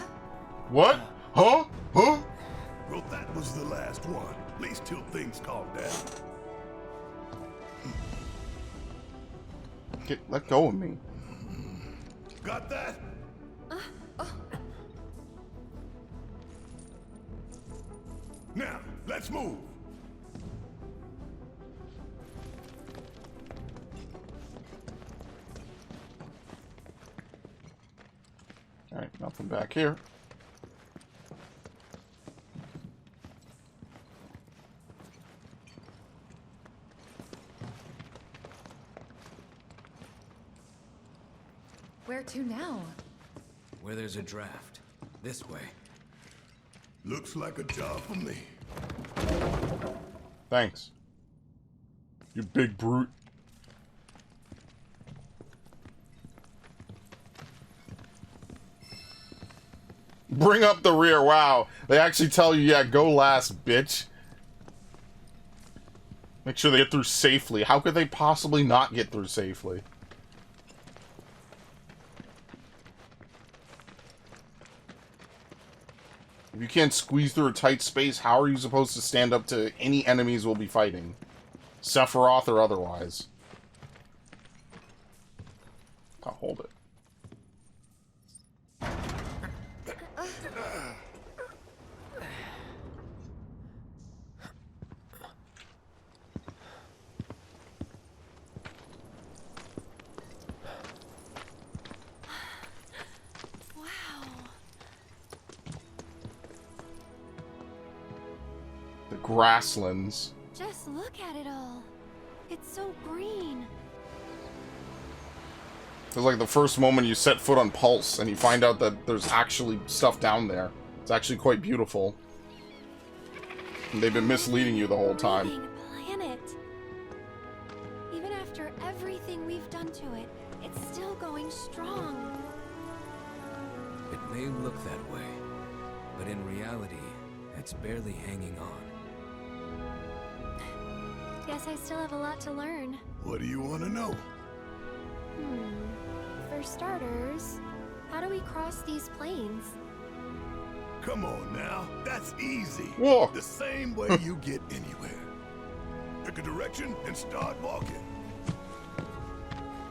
What? Huh? Huh? Well, that was the last one. At least till things calm down. Let go of me. Got that? Now, let's move. Alright, nothing back here. Where to now? Where there's a draft. This way. Looks like a job for me. Thanks. You big brute. Bring up the rear. Wow. They actually tell you, yeah, go last, bitch. Make sure they get through safely. How could they possibly not get through safely? If you can't squeeze through a tight space, how are you supposed to stand up to any enemies we'll be fighting? Sephiroth or otherwise. I'll hold it. Grasslands. Just look at it all. It's so green. It's like the first moment you set foot on Pulse and you find out that there's actually stuff down there. It's actually quite beautiful. And they've been misleading you the whole time. Planet. Even after everything we've done to it, it's still going strong. It may look that way, but in reality, it's barely hanging on. Guess I still have a lot to learn. What do you want to know? For starters, how do we cross these plains? Come on now, that's easy. Walk. The same way you get anywhere. Pick a direction and start walking.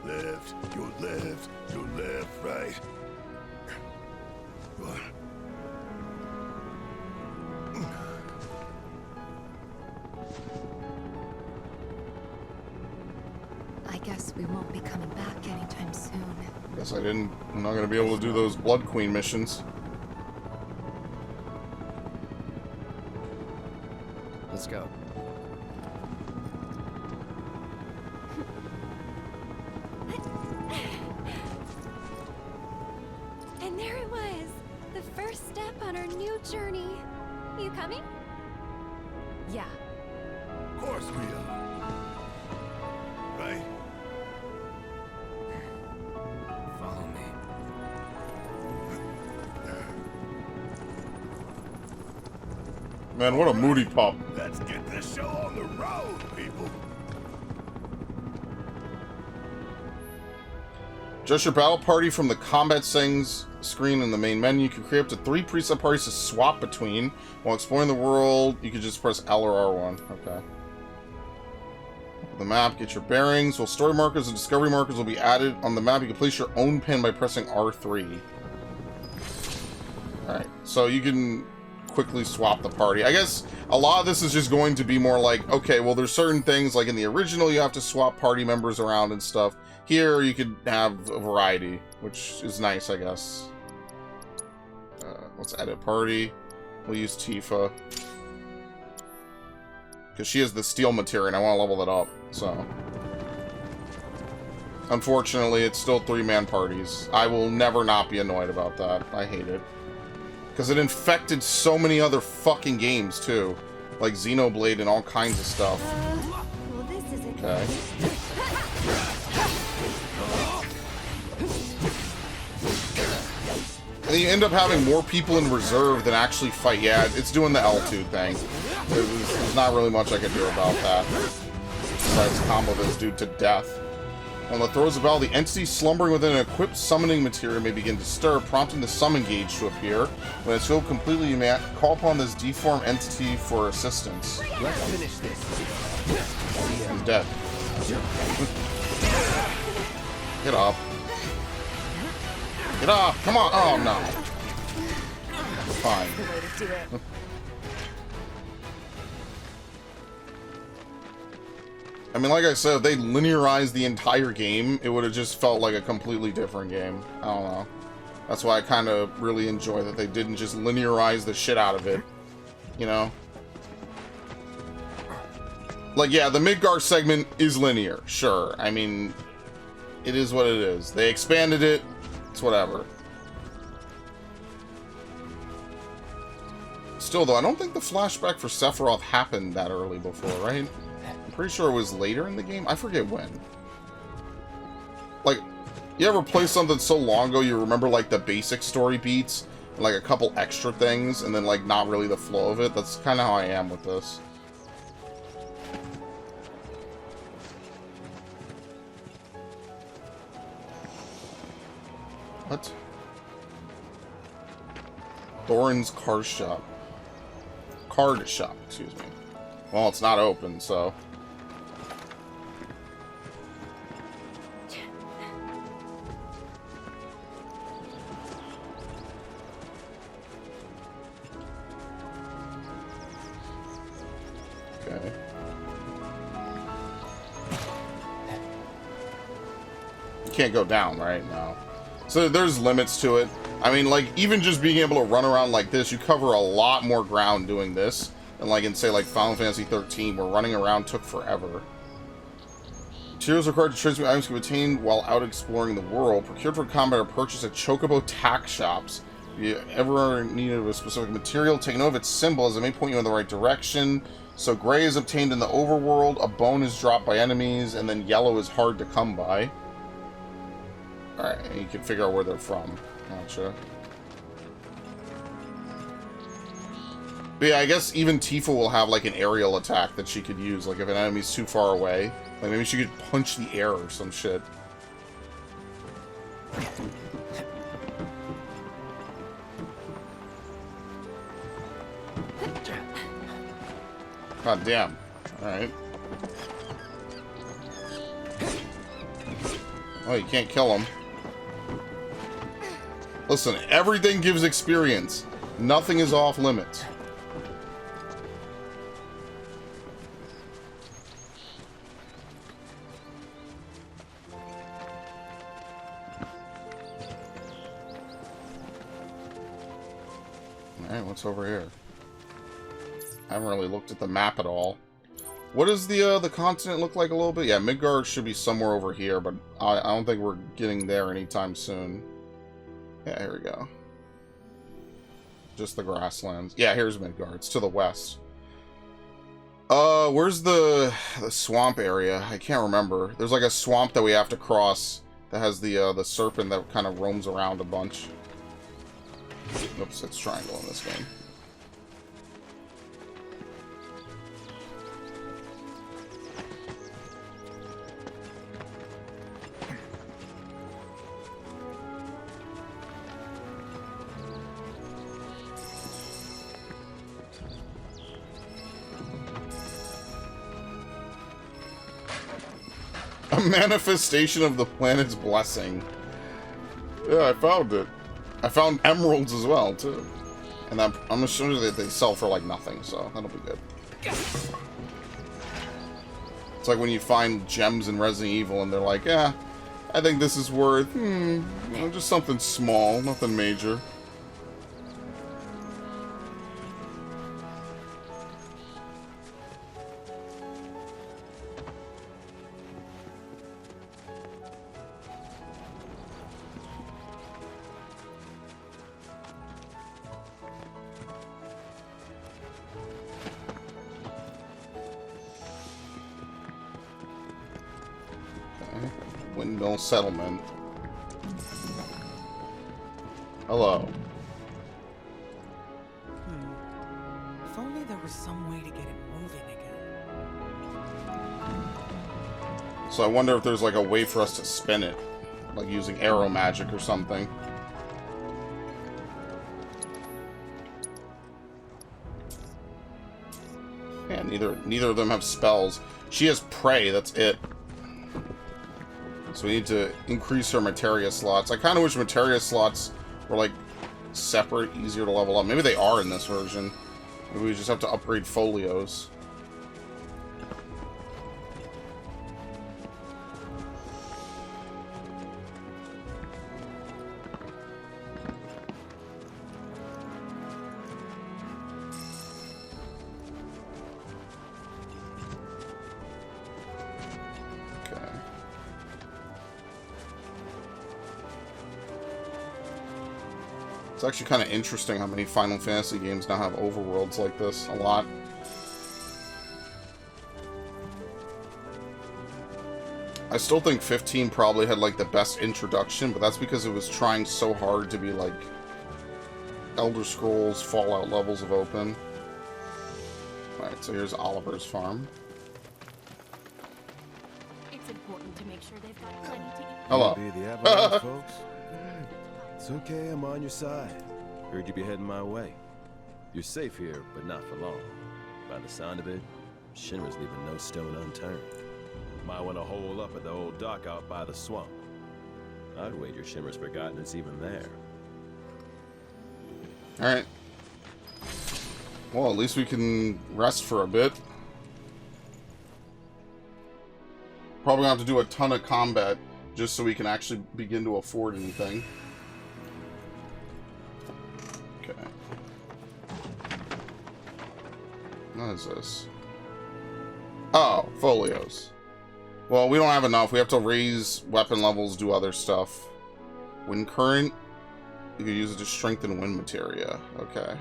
Left, your left, your left, right. guess we won't be coming back anytime soon. Guess I'm not gonna be able to do those Blood Queen missions. Let's go. And there it was, the first step on our new journey. You coming? Yeah. Of course we are. Right? Follow me. Man, what a moody pup. Let's get this show on the road, people. Just your battle party from the combat settings screen in the main menu. You can create up to 3 preset parties to swap between. While exploring the world, you can just press L or R1. Okay. The map, get your bearings. While story markers and discovery markers will be added on the map, you can place your own pin by pressing R3. Alright, so you can quickly swap the party. I guess a lot of this is just going to be more like, okay, well, there's certain things, like in the original, you have to swap party members around and stuff. Here, you could have a variety, which is nice, I guess. Let's edit party. We'll use Tifa. Because she has the steel material, and I want to level that up, so. Unfortunately, it's still 3-man parties. I will never not be annoyed about that. I hate it. Because it infected so many other fucking games, too. Like Xenoblade and all kinds of stuff. Well, this isn't Okay. And you end up having more people in reserve than actually fight. Yeah, it's doing the L2 thing. There's not really much I can do about that. Besides combo this dude to death. On the throes of battle, the entity slumbering within an equipped summoning material may begin to stir, prompting the summon gauge to appear. When it's filled completely, you may call upon this deformed entity for assistance. Let's finish this. He's dead. Get up. Get up! Come on! Oh, no. Fine. The way to do it. I mean, like I said, if they linearized the entire game, it would have just felt like a completely different game. I don't know. That's why I kind of really enjoy that they didn't just linearize the shit out of it. You know? Like, yeah, the Midgar segment is linear. Sure. I mean, it is what it is. They expanded it. It's whatever. Still, though, I don't think the flashback for Sephiroth happened that early before, right? I'm pretty sure it was later in the game. I forget when. Like, you ever play something so long ago you remember, like, the basic story beats, and, like, a couple extra things, and then, like, not really the flow of it? That's kind of how I am with this. What? Thorin's card shop. Card shop, excuse me. Well, it's not open, so. Okay. You can't go down, right? No. So there's limits to it. I mean, like, even just being able to run around like this, you cover a lot more ground doing this. And like in, say, like Final Fantasy 13, where running around took forever. Materials required to transmit items can be obtained while out exploring the world. Procured for combat or purchased at Chocobo tack shops. If you ever needed a specific material, take note of its symbol as it may point you in the right direction. So gray is obtained in the overworld, a bone is dropped by enemies, and then yellow is hard to come by. Alright, and you can figure out where they're from. Gotcha. But yeah, I guess even Tifa will have like an aerial attack that she could use. Like if an enemy's too far away. Like maybe she could punch the air or some shit. God damn. Alright. Oh, you can't kill him. Listen, everything gives experience. Nothing is off limits. Alright, what's over here? I haven't really looked at the map at all. What does the continent look like a little bit? Yeah, Midgard should be somewhere over here, but I don't think we're getting there anytime soon. Yeah, here we go. Just the grasslands. Yeah, here's Midgard. It's to the west. Where's the swamp area? I can't remember. There's like a swamp that we have to cross that has the serpent that kind of roams around a bunch. Oops, it's triangle in this game. A manifestation of the planet's blessing. Yeah, I found it. I found emeralds as well, too. And I'm assuming that they sell for, like, nothing, so that'll be good. It's like when you find gems in Resident Evil and they're like, yeah, I think this is worth, just something small, nothing major. Windmill settlement. Hello. If only there was some way to get it moving again. So I wonder if there's like a way for us to spin it, like using arrow magic or something. Yeah, neither of them have spells. She has prey, that's it. So we need to increase her materia slots. I kind of wish materia slots were, like, separate, easier to level up. Maybe they are in this version. Maybe we just have to upgrade folios. It's actually kind of interesting how many Final Fantasy games now have overworlds like this. A lot. I still think 15 probably had like the best introduction, but that's because it was trying so hard to be like Elder Scrolls, Fallout levels of open. Alright, so here's Oliver's farm. It's important to make sure they've got plenty to eat. Hello. Be the avalanche, folks. It's okay, I'm on your side. Heard you be heading my way. You're safe here, but not for long. By the sound of it, Shinra's leaving no stone unturned. Might want to hole up at the old dock out by the swamp. I'd wager Shinra's forgotten it's even there. Alright. Well, at least we can rest for a bit. Probably gonna have to do a ton of combat just so we can actually begin to afford anything. Okay. What is this? Oh, folios. Well, we don't have enough. We have to raise weapon levels, do other stuff. Wind current. You can use it to strengthen wind materia. Okay.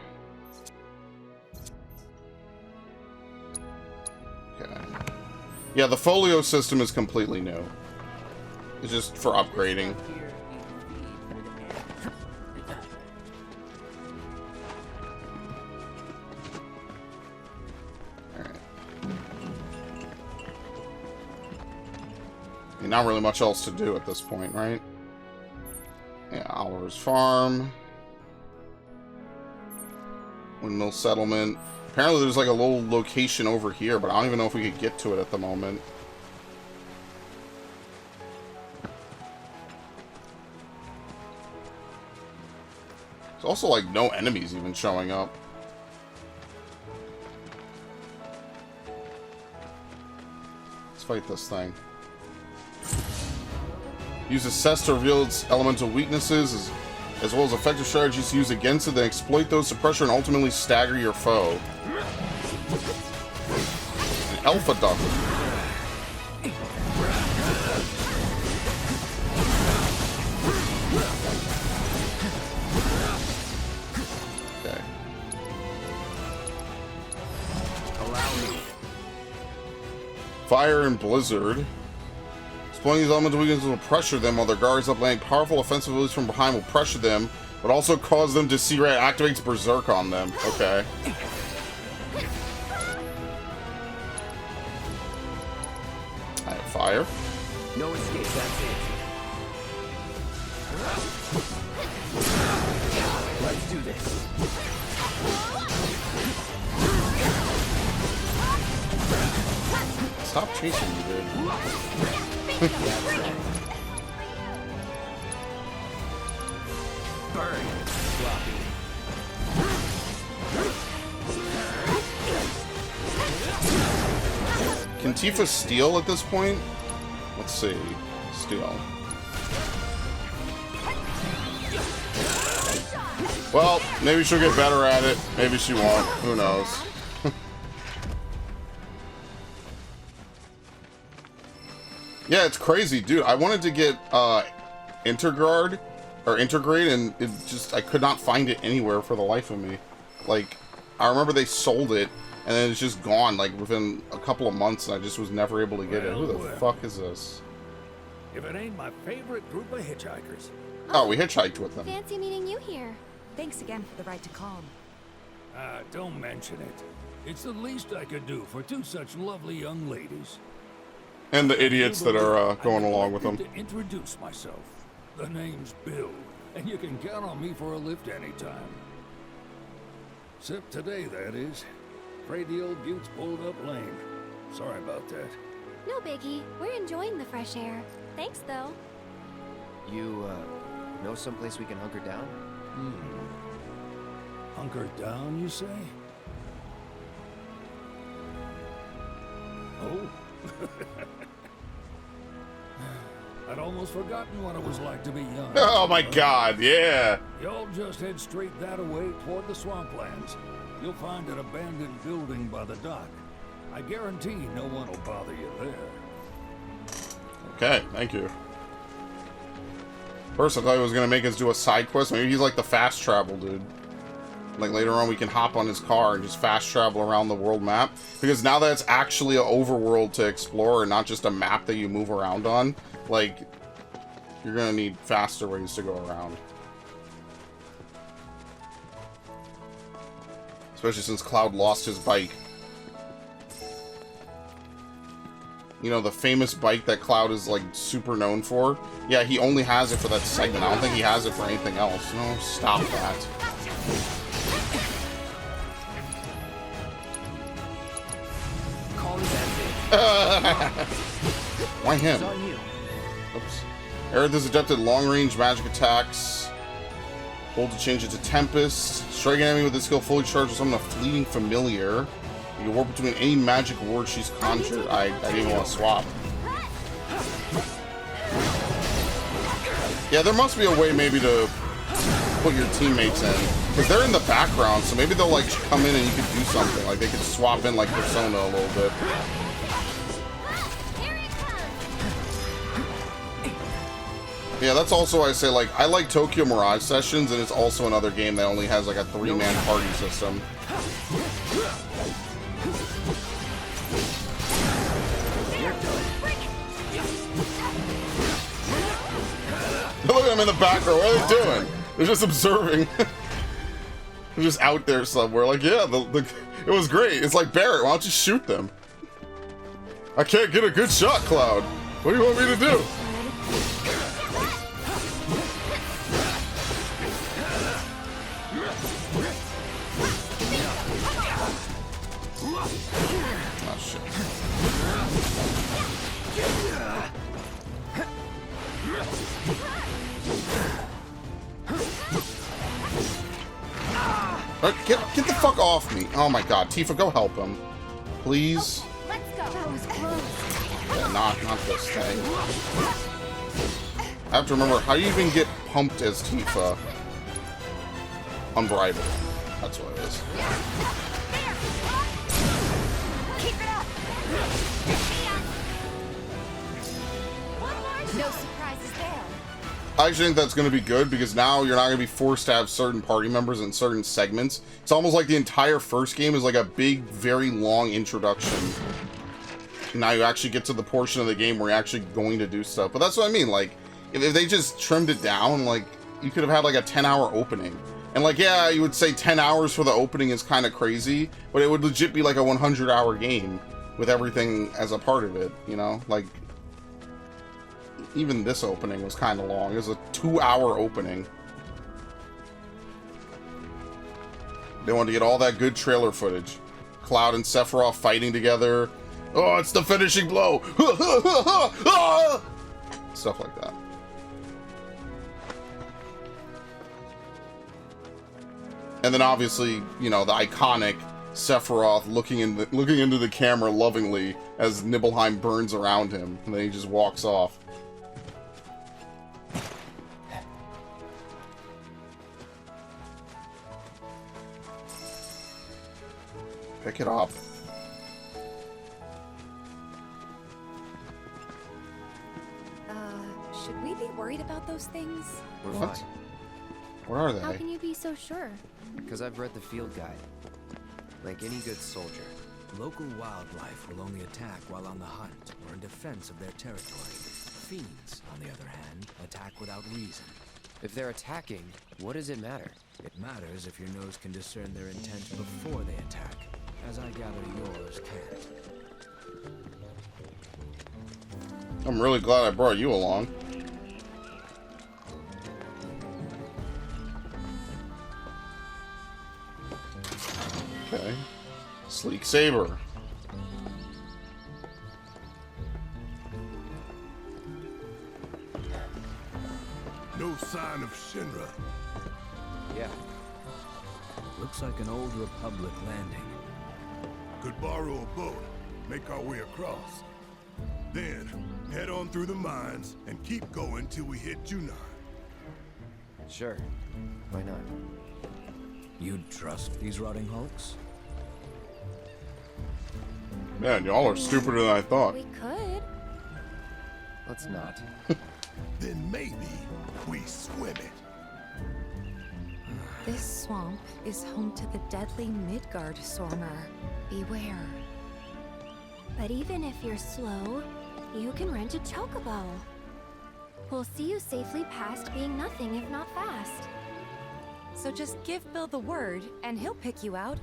Okay. Yeah, the folio system is completely new. It's just for upgrading. Not really much else to do at this point, right? Yeah, Oliver's farm. Windmill settlement. Apparently there's like a little location over here, but I don't even know if we could get to it at the moment. There's also like no enemies even showing up. Let's fight this thing. Use assess to reveal its elemental weaknesses. as well as effective strategies to use against it, then exploit those to pressure and ultimately stagger your foe. An Alpha Duck. Okay. Fire and Blizzard. Exploiting these elemental weaknesses will pressure them while their guards up, landing powerful offensive moves from behind will pressure them, but also cause them to see red. Activates Berserk on them. Okay. I have fire. No escape, that's it. Let's do this. Stop chasing me, dude. Burn. Sloppy. Can Tifa steal at this point? Let's see. Steal. Well, maybe she'll get better at it. Maybe she won't. Who knows? Yeah, it's crazy, dude. I wanted to get Interguard or Intergrade, and it just I could not find it anywhere for the life of me. Like, I remember they sold it, and then it's just gone like within a couple of months, and I just was never able to get it. Who the fuck is this? If it ain't my favorite group of hitchhikers. Oh, we hitchhiked with them. Fancy meeting you here. Thanks again for the ride to Calm. Don't mention it. It's the least I could do for two such lovely young ladies. And the idiots that are going along with them. To introduce myself. The name's Bill, and you can count on me for a lift anytime. Except today, that is. Afraid the old Butte's pulled up lame. Sorry about that. No biggie. We're enjoying the fresh air. Thanks, though. You, know someplace we can hunker down? Hunker down, you say? Oh? I'd almost forgotten what it was like to be young. Oh my god, yeah! Y'all just head straight that way toward the swamplands. You'll find an abandoned building by the dock. I guarantee no one will bother you there. Okay, thank you. First, I thought he was gonna make us do a side quest. Maybe he's like the fast travel dude. Like later on, we can hop on his car and just fast travel around the world map. Because now that it's actually an overworld to explore and not just a map that you move around on, like, you're gonna need faster ways to go around. Especially since Cloud lost his bike. You know, the famous bike that Cloud is, like, super known for? Yeah, he only has it for that segment. I don't think he has it for anything else. No, stop that. Why him? Oops. Aerith is adapted long-range magic attacks. Hold to change it to Tempest. Strike an enemy with this skill fully charged with summon a fleeting familiar. You can warp between any magic word she's conjured. I didn't even want to swap. Yeah, there must be a way maybe to put your teammates in. Because they're in the background, so maybe they'll like come in and you could do something. Like they could swap in like Persona a little bit. Yeah, that's also why I say, like, I like Tokyo Mirage Sessions, and it's also another game that only has like a 3-man party system. Look at them in the background. What are they doing? They're just observing. They're just out there somewhere. Like, yeah, it was great. It's like, Barrett, why don't you shoot them? I can't get a good shot, Cloud. What do you want me to do? Oh, shit. Right, get the fuck off me. Oh my god. Tifa, go help him. Please. Let's go. That was close. Yeah, not this thing. I have to remember, how do you even get pumped as Tifa? unbridled. That's what it is. Keep it up. No surprises there. I actually think that's going to be good because now you're not going to be forced to have certain party members in certain segments. It's almost like the entire first game is like a big, very long introduction. Now you actually get to the portion of the game where you're actually going to do stuff. But that's what I mean. Like, if they just trimmed it down, like, you could have had like a 10-hour opening. And like, yeah, you would say 10 hours for the opening is kind of crazy, but it would legit be like a 100-hour game with everything as a part of it, you know? Like, even this opening was kind of long. It was a 2-hour opening. They wanted to get all that good trailer footage. Cloud and Sephiroth fighting together. Oh, it's the finishing blow! Stuff like that. And then obviously, you know, the iconic Sephiroth looking into the camera lovingly as Nibelheim burns around him, and then he just walks off. Pick it up. Should we be worried about those things? What? What are they? How can you be so sure? Because I've read the field guide. Like any good soldier. Local wildlife will only attack while on the hunt or in defense of their territory. Fiends, on the other hand, attack without reason. If they're attacking, what does it matter? It matters if your nose can discern their intent before they attack, as I gather yours can't. I'm really glad I brought you along. Okay. Sleek Saber. No sign of Shinra. Yeah. Looks like an old Republic landing. Could borrow a boat, make our way across. Then, head on through the mines and keep going till we hit Junon. Sure. Why not? You'd trust these rotting hulks? Man, y'all are stupider than I thought. We could. Let's not. Then maybe we swim it. This swamp is home to the deadly Midgard Sormer. Beware. But even if you're slow, you can rent a chocobo. We'll see you safely past being nothing if not fast. So just give Bill the word, and he'll pick you out.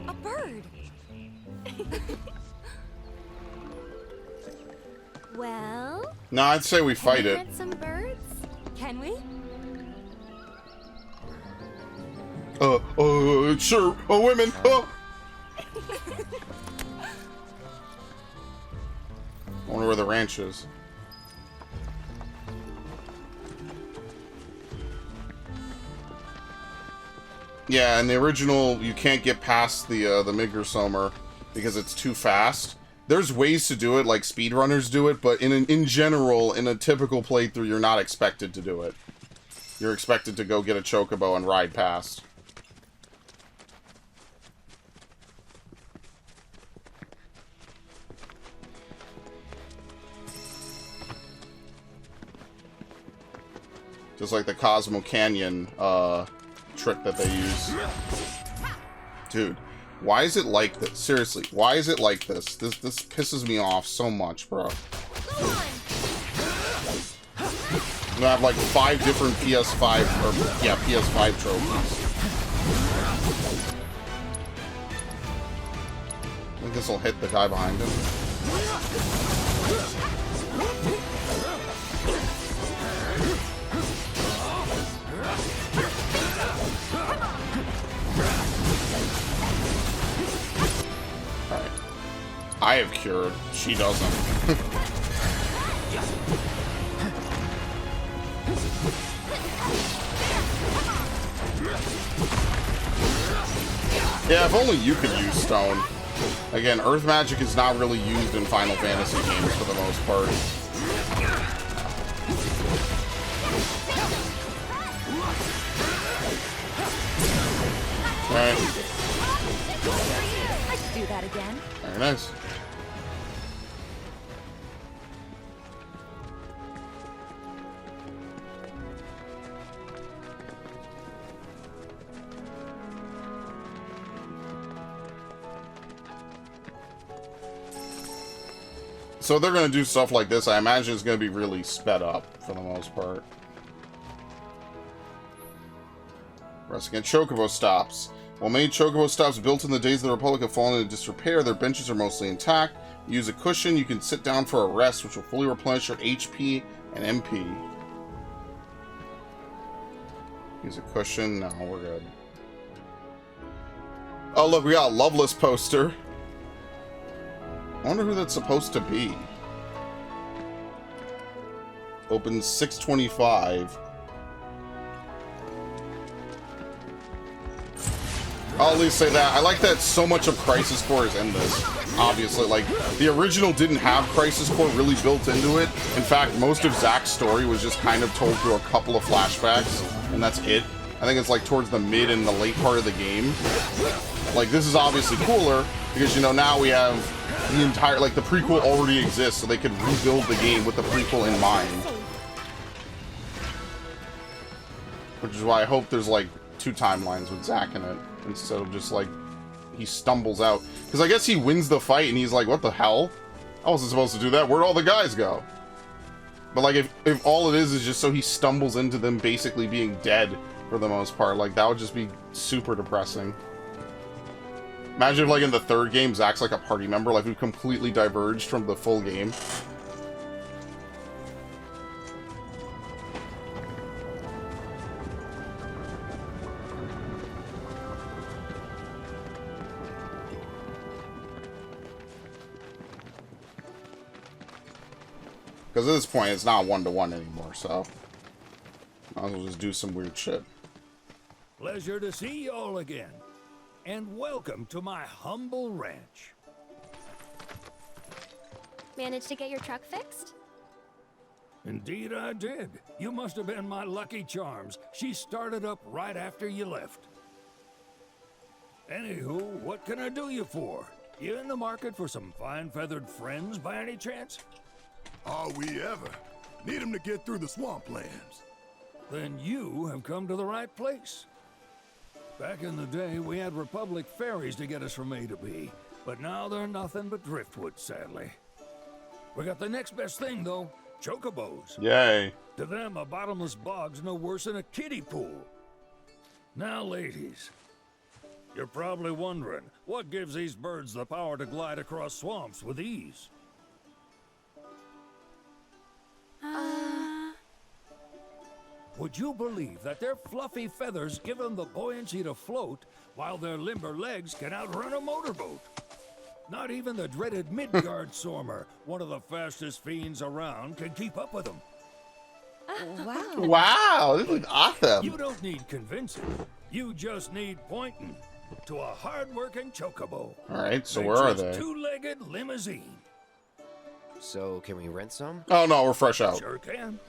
A bird! Well? No, I'd say we fight can we it. rent some birds? Can we? Sure. Women. I wonder where the ranch is. Yeah, in the original, you can't get past the Midgardsormr because it's too fast. There's ways to do it, like speedrunners do it, but in general, in a typical playthrough, you're not expected to do it. You're expected to go get a chocobo and ride past. Just like the Cosmo Canyon trick that they use. Dude, why is it like this? Seriously, why is it like this? This pisses me off so much, bro. I'm gonna have like 5 different PS5 or yeah, PS5 trophies. I think this will hit the guy behind him. Alright. I have cured. She doesn't. Yeah, if only you could use stone. Again, earth magic is not really used in Final Fantasy games for the most part. Alright. I could do that again. Very nice. So they're going to do stuff like this. I imagine it's going to be really sped up for the most part. Press again. Chocobo stops. While many chocobo stops built in the days of the Republic have fallen into disrepair, their benches are mostly intact. Use a cushion. You can sit down for a rest, which will fully replenish your HP and MP. Use a cushion. No, we're good. Oh, look, we got a Loveless poster. I wonder who that's supposed to be. Opens 625. I'll at least say that. I like that so much of Crisis Core is in this. Obviously, like, the original didn't have Crisis Core really built into it. In fact, most of Zack's story was just kind of told through a couple of flashbacks, and that's it. I think it's like towards the mid and the late part of the game. Like, this is obviously cooler, because, you know, now we have the entire, like, the prequel already exists, so they could rebuild the game with the prequel in mind. Which is why I hope there's, like, 2 timelines with Zack in it, instead of just, like, he stumbles out. Because I guess he wins the fight, and he's like, what the hell? I wasn't supposed to do that. Where'd all the guys go? But, like, if all it is just so he stumbles into them basically being dead for the most part, like, that would just be super depressing. Imagine if, like, in the 3rd game, Zack's like a party member, like, we completely diverged from the full game. Because at this point, it's not 1-to-1 anymore, so might as well just do some weird shit. Pleasure to see y'all again. And welcome to my humble ranch. Managed to get your truck fixed? Indeed I did. You must have been my lucky charms. She started up right after you left. Anywho, what can I do you for? You in the market for some fine-feathered friends by any chance? Are we ever? Need them to get through the swamplands. Then you have come to the right place. Back in the day, we had Republic ferries to get us from A to B, but now they're nothing but driftwood, sadly. We got the next best thing, though, chocobos. Yay. To them, a bottomless bog's no worse than a kiddie pool. Now, ladies, you're probably wondering, what gives these birds the power to glide across swamps with ease? Would you believe that their fluffy feathers give them the buoyancy to float, while their limber legs can outrun a motorboat? Not even the dreaded Midgard Sormer, one of the fastest fiends around, can keep up with them. Wow. Wow, this is awesome. You don't need convincing. You just need pointing to a hard-working chocobo. Alright, so where are they? Two-legged limousine. So, can we rent some? Oh no, we're fresh out. Sure can.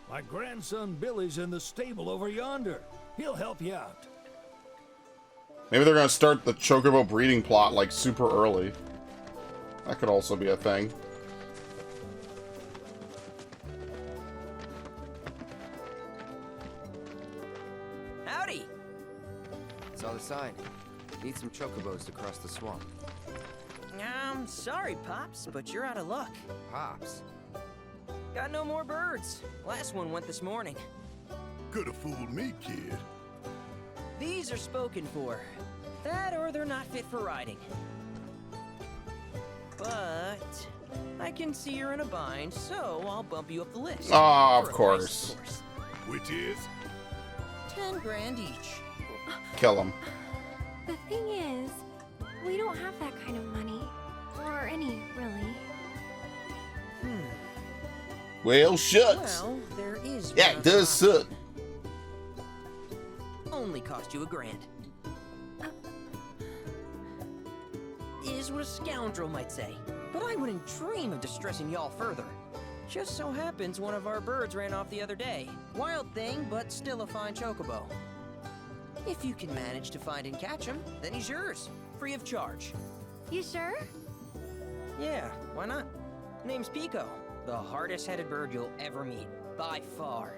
My grandson Billy's in the stable over yonder. He'll help you out. Maybe they're gonna start the chocobo breeding plot, like, super early. That could also be a thing. Howdy! Saw the sign. Need some chocobos to cross the swamp. Sorry, Pops, but you're out of luck. Pops? Got no more birds. Last one went this morning. Could have fooled me, kid. These are spoken for. That or they're not fit for riding. But I can see you're in a bind, so I'll bump you up the list. Ah, of course. Which is? 10 grand each. Kill him. The thing is, we don't have that kind of money. Or any, really. Well, shucks. Well, there is. Yeah, it does suck. Only cost you $1,000. Is what a scoundrel might say. But I wouldn't dream of distressing y'all further. Just so happens one of our birds ran off the other day. Wild thing, but still a fine chocobo. If you can manage to find and catch him, then he's yours, free of charge. You sure? Yeah, why not? Name's Pico, the hardest-headed bird you'll ever meet, by far.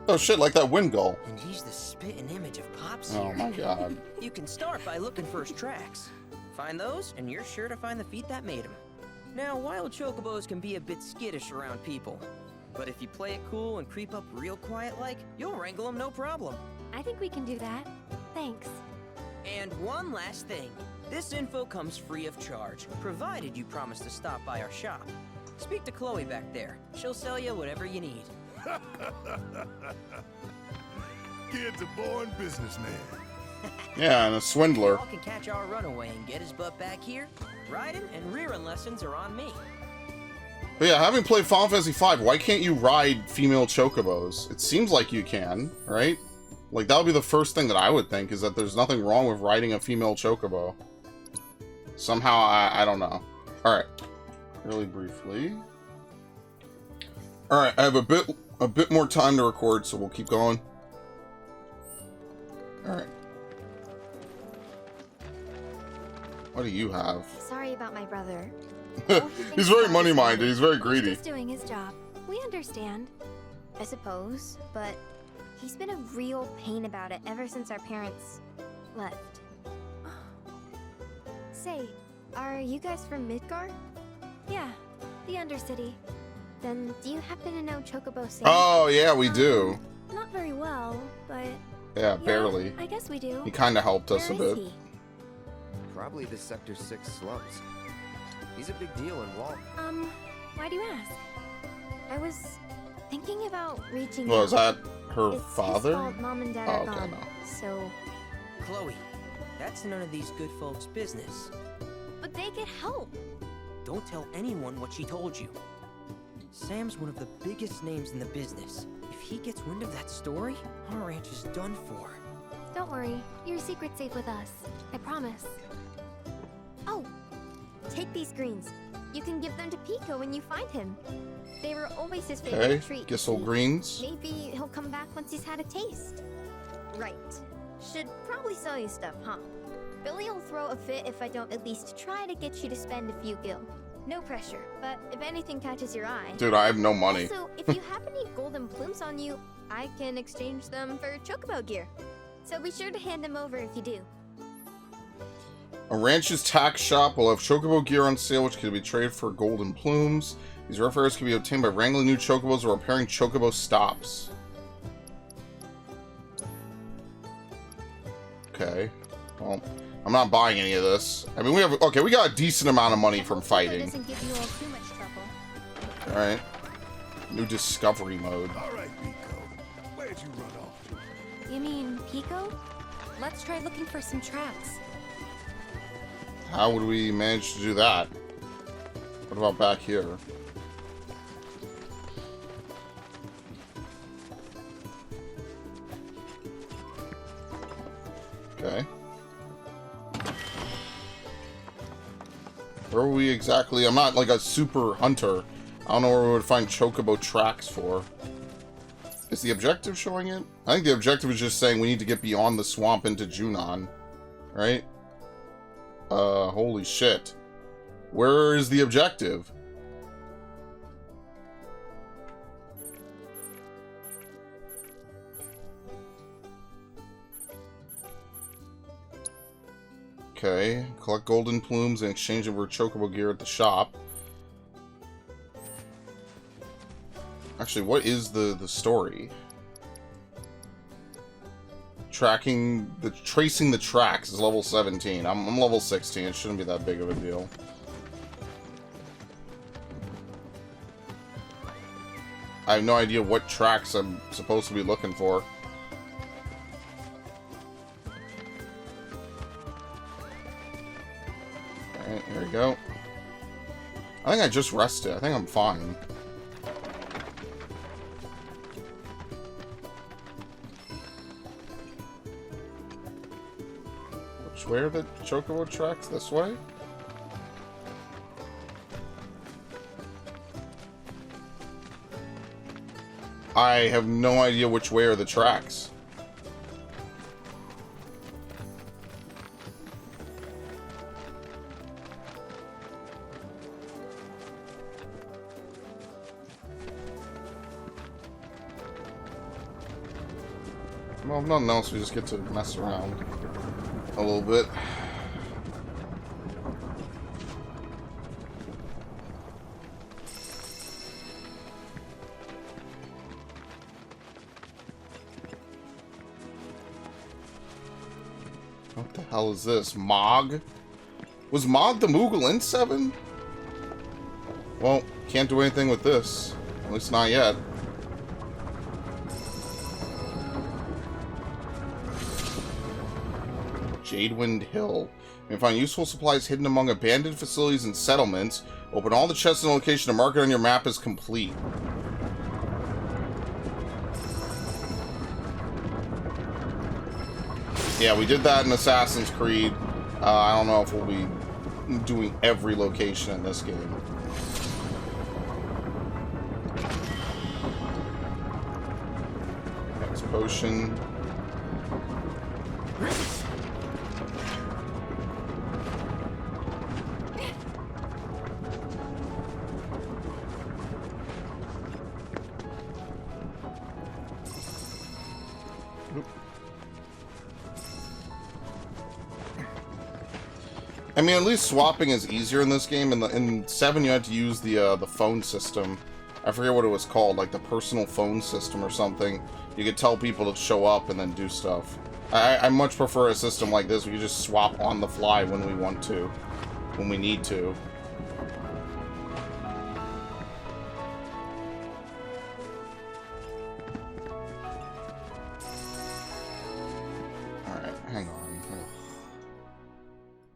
Oh shit, like that wind gull. And he's the spitting image of Pops Oh here. my god. You can start by looking for his tracks. Find those, and you're sure to find the feet that made him. Now, wild chocobos can be a bit skittish around people. But if you play it cool and creep up real quiet-like, you'll wrangle them no problem. I think we can do that. Thanks. And one last thing. This info comes free of charge, provided you promise to stop by our shop. Speak to Chloe back there. She'll sell you whatever you need. Kid's a born businessman. Yeah, and a swindler. Y'all can catch our runaway and get his butt back here. Riding and rearing lessons are on me. But yeah, having played Final Fantasy V, why can't you ride female chocobos? It seems like you can, right? Like, that would be the first thing that I would think, is that there's nothing wrong with riding a female chocobo. Somehow, I don't know. Alright. Really briefly. Alright, I have a bit more time to record, so we'll keep going. Alright. What do you have? Sorry about my brother. He's very money-minded. He's very greedy. He's doing his job. We understand, I suppose, but he's been a real pain about it ever since our parents left. Say, are you guys from Midgar? Yeah, the Undercity. Then do you happen to know Chocobo Sam? Oh, yeah, we do. Not very well, but... Yeah, barely. I guess we do. He kind of helped us a Where is bit. he? Probably the Sector 6 slums. He's a big deal in Wall. Why do you ask? I was thinking about reaching Well, is out. that her It's father? his fault Mom and Dad Oh, are okay, gone, no. so... Chloe, that's none of these good folks' business. But they could help. Don't tell anyone what she told you. Sam's one of the biggest names in the business. If he gets wind of that story, our ranch is done for. Don't worry, your secret's safe with us. I promise. Oh, take these greens. You can give them to Pico when you find him. They were always his favorite Okay, treat. Gissel greens. Maybe he'll come back once he's had a taste. Right. Should probably sell you stuff, huh? Billy'll throw a fit if I don't at least try to get you to spend a few gil. No pressure, but if anything catches your eye... Dude, I have no money. Also, if you have any golden plumes on you, I can exchange them for chocobo gear. So be sure to hand them over if you do. A ranch's tax shop will have chocobo gear on sale, which can be traded for golden plumes. These repairs can be obtained by wrangling new chocobos or repairing chocobo stops. Okay. Well, I'm not buying any of this. I mean, we got a decent amount of money from fighting. Doesn't give you all too much trouble. Alright. New discovery mode. Alright, Pico. Where'd you run off to? You mean Pico? Let's try looking for some tracks. How would we manage to do that? What about back here? Okay. Where are we exactly? I'm not like a super hunter. I don't know where we would find chocobo tracks for. Is the objective showing it? I think the objective is just saying we need to get beyond the swamp into Junon. Right? Holy shit. Where is the objective? Okay, collect golden plumes in exchange for chocobo gear at the shop. Actually, what is the story? Tracing the tracks is level 17. I'm level 16. It shouldn't be that big of a deal. I have no idea what tracks I'm supposed to be looking for. Alright, here we go. I think I just rested. I think I'm fine. Which way are the chocobo tracks? This way? I have no idea which way are the tracks. Well, if nothing else, we just get to mess around a little bit. What the hell is this? Mog? Was Mog the Moogle in 7? Well, can't do anything with this. At least not yet. Jadewind Hill. You can find useful supplies hidden among abandoned facilities and settlements. Open all the chests in the location to mark it on your map as complete. Yeah, we did that in Assassin's Creed. I don't know if we'll be doing every location in this game. Next potion. I mean, at least swapping is easier in this game. In 7, you had to use the phone system. I forget what it was called, like the personal phone system or something. You could tell people to show up and then do stuff. I much prefer a system like this. We can just swap on the fly when we want to, when we need to.